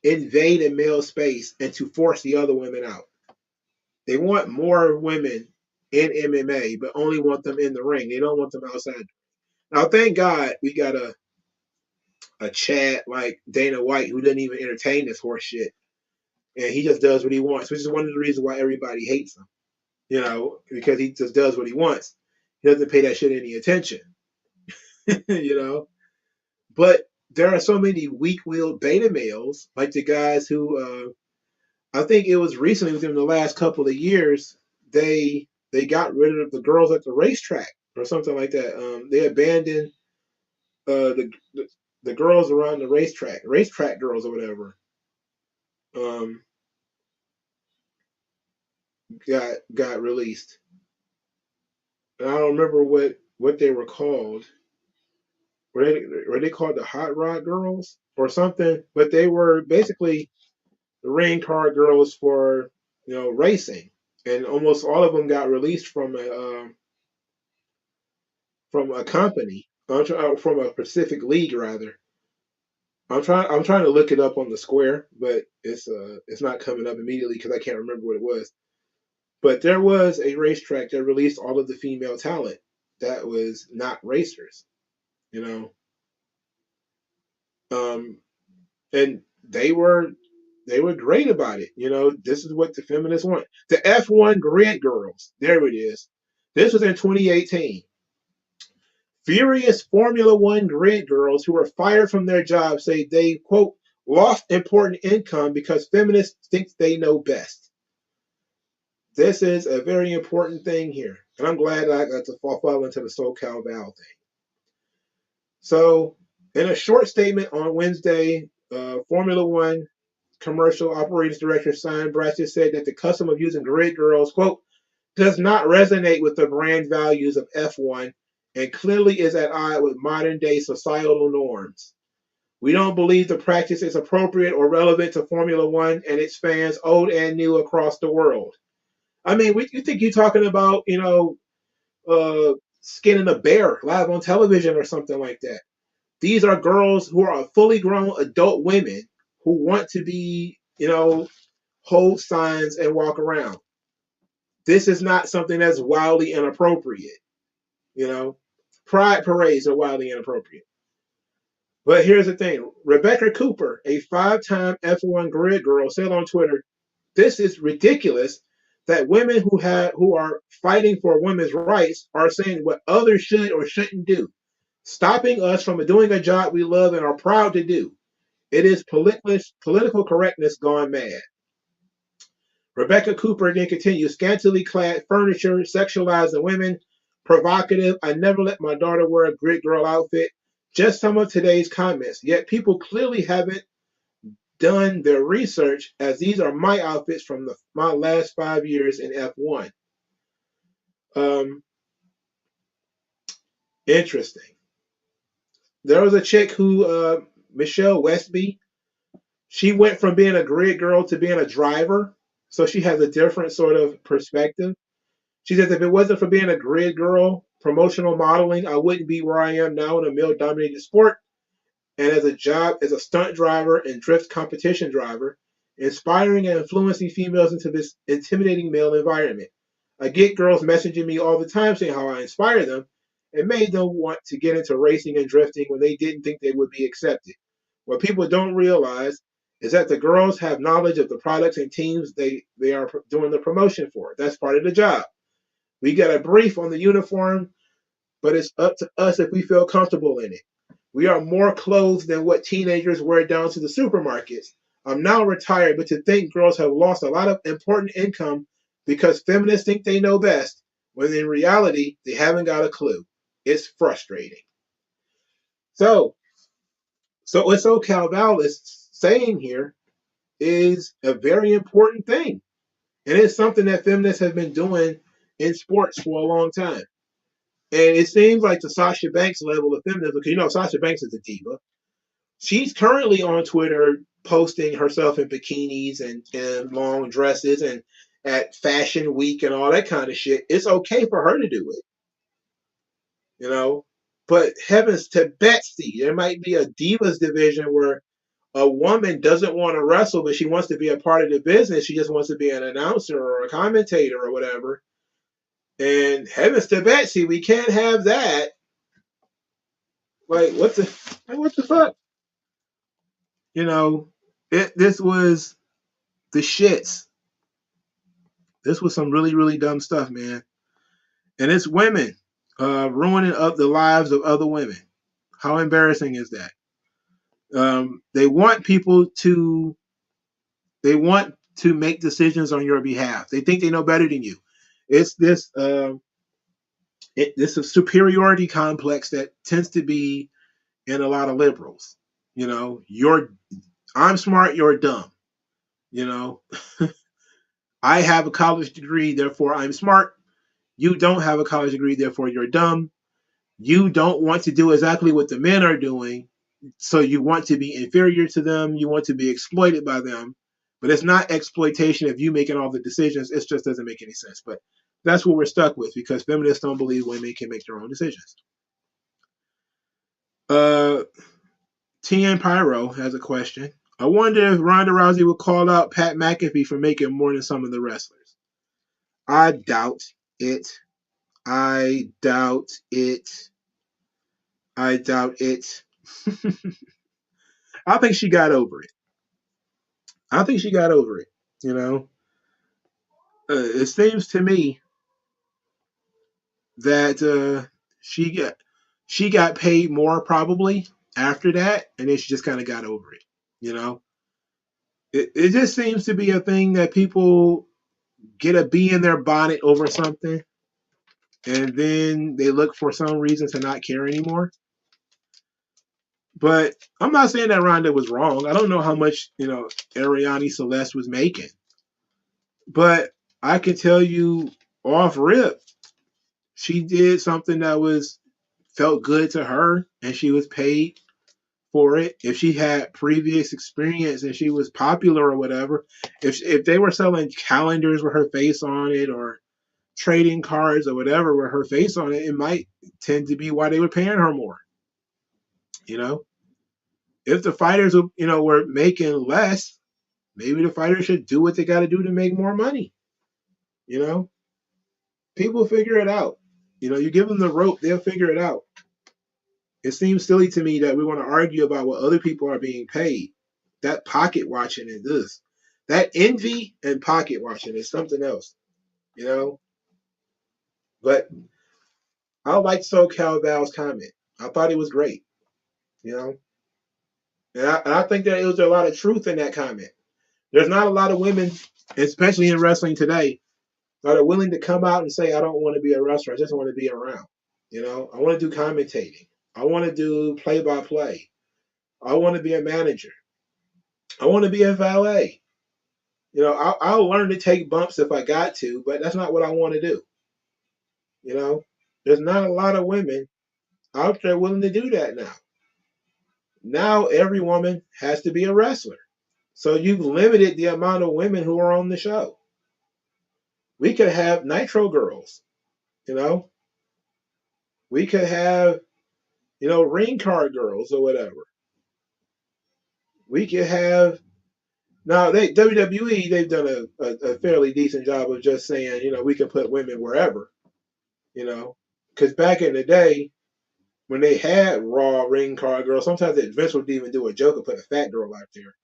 invade a male space and to force the other women out. They want more women in MMA, but only want them in the ring. They don't want them outside. Now, thank God we got a Chad like Dana White who doesn't even entertain this horse shit. And he just does what he wants, which is one of the reasons why everybody hates him. You know, because he just does what he wants. He doesn't pay that shit any attention. You know? But there are so many weak-willed beta males, like the guys who I think it was recently within the last couple of years, they got rid of the girls at the racetrack or something like that. They abandoned the girls around the racetrack girls or whatever. Got released. And I don't remember what they were called. Were they called the Hot Rod Girls or something? But they were basically the rain car girls for racing, and almost all of them got released from a company, from a Pacific League rather. I'm trying to look it up on the Square, but it's not coming up immediately because I can't remember what it was. But there was a racetrack that released all of the female talent that was not racers, you know. And they were great about it. You know, this is what the feminists want. The F1 Grid Girls. There it is. This was in 2018. Furious Formula One grid girls who were fired from their jobs say they, quote, lost important income because feminists think they know best. This is a very important thing here. And I'm glad I got to fall into the SoCal Val thing. So, in a short statement on Wednesday, Formula One commercial operations director Simon Bratcher said that the custom of using grid girls, quote, does not resonate with the brand values of F1 and clearly is at odds with modern day societal norms. We don't believe the practice is appropriate or relevant to Formula One and its fans, old and new, across the world. I mean, you think you're talking about, skinning a bear live on television or something like that. These are girls who are fully grown adult women who want to be, hold signs and walk around. This is not something that's wildly inappropriate. Pride parades are wildly inappropriate. But here's the thing. Rebecca Cooper, a 5-time F1 grid girl, said on Twitter, "This is ridiculous that women who are fighting for women's rights are saying what others should or shouldn't do, stopping us from doing a job we love and are proud to do. It is political correctness gone mad." Rebecca Cooper then continues, "Scantily clad furniture, sexualizing women, provocative. I never let my daughter wear a grid girl outfit." Just some of today's comments. Yet people clearly haven't done their research, as these are my outfits from my last 5 years in F1. Interesting. There was a chick who, Michelle Westby, she went from being a grid girl to being a driver. So she has a different sort of perspective. She says, if it wasn't for being a grid girl, promotional modeling, I wouldn't be where I am now in a male-dominated sport. And as a job as a stunt driver and drift competition driver, inspiring and influencing females into this intimidating male environment. I get girls messaging me all the time saying how I inspire them and made them want to get into racing and drifting when they didn't think they would be accepted. What people don't realize is that the girls have knowledge of the products and teams they are doing the promotion for. That's part of the job. We get a brief on the uniform, but it's up to us if we feel comfortable in it. We are more clothes than what teenagers wear down to the supermarkets. I'm now retired, but to think girls have lost a lot of important income because feminists think they know best, when in reality, they haven't got a clue. It's frustrating. So what SoCal Val is saying here is a very important thing. And it's something that feminists have been doing in sports for a long time. And it seems like the Sasha Banks level of feminism, because Sasha Banks is a diva. She's currently on Twitter posting herself in bikinis and long dresses and at Fashion Week and all that kind of shit. It's okay for her to do it, you know. But heavens to Betsy, there might be a Divas division where a woman doesn't want to wrestle, but she wants to be a part of the business. She just wants to be an announcer or a commentator or whatever. And heavens to Betsy, we can't have that. Like what the fuck? You know, this was the shits. This was some really, really dumb stuff, man. And it's women ruining up the lives of other women. How embarrassing is that? They want to make decisions on your behalf. They think they know better than you. It's this this a superiority complex that tends to be in a lot of liberals. You know, I'm smart, you're dumb. You know, I have a college degree, therefore I'm smart. You don't have a college degree, therefore you're dumb. You don't want to do exactly what the men are doing, so you want to be inferior to them. You want to be exploited by them. But it's not exploitation of you making all the decisions. It just doesn't make any sense. But that's what we're stuck with because feminists don't believe women can make their own decisions. TN Pyro has a question. I wonder if Ronda Rousey would call out Pat McAfee for making more than some of the wrestlers. I doubt it. I doubt it. I doubt it. I think she got over it. I think she got over it. You know, it seems to me that she got paid more probably after that, and then she just kind of got over it. You know, it just seems to be a thing that people get a bee in their bonnet over something, and then they look for some reason to not care anymore. But I'm not saying that Ronda was wrong. I don't know how much Ariane Celeste was making, but I can tell you off rip, she did something that felt good to her, and she was paid for it. If she had previous experience and she was popular or whatever, if they were selling calendars with her face on it or trading cards or whatever with her face on it, it might tend to be why they were paying her more. You know, if the fighters were making less, maybe the fighters should do what they got to do to make more money. You know, people figure it out. You give them the rope, they'll figure it out. It seems silly to me that we want to argue about what other people are being paid. That pocket watching is this. That envy and pocket watching is something else, you know? But I liked SoCal Val's comment. I thought it was great, you know? And I think that there was a lot of truth in that comment. There's not a lot of women, especially in wrestling today, that are willing to come out and say, I don't want to be a wrestler. I just want to be around. I want to do commentating. I want to do play-by-play. I want to be a manager. I want to be a valet. I'll learn to take bumps if I got to, but that's not what I want to do. There's not a lot of women out there willing to do that now. Now every woman has to be a wrestler. So you've limited the amount of women who are on the show. We could have Nitro girls, we could have, ring card girls or whatever. We could have, now WWE, they've done a fairly decent job of just saying, we can put women wherever, because back in the day, when they had Raw ring card girls, sometimes Vince would even do a joke and put a fat girl out there.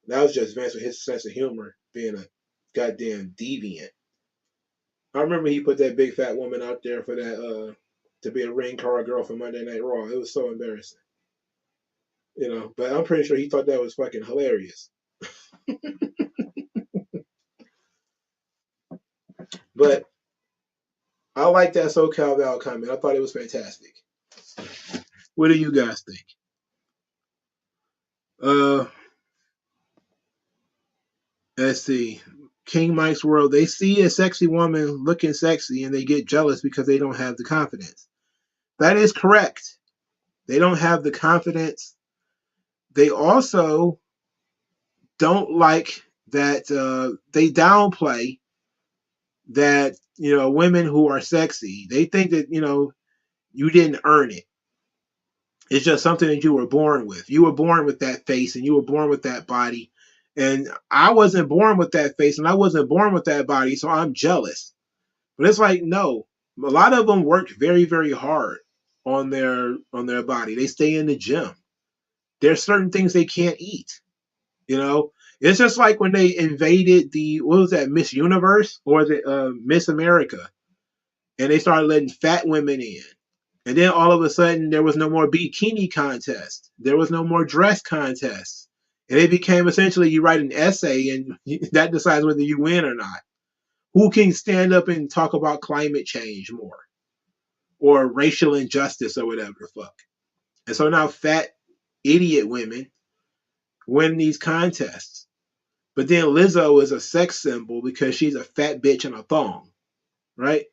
That was just Vince with his sense of humor, being a goddamn deviant. I remember he put that big fat woman out there for that to be a ring card girl for Monday Night Raw. It was so embarrassing. But I'm pretty sure he thought that was fucking hilarious. But I like that SoCal Val comment. I thought it was fantastic. What do you guys think? Let's see. King Mike's World. They see a sexy woman looking sexy and they get jealous because they don't have the confidence. That is correct. They don't have the confidence. They also don't like that they downplay that, women who are sexy. They think that, you didn't earn it. It's just something that you were born with. You were born with that face and you were born with that body. And I wasn't born with that face and I wasn't born with that body, so I'm jealous. But it's like, no. A lot of them worked very, very hard on their body. They stay in the gym. There's certain things they can't eat. You know, it's just like when they invaded what was that, Miss Universe or the Miss America, and they started letting fat women in. And then all of a sudden, there was no more bikini contest. There was no more dress contests. And it became essentially you write an essay and that decides whether you win or not. Who can stand up and talk about climate change more or racial injustice or whatever the fuck? And so now fat idiot women win these contests. But then Lizzo is a sex symbol because she's a fat bitch in a thong, right?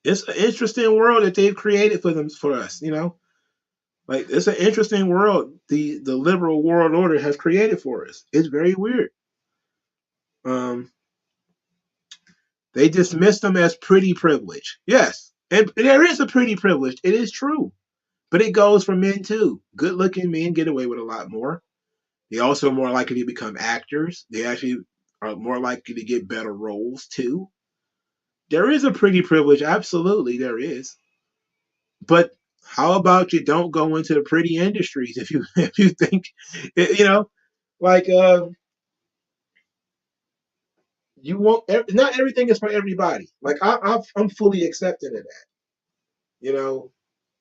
It's an interesting world that they've created for us, Like, it's an interesting world the liberal world order has created for us. It's very weird. They dismiss them as pretty privilege. Yes, and there is a pretty privilege. It is true, but it goes for men too. Good-looking men get away with a lot more. They also are more likely to become actors. They actually are more likely to get better roles too. There is a pretty privilege, absolutely there is. But how about you don't go into the pretty industries if you if you think, like you won't. Not everything is for everybody. Like I'm fully accepting of that. You know,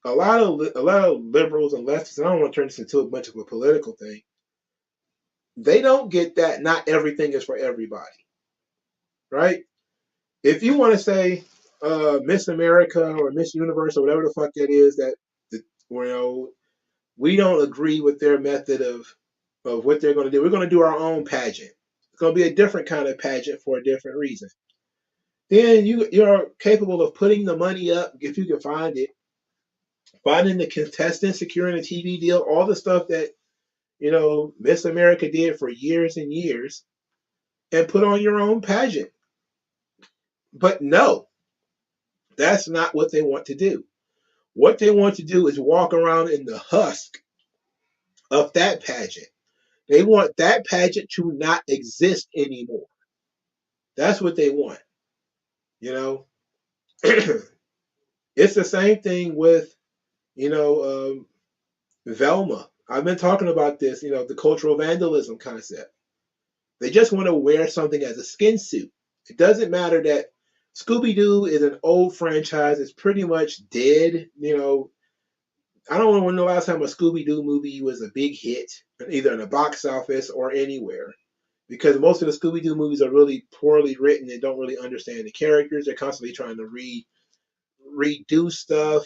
a lot of liberals and leftists. And I don't want to turn this into a bunch of a political thing. They don't get that. Not everything is for everybody, right? If you want to say Miss America or Miss Universe or whatever the fuck that is, we don't agree with their method of what they're going to do. We're going to do our own pageant. It's going to be a different kind of pageant for a different reason. Then you're capable of putting the money up if you can find it, finding the contestants, securing a TV deal, all the stuff that Miss America did for years and years, and put on your own pageant. But no, that's not what they want to do. What they want to do is walk around in the husk of that pageant. They want that pageant to not exist anymore. That's what they want. You know, it's the same thing with you know Velma. I've been talking about this. The cultural vandalism concept. They just want to wear something as a skin suit. It doesn't matter that Scooby Doo is an old franchise. It's pretty much dead. I don't know when the last time a Scooby Doo movie was a big hit, either in the box office or anywhere. Because most of the Scooby Doo movies are really poorly written and don't really understand the characters. They're constantly trying to redo stuff,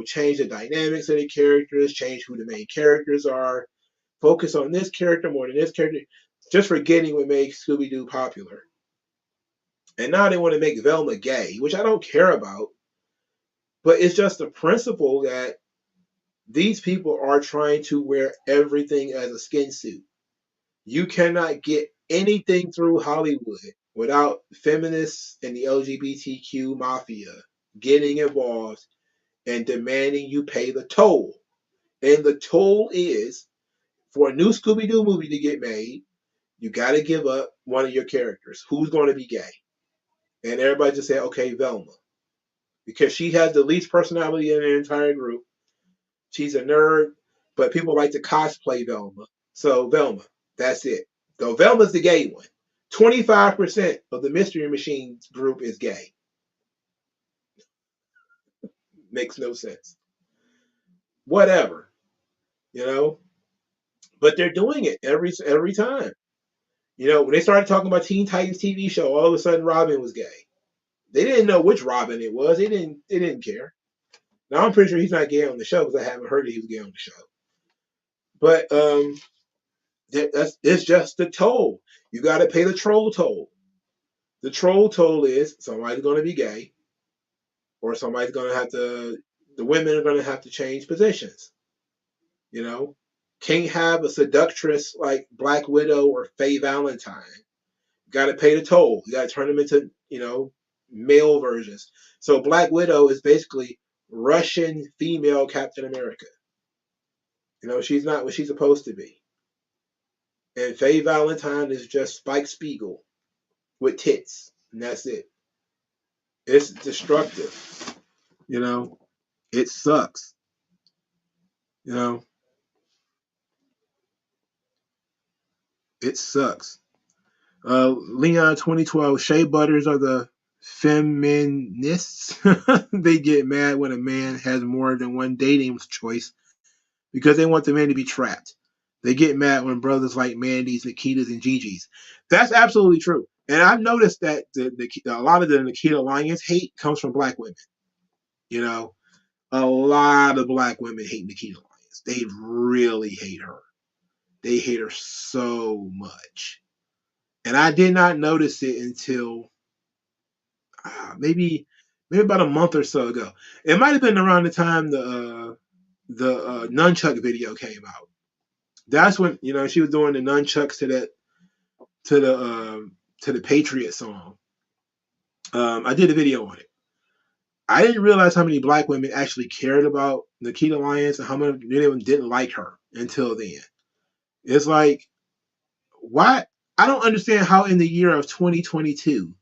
change the dynamics of the characters, change who the main characters are, focus on this character more than this character, just forgetting what made Scooby Doo popular. And now they want to make Velma gay, which I don't care about. But it's just the principle that these people are trying to wear everything as a skin suit. You cannot get anything through Hollywood without feminists and the LGBTQ mafia getting involved and demanding you pay the toll. And the toll is, for a new Scooby Doo movie to get made, you got to give up one of your characters. Who's going to be gay? And everybody just say, okay, Velma. Because she has the least personality in the entire group. She's a nerd, but people like to cosplay Velma. So Velma, that's it. So Velma's the gay one. 25% of the Mystery Machines group is gay. Makes no sense. Whatever, you know. But they're doing it every time. When they started talking about Teen Titans TV show, all of a sudden Robin was gay. They didn't know which Robin it was. They didn't care. Now I'm pretty sure he's not gay on the show because I haven't heard that he was gay on the show. But it's just the toll. You got to pay the troll toll. The troll toll is somebody's going to be gay, or somebody's going to have to. The women are going to have to change positions. Can't have a seductress like Black Widow or Faye Valentine. Got to pay the toll. You got to turn them into, male versions. So Black Widow is basically Russian female Captain America. She's not what she's supposed to be. And Faye Valentine is just Spike Spiegel with tits, and that's it. It's destructive. It sucks. It sucks. Leon 2012, Shea Butters are the feminists. They get mad when a man has more than one dating choice because they want the man to be trapped. They get mad when brothers like Mandy's, Nikita's, and Gigi's. That's absolutely true. And I've noticed that a lot of the Nikita Alliance hate comes from Black women. A lot of Black women hate Nikita Alliance. They really hate her. They hate her so much. And I did not notice it until maybe about a month or so ago. It might have been around the time the nunchuck video came out. That's when she was doing the nunchucks to the Patriot song. I did a video on it. I didn't realize how many Black women actually cared about Nikita Lyons and how many of them didn't like her until then. It's like, why? I don't understand how in the year of 2022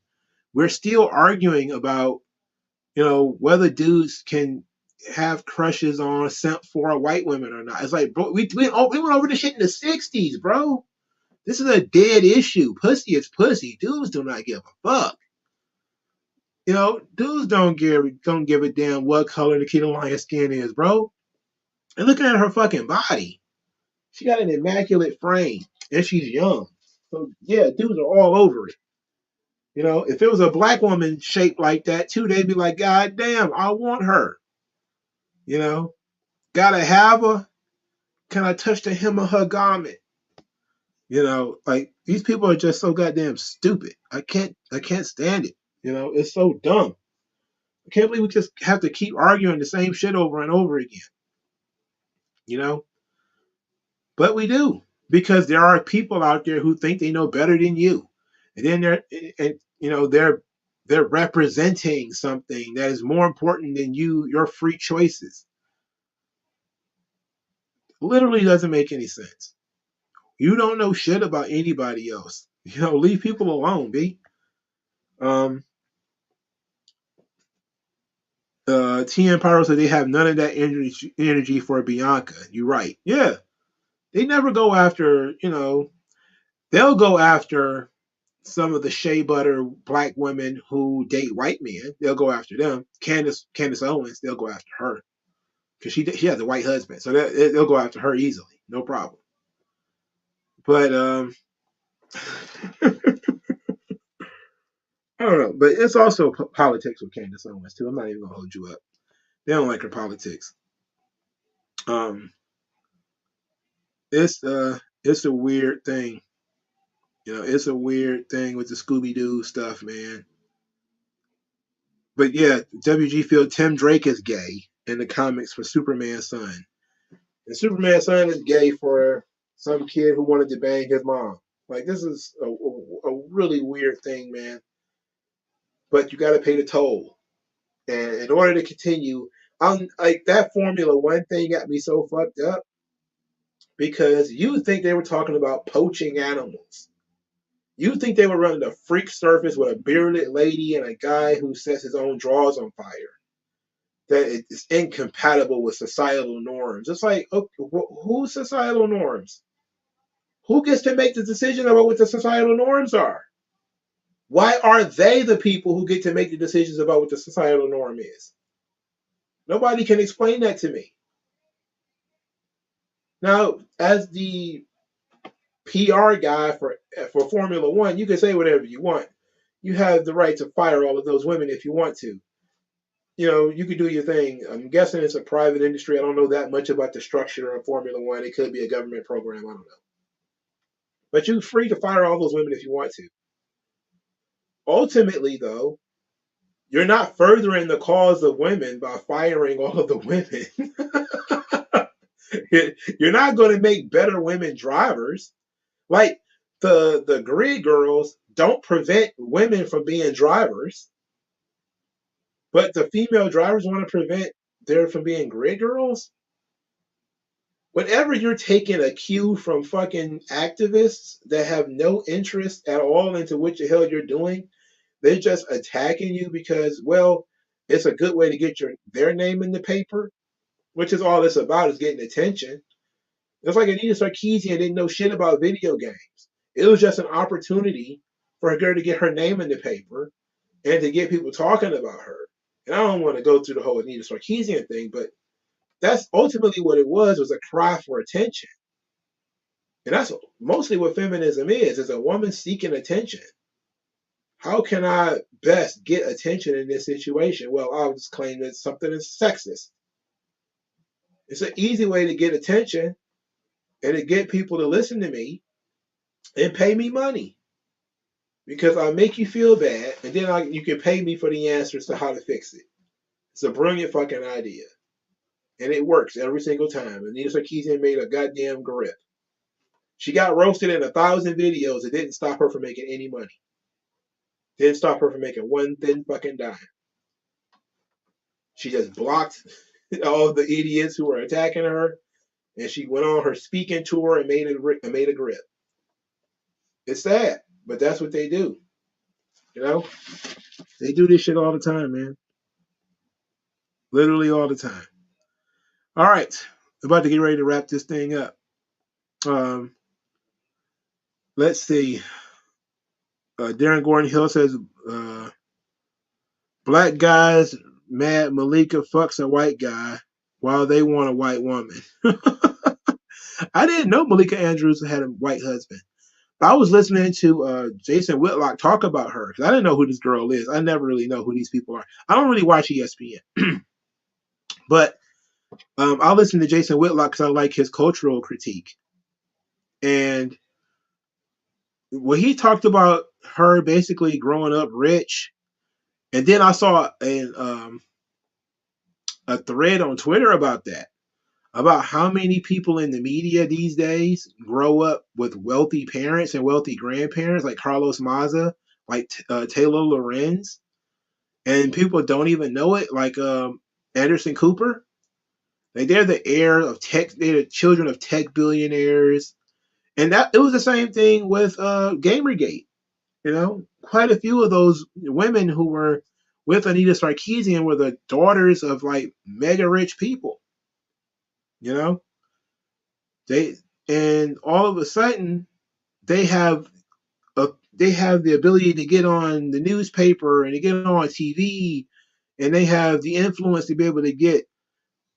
we're still arguing about whether dudes can have crushes on simp for white women or not. It's like, bro, we went over this shit in the 60s, bro. This is a dead issue. Pussy is pussy. Dudes do not give a fuck. Dudes don't give a damn what color Nikita Lyons' skin is, bro. And looking at her fucking body, she got an immaculate frame, and she's young. So yeah, dudes are all over it. If it was a Black woman shaped like that too, they'd be like, God damn, I want her. Gotta have her. Can I touch the hem of her garment? Like these people are just so goddamn stupid. I can't stand it. It's so dumb. I can't believe we just have to keep arguing the same shit over and over again. But we do, because there are people out there who think they know better than you, and then they're representing something that is more important than your free choices. Literally doesn't make any sense. You don't know shit about anybody else. Leave people alone, B. TN Pyro said they have none of that energy for Bianca. You're right. Yeah. They never go after, they'll go after some of the shea butter Black women who date white men. They'll go after them. Candace Owens, they'll go after her. Because she has a white husband. So they'll go after her easily. No problem. But, I don't know, but it's also politics with Candace Owens too. I'm not even gonna hold you up. They don't like her politics. It's a weird thing. It's a weird thing with the Scooby Doo stuff, man. But yeah, WG feel Tim Drake is gay in the comics for Superman's son, and Superman's son is gay for some kid who wanted to bang his mom. Like this is a really weird thing, man. But you got to pay the toll. And in order to continue, like that Formula One thing got me so fucked up because you think they were talking about poaching animals. You think they were running a freak surface with a bearded lady and a guy who sets his own drawers on fire. That is incompatible with societal norms. It's like, okay, whose societal norms? Who gets to make the decision about what the societal norms are? Why are they the people who get to make the decisions about what the societal norm is? Nobody can explain that to me. Now, as the PR guy for Formula One, you can say whatever you want. You have the right to fire all of those women if you want to. You could do your thing. I'm guessing it's a private industry. I don't know that much about the structure of Formula One. It could be a government program. I don't know. But you're free to fire all those women if you want to. Ultimately, though, you're not furthering the cause of women by firing all of the women. You're not going to make better women drivers. Like the grid girls don't prevent women from being drivers, but the female drivers want to prevent them from being grid girls. Whenever you're taking a cue from fucking activists that have no interest at all into what the hell you're doing, they're just attacking you because, well, it's a good way to get their name in the paper, which is all it's about, is getting attention. It's like Anita Sarkeesian didn't know shit about video games. It was just an opportunity for her to get her name in the paper and to get people talking about her. And I don't want to go through the whole Anita Sarkeesian thing, but that's ultimately what it was a cry for attention. And that's mostly what feminism is a woman seeking attention. How can I best get attention in this situation? Well, I'll just claim that something is sexist. It's an easy way to get attention and to get people to listen to me and pay me money. Because I'll make you feel bad, and then you can pay me for the answers to how to fix it. It's a brilliant fucking idea. And it works every single time. And Anita Sarkeesian made a goddamn grip. She got roasted in 1,000 videos. It didn't stop her from making any money. Didn't stop her from making one thin fucking dime. She just blocked all the idiots who were attacking her, and she went on her speaking tour and made a grip. It's sad, but that's what they do. You know? They do this shit all the time, man. Literally all the time. All right. About to get ready to wrap this thing up. Let's see. Darren Gordon Hill says, black guys mad Malika fucks a white guy while they want a white woman. I didn't know Malika Andrews had a white husband. I was listening to Jason Whitlock talk about her because I didn't know who this girl is. I never really know who these people are. I don't really watch ESPN. But I'll listen to Jason Whitlock because I like his cultural critique. And when he talked about her basically growing up rich, and then I saw a thread on Twitter about that, about how many people in the media these days grow up with wealthy parents and wealthy grandparents, like Carlos Maza, like Taylor Lorenz, and people don't even know it, like Anderson Cooper. Like they're the heir of tech, they're the children of tech billionaires. And that it was the same thing with Gamergate. You know, quite a few of those women who were with Anita Sarkeesian were the daughters of like mega rich people. You know, and all of a sudden they have the ability to get on the newspaper and to get on TV, and they have the influence to be able to get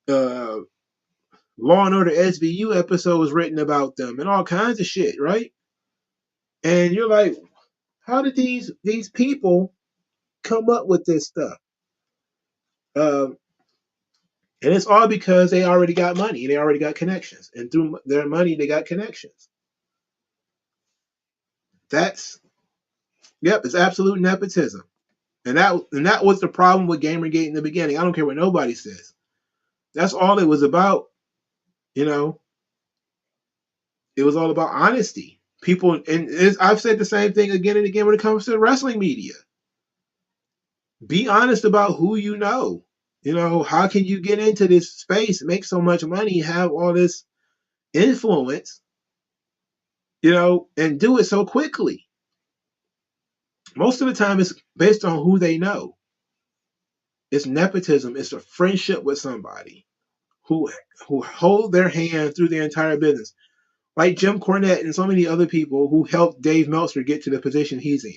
Law and Order SVU episodes written about them and all kinds of shit, right? And you're like, how did these people come up with this stuff? And it's all because they already got money, they already got connections, and through their money they got connections. That's it's absolute nepotism, and that was the problem with Gamergate in the beginning. I don't care what nobody says. That's all it was about. You know, it was all about honesty. People, and I've said the same thing again and again when it comes to the wrestling media. Be honest about who you know. You know, how can you get into this space, make so much money, have all this influence, you know, and do it so quickly? Most of the time it's based on who they know. It's nepotism. It's a friendship with somebody who hold their hand through the entire business. Like Jim Cornette and so many other people who helped Dave Meltzer get to the position he's in.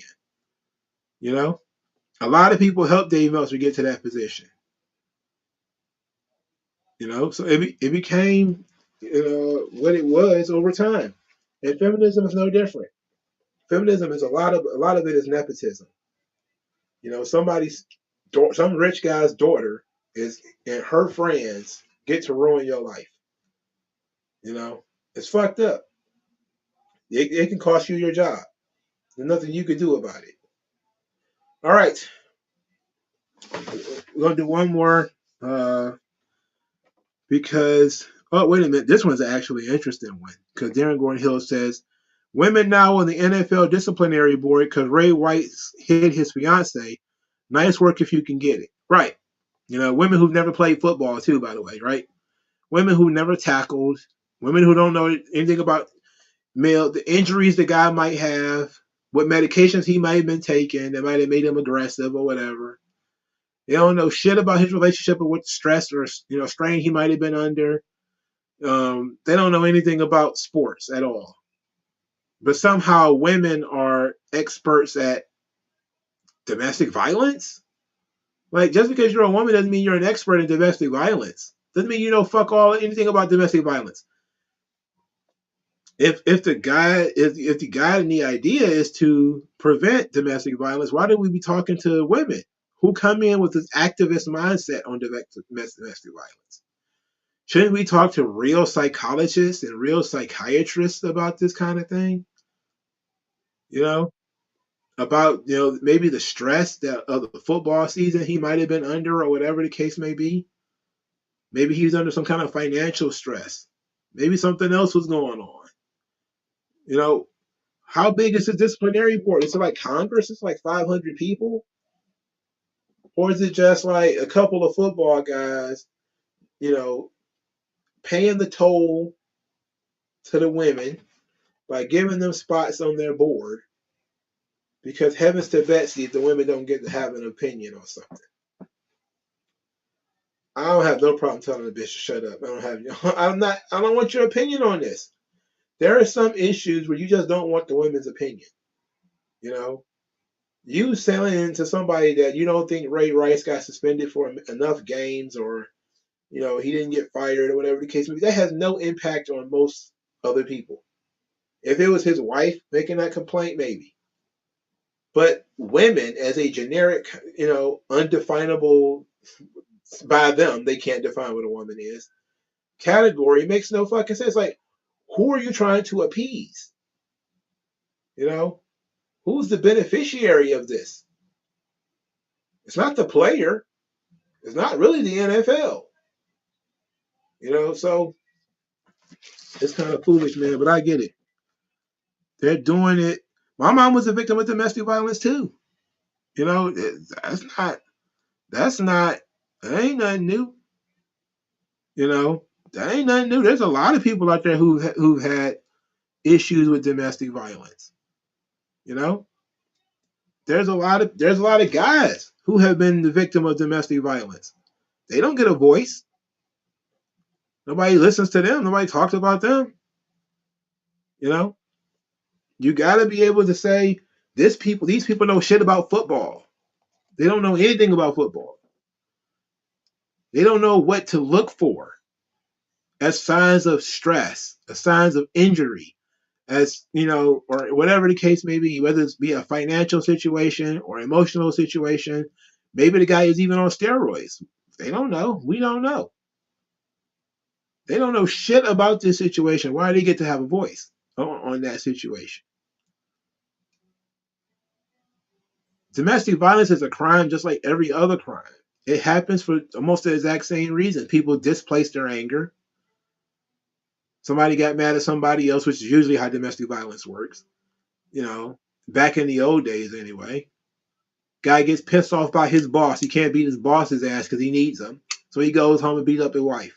You know? A lot of people helped Dave Meltzer get to that position. You know? So it became what it was over time. And feminism is no different. Feminism is a lot of it is nepotism. You know, some rich guy's daughter is and her friends get to ruin your life. You know, it's fucked up. It can cost you your job. There's nothing you can do about it. All right, we're gonna do one more because Oh, wait a minute. This one's actually an interesting one because Darren Gordon Hill says women now on the NFL disciplinary board because Ray White hit his fiance. Nice work if you can get it. Right. You know, women who've never played football, too, by the way, right? Women who never tackled, women who don't know anything about the injuries the guy might have, what medications he might have been taking that might have made him aggressive or whatever. They don't know shit about his relationship or what stress or strain he might have been under. They don't know anything about sports at all. But somehow women are experts at domestic violence. Like, just because you're a woman doesn't mean you're an expert in domestic violence. Doesn't mean you know fuck all anything about domestic violence. If the guy and the idea is to prevent domestic violence, why do we be talking to women who come in with this activist mindset on domestic violence? Shouldn't we talk to real psychologists and real psychiatrists about this kind of thing? You know, about maybe the stress that of the football season he might have been under, or whatever the case may be. Maybe he's under some kind of financial stress. Maybe something else was going on. You know, how big is the disciplinary board? Is it like Congress? It's like 500 people? Or is it just like a couple of football guys, paying the toll to the women by giving them spots on their board? Because heavens to Betsy, if the women don't get to have an opinion on something. I don't have no problem telling the bitch to shut up. I don't want your opinion on this. There are some issues where you just don't want the women's opinion. You selling into somebody that you don't think Ray Rice got suspended for enough games, or he didn't get fired, or whatever the case may be, that has no impact on most other people. If it was his wife making that complaint, maybe. But women, as a generic, undefinable by them, they can't define what a woman is, category makes no fucking sense. Like, who are you trying to appease? Who's the beneficiary of this? It's not the player. It's not really the NFL. So it's kind of foolish, man, but I get it. They're doing it. My mom was a victim of domestic violence too. That ain't nothing new. That ain't nothing new. There's a lot of people out there who've had issues with domestic violence. There's a lot of guys who have been the victim of domestic violence. They don't get a voice. Nobody listens to them. Nobody talks about them. You got to be able to say these people know shit about football. They don't know anything about football. They don't know what to look for as signs of stress, as signs of injury, as or whatever the case may be, whether it's be a financial situation or emotional situation. Maybe the guy is even on steroids. They don't know. We don't know. They don't know shit about this situation. Why do they get to have a voice on that situation? Domestic violence is a crime just like every other crime. It happens for almost the exact same reason. People displace their anger. Somebody got mad at somebody else, which is usually how domestic violence works. Back in the old days anyway. Guy gets pissed off by his boss. He can't beat his boss's ass because he needs him. So he goes home and beats up his wife.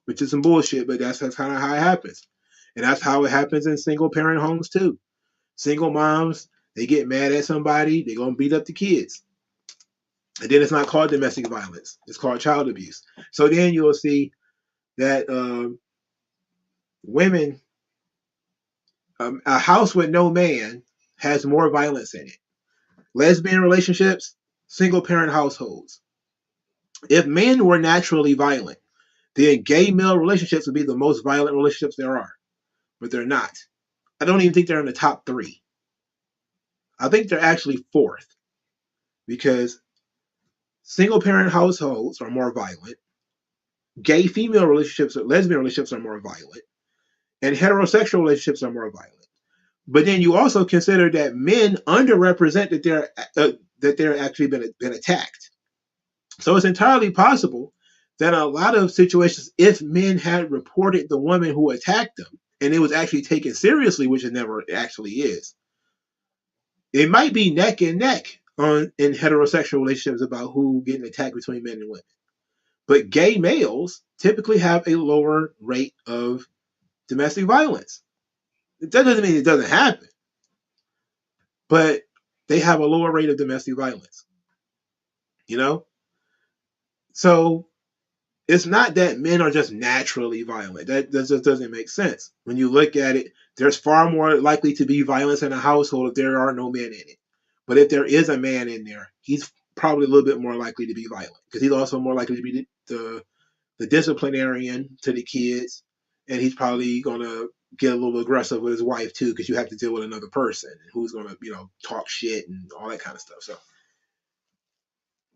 Which is some bullshit, but that's kind of how it happens. And that's how it happens in single parent homes too. Single moms, they get mad at somebody, they're going to beat up the kids. And then it's not called domestic violence. It's called child abuse. So then you'll see that women, a house with no man has more violence in it. Lesbian relationships, single parent households. If men were naturally violent, then gay male relationships would be the most violent relationships there are. But they're not. I don't even think they're in the top 3. I think they're actually 4th. Because single parent households are more violent. Gay female relationships or lesbian relationships are more violent. And heterosexual relationships are more violent. But then you also consider that men underrepresent that they're actually been attacked. So it's entirely possible that a lot of situations, if men had reported the woman who attacked them, and it was actually taken seriously, which it never actually is, it might be neck and neck in heterosexual relationships about who getting attacked between men and women. But gay males typically have a lower rate of domestic violence. That doesn't mean it doesn't happen, but they have a lower rate of domestic violence. You know? So it's not that men are just naturally violent. That just doesn't make sense. When you look at it, there's far more likely to be violence in a household if there are no men in it. But if there is a man in there, he's probably a little bit more likely to be violent because he's also more likely to be the disciplinarian to the kids, and he's probably going to get a little aggressive with his wife too because you have to deal with another person who's going to talk shit and all that kind of stuff. So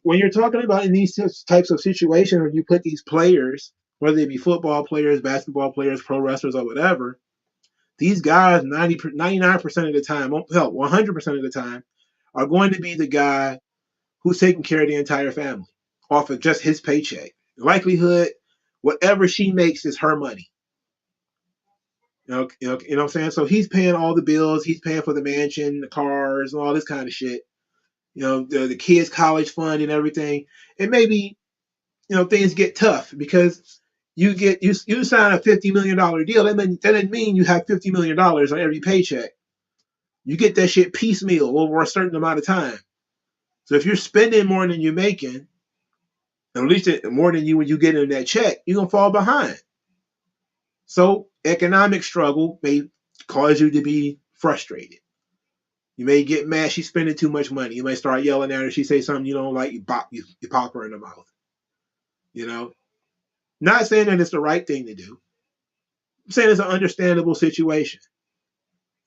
when you're talking about in these types of situations where you put these players, whether they be football players, basketball players, pro wrestlers, or whatever, these guys 99% of the time, hell, 100% of the time, are going to be the guy who's taking care of the entire family off of just his paycheck. Likelihood, whatever she makes is her money. You know what I'm saying? So he's paying all the bills. He's paying for the mansion, the cars, and all this kind of shit. The kids' college fund and everything. And maybe, things get tough because you sign a $50 million deal. That doesn't mean you have $50 million on every paycheck. You get that shit piecemeal over a certain amount of time. So if you're spending more than you're making, at least more than when you get in that check, you're going to fall behind. So economic struggle may cause you to be frustrated. You may get mad she's spending too much money. You may start yelling at her. She say something you don't like, you pop her in the mouth. Not saying that it's the right thing to do. I'm saying it's an understandable situation.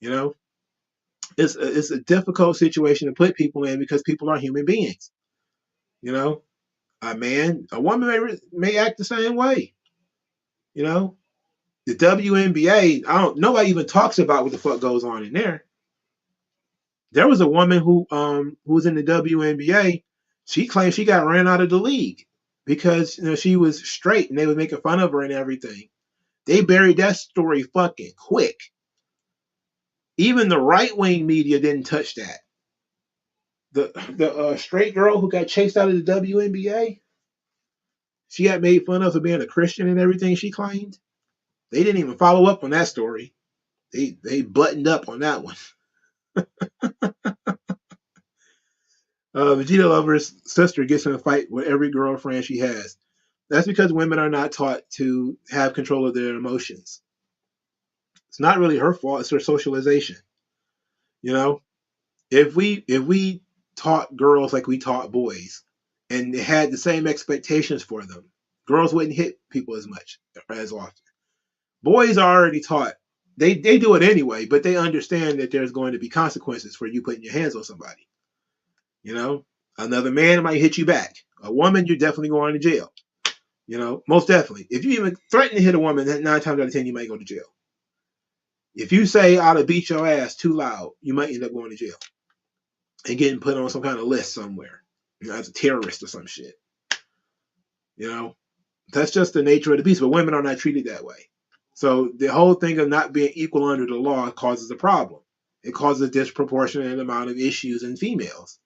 It's a difficult situation to put people in because people are human beings. A woman may act the same way. The WNBA, nobody even talks about what the fuck goes on in there. There was a woman who was in the WNBA. She claimed she got ran out of the league because she was straight and they were making fun of her and everything. They buried that story fucking quick. Even the right-wing media didn't touch that. The straight girl who got chased out of the WNBA, she got made fun of for being a Christian and everything she claimed. They didn't even follow up on that story. They buttoned up on that one. Vegeta Lover's sister gets in a fight with every girlfriend she has. That's because women are not taught to have control of their emotions. It's not really her fault. It's her socialization. If we taught girls like we taught boys and had the same expectations for them, girls wouldn't hit people as much or as often. Boys are already taught. They do it anyway, but they understand that there's going to be consequences for you putting your hands on somebody. Another man might hit you back. A woman, you're definitely going to jail. Most definitely. If you even threaten to hit a woman, 9 times out of 10, you might go to jail. If you say I'll beat your ass too loud, you might end up going to jail and getting put on some kind of list somewhere, as a terrorist or some shit. That's just the nature of the beast. But women are not treated that way. So the whole thing of not being equal under the law causes a problem. It causes a disproportionate amount of issues in females.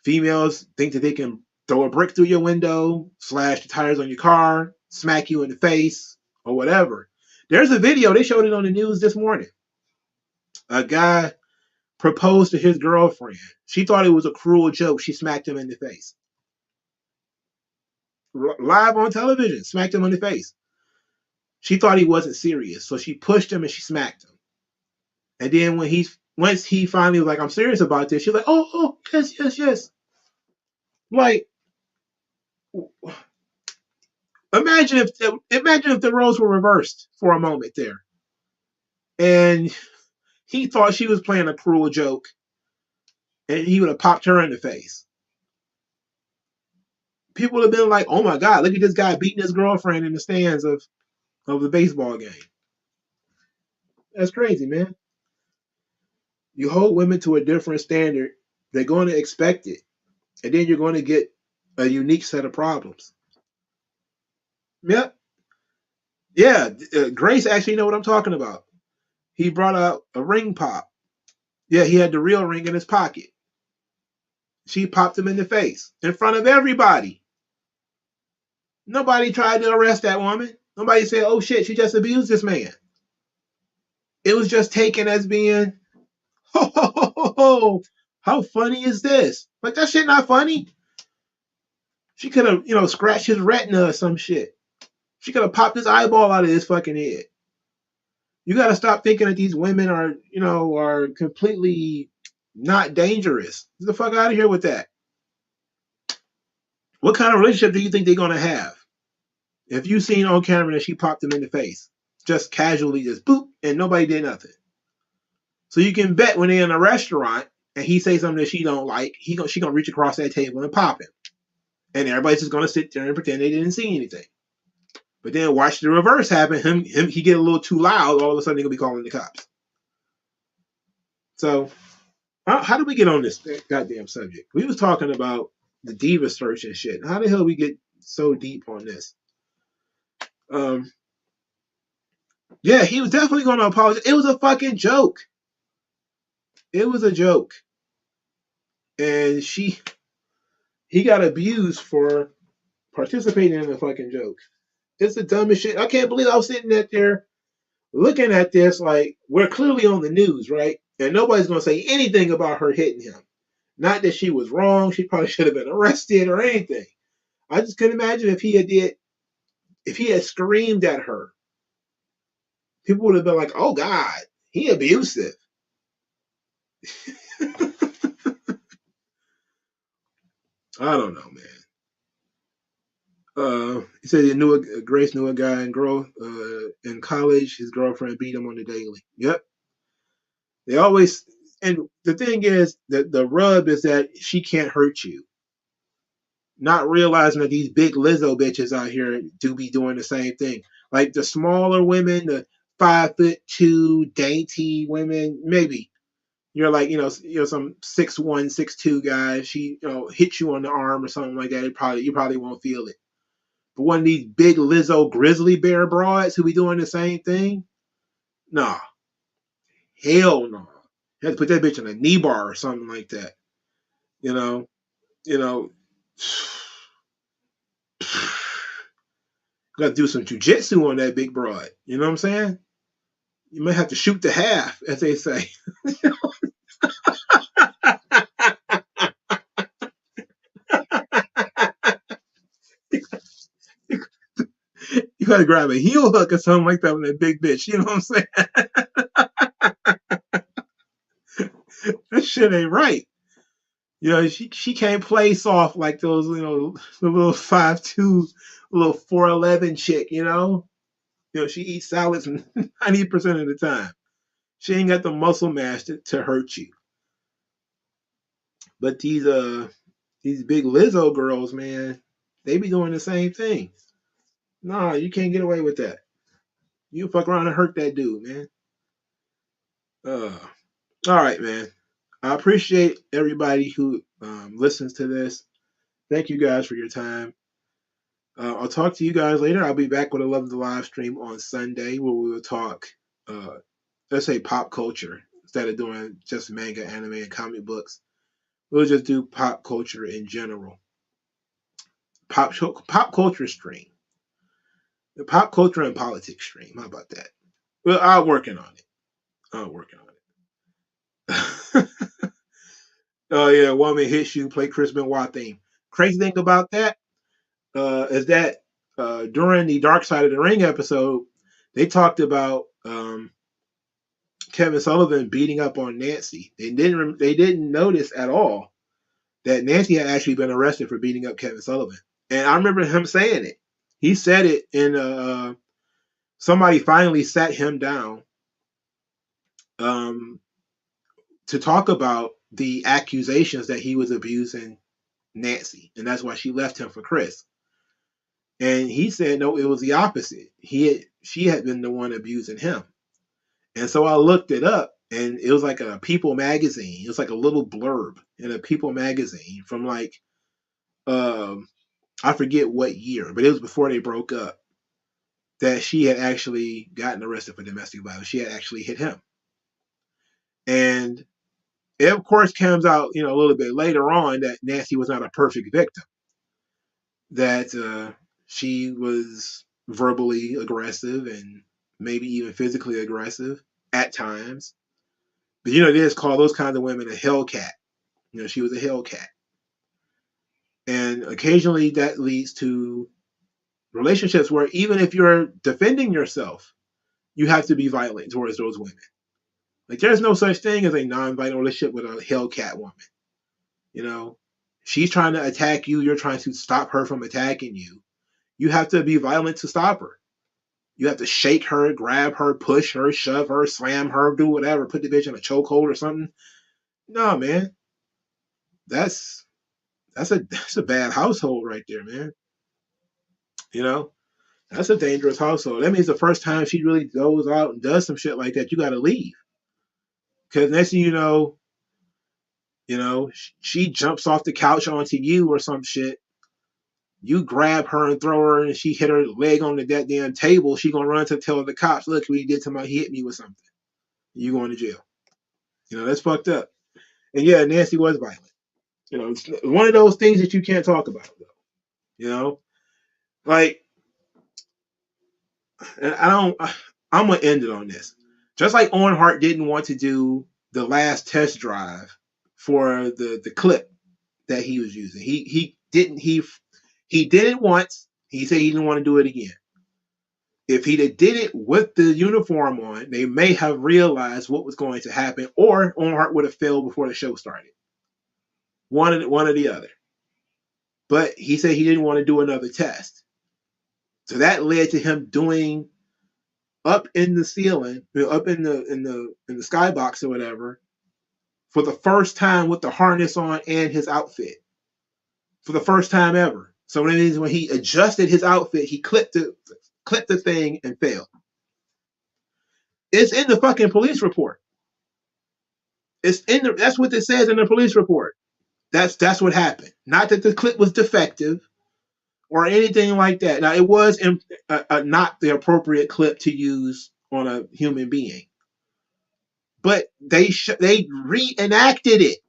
Females think that they can throw a brick through your window, slash the tires on your car, smack you in the face, or whatever. There's a video, they showed it on the news this morning. A guy proposed to his girlfriend. She thought it was a cruel joke. She smacked him in the face. Live on television, smacked him in the face. She thought he wasn't serious, so she pushed him and she smacked him. And then once he finally was like, I'm serious about this, she's like, oh, yes. Like, imagine if the roles were reversed for a moment there. And he thought she was playing a cruel joke and he would have popped her in the face. People would have been like, oh my God, look at this guy beating his girlfriend in the stands of the baseball game. That's crazy, man. You hold women to a different standard, they're going to expect it. And then you're going to get a unique set of problems. Yep. Yeah. Grace actually know what I'm talking about. He brought out a ring pop. Yeah, he had the real ring in his pocket. She popped him in the face in front of everybody. Nobody tried to arrest that woman. Nobody said, oh shit, she just abused this man. It was just taken as being, ho, ho, ho, ho, ho. How funny is this? Like, that shit not funny. She could have, scratched his retina or some shit. She could have popped his eyeball out of his fucking head. You got to stop thinking that these women are completely not dangerous. Get the fuck out of here with that. What kind of relationship do you think they're going to have? If you seen on camera that she popped him in the face, just casually, just boop, and nobody did nothing. So you can bet when they're in a restaurant and he say something that she don't like, she gonna reach across that table and pop him, and everybody's just gonna sit there and pretend they didn't see anything. But then watch the reverse happen. He get a little too loud. All of a sudden, they're gonna be calling the cops. So, how did we get on this goddamn subject? We was talking about the Diva search and shit. How the hell we get so deep on this? Yeah, he was definitely going to apologize. It was a fucking joke. It was a joke, and he got abused for participating in a fucking joke. It's the dumbest shit. I can't believe I was sitting there looking at this like we're clearly on the news, right? And nobody's gonna say anything about her hitting him. Not that she was wrong. She probably should have been arrested or anything. I just couldn't imagine if he had screamed at her. People would have been like, "Oh God, he abusive." I don't know, man. He said Grace knew a guy in college. His girlfriend beat him on the daily. Yep. They always, and the thing is that the rub is that she can't hurt you. Not realizing that these big Lizzo bitches out here do be doing the same thing. Like the smaller women, the 5'2" dainty women, maybe you're like, some 6'1", 6'2" guy. She, hits you on the arm or something like that. You probably won't feel it. But one of these big Lizzo grizzly bear broads who be doing the same thing, nah, hell no. You have to put that bitch in a knee bar or something like that. You know, you know. Got to do some jujitsu on that big broad. You know what I'm saying? You might have to shoot the half, as they say. You got to grab a heel hook or something like that with that big bitch. You know what I'm saying? That shit ain't right. She can't play soft like those, the little 5'2", little 4'11" chick, she eats salads 90% of the time. She ain't got the muscle mass to hurt you. But these big Lizzo girls, man, they be doing the same thing. Nah, you can't get away with that. You fuck around and hurt that dude, man. All right, man. I appreciate everybody who listens to this. Thank you guys for your time. I'll talk to you guys later. I'll be back with a Love the Live stream on Sunday where we will talk, let's say, pop culture instead of doing just manga, anime, and comic books. We'll just do pop culture in general. Pop culture stream. The pop culture and politics stream. How about that? Well, I'm working on it. Oh yeah, woman hits you. Play Chris Benoit theme. Crazy thing about that is that during the Dark Side of the Ring episode, they talked about Kevin Sullivan beating up on Nancy. They didn't notice at all that Nancy had actually been arrested for beating up Kevin Sullivan. And I remember him saying it. He said it in somebody finally sat him down to talk about the accusations that he was abusing Nancy, and that's why she left him for Chris. And he said no, it was the opposite. She had been the one abusing him. And so I looked it up, and it was like a People magazine. It was like a little blurb in a People magazine from like I forget what year, but it was before they broke up. that she had actually gotten arrested for domestic violence. She had actually hit him. And it, of course, comes out, a little bit later on that Nancy was not a perfect victim. That she was verbally aggressive and maybe even physically aggressive at times. But, they just call those kinds of women a Hellcat. She was a Hellcat. And occasionally that leads to relationships where even if you're defending yourself, you have to be violent towards those women. Like, there's no such thing as a non-violent relationship with a Hellcat woman. She's trying to attack you. You're trying to stop her from attacking you. You have to be violent to stop her. You have to shake her, grab her, push her, shove her, slam her, do whatever, put the bitch in a chokehold or something. No, man. That's a bad household right there, man. That's a dangerous household. That means the first time she really goes out and does some shit like that, you got to leave. Because next thing you know, she jumps off the couch onto you or some shit. You grab her and throw her, and she hit her leg on the damn table. She gonna run to tell the cops, look what he did to he hit me with something. You going to jail. That's fucked up. And yeah, Nancy was violent. It's one of those things that you can't talk about, though. Like, and I'm gonna end it on this. Just like Owen Hart didn't want to do the last test drive for the clip that he was using. He did it once. He said he didn't want to do it again. If he did it with the uniform on, they may have realized what was going to happen, or Owen Hart would have failed before the show started. One or the other. But he said he didn't want to do another test. So that led to him doing up in the ceiling, up in the skybox or whatever, for the first time with the harness on and his outfit. For the first time ever. So that means when he adjusted his outfit, he clipped the thing and fell. It's in the fucking police report. That's what it says in the police report. That's what happened. Not that the clip was defective or anything like that. Now, it was not the appropriate clip to use on a human being. But they reenacted it.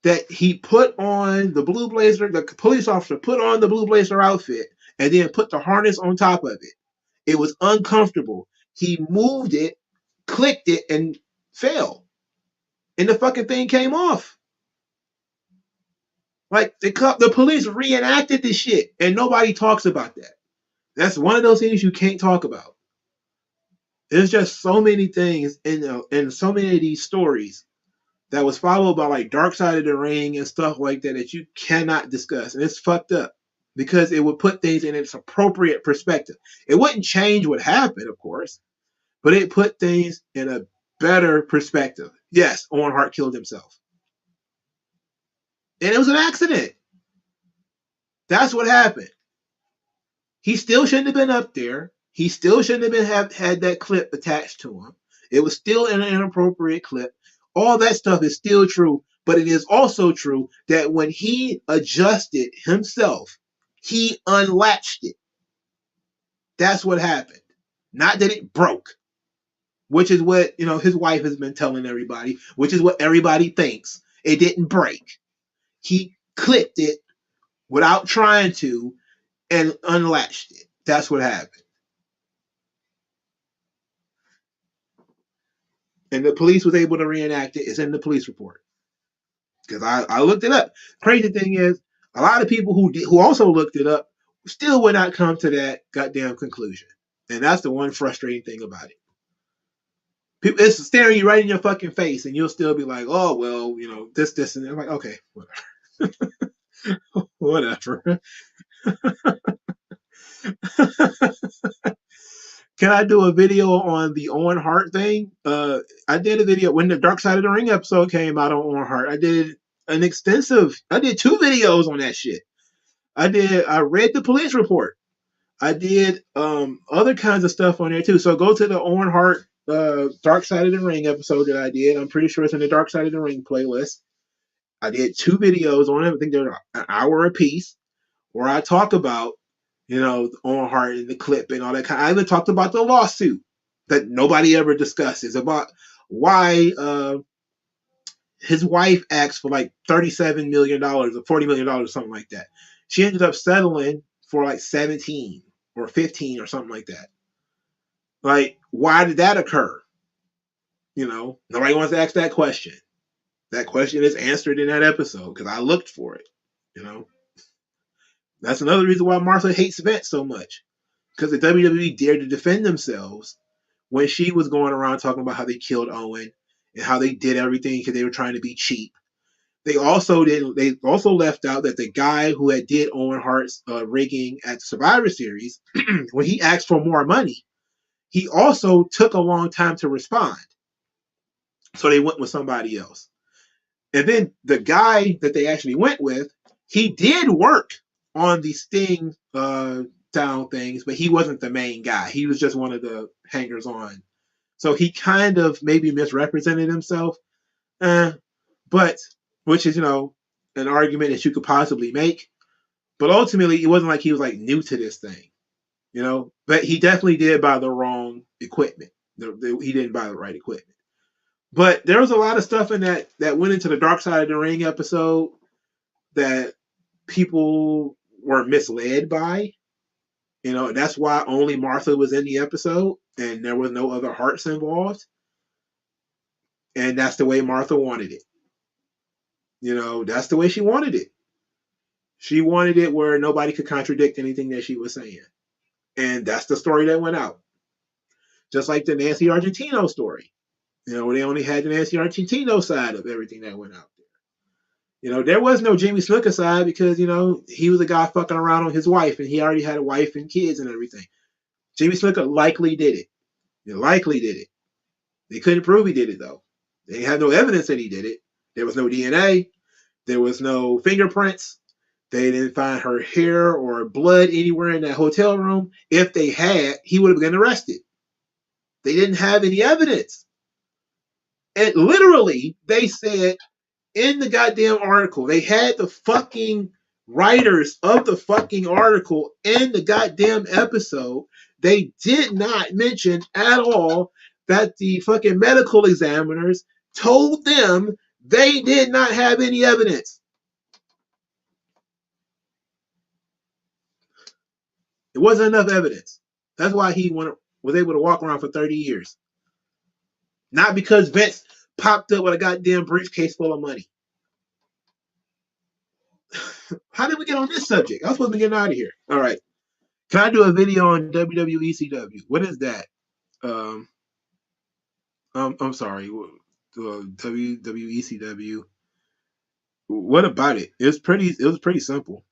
That he put on the blue blazer, the police officer put on the blue blazer outfit and then put the harness on top of it. It was uncomfortable. He moved it, clicked it, and fell. And the fucking thing came off. Like, the police reenacted this shit, and nobody talks about that. That's one of those things you can't talk about. There's just so many things in so many of these stories that was followed by like Dark Side of the Ring and stuff like that that you cannot discuss. And it's fucked up because it would put things in its appropriate perspective. It wouldn't change what happened, of course, but it put things in a better perspective. Yes, Owen Hart killed himself. And it was an accident. That's what happened. He still shouldn't have been up there. He still shouldn't have had that clip attached to him. It was still an inappropriate clip. All that stuff is still true, but it is also true that when he adjusted himself, he unlatched it. That's what happened. Not that it broke, which is what, his wife has been telling everybody, which is what everybody thinks. It didn't break. He clipped it without trying to and unlatched it. That's what happened. And the police was able to reenact it. It's in the police report. Because I looked it up. Crazy thing is, a lot of people who also looked it up still would not come to that goddamn conclusion. And that's the one frustrating thing about it. People, it's staring you right in your fucking face, and you'll still be like, oh, well, this, and I'm like, okay, whatever. Whatever. Can I do a video on the Owen Hart thing? I did a video when the Dark Side of the Ring episode came out on Owen Hart. I did 2 videos on that shit. I read the police report. I did other kinds of stuff on there too. So go to the Owen Hart Dark Side of the Ring episode that I did. I'm pretty sure it's in the Dark Side of the Ring playlist. I did 2 videos on it. I think they're an hour apiece, where I talk about You know, Owen Hart and the clip and all that kind. I even talked about the lawsuit that nobody ever discusses about why his wife asked for like $37 million or $40 million, something like that. She ended up settling for like 17 or 15 or something like that. Like, why did that occur? You know, nobody wants to ask that question. That question is answered in that episode because I looked for it. You know, that's another reason why Martha hates Vince so much, because the WWE dared to defend themselves when she was going around talking about how they killed Owen and how they did everything because they were trying to be cheap. They also left out that the guy who had did Owen Hart's rigging at the Survivor Series, when he asked for more money, he also took a long time to respond. So they went with somebody else. And then the guy that they actually went with, he did work on the Sting down things, but he wasn't the main guy. He was just one of the hangers on. So he kind of maybe misrepresented himself. But, which is, you know, an argument that you could possibly make. But ultimately, it wasn't like he was like new to this thing, you know. But he definitely did buy the wrong equipment. He didn't buy the right equipment. But there was a lot of stuff in that went into the Dark Side of the Ring episode that people were misled by. You know, that's why only Martha was in the episode and there was no other Hearts involved. And that's the way Martha wanted it. You know, that's the way she wanted it. She wanted it where nobody could contradict anything that she was saying. And that's the story that went out. Just like the Nancy Argentino story. You know, they only had the Nancy Argentino side of everything that went out there. You know, there was no Jimmy Snuka side because, you know, he was a guy fucking around on his wife and he already had a wife and kids and everything. Jimmy Snuka likely did it. He likely did it. They couldn't prove he did it, though. They had no evidence that he did it. There was no DNA. There was no fingerprints. They didn't find her hair or blood anywhere in that hotel room. If they had, he would have been arrested. They didn't have any evidence. And literally, they said in the goddamn article, they had the fucking writers of the fucking article in the goddamn episode. They did not mention at all that the fucking medical examiners told them they did not have any evidence. It wasn't enough evidence. That's why he was able to walk around for 30 years. Not because Vince popped up with a goddamn briefcase full of money. How did we get on this subject? I was supposed to be getting out of here. All right. Can I do a video on WWECW? What is that? I'm sorry. WWECW. What about it? It was pretty simple.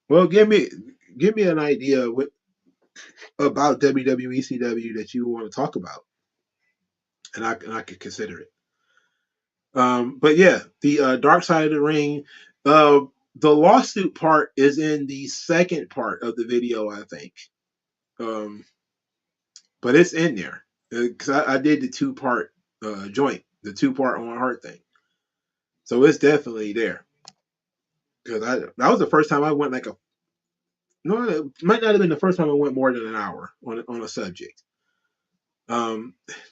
Well, give me an idea about WWECW that you want to talk about, and I could consider it. But yeah, the Dark Side of the Ring. The lawsuit part is in the second part of the video, I think. But it's in there because I did the 2-part joint, the 2-part on heart thing. So it's definitely there. Because that was the first time I went it might not have been the first time I went more than an hour on a subject.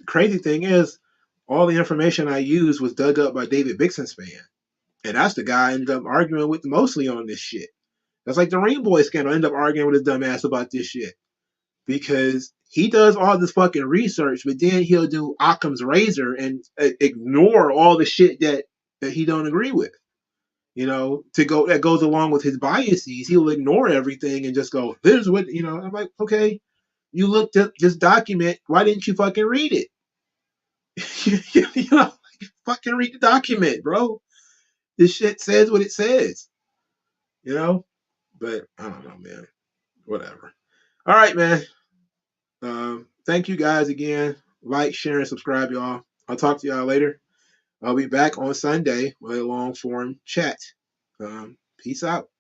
Crazy thing is, all the information I used was dug up by David Bixenspan. And that's the guy I ended up arguing with mostly on this shit. That's like the Rainbow scandal. I ended up arguing with his dumb ass about this shit. Because he does all this fucking research, but then he'll do Occam's razor and ignore all the shit that he don't agree with. You know, that goes along with his biases. He'll ignore everything and just go, "This is what," you know. I'm like, okay, you looked at this document. Why didn't you fucking read it? You know, fucking read the document, bro. This shit says what it says. You know, but I don't know, man. Whatever. All right, man. Thank you guys again. Like, share, and subscribe, y'all. I'll talk to y'all later. I'll be back on Sunday with a long form chat. Peace out.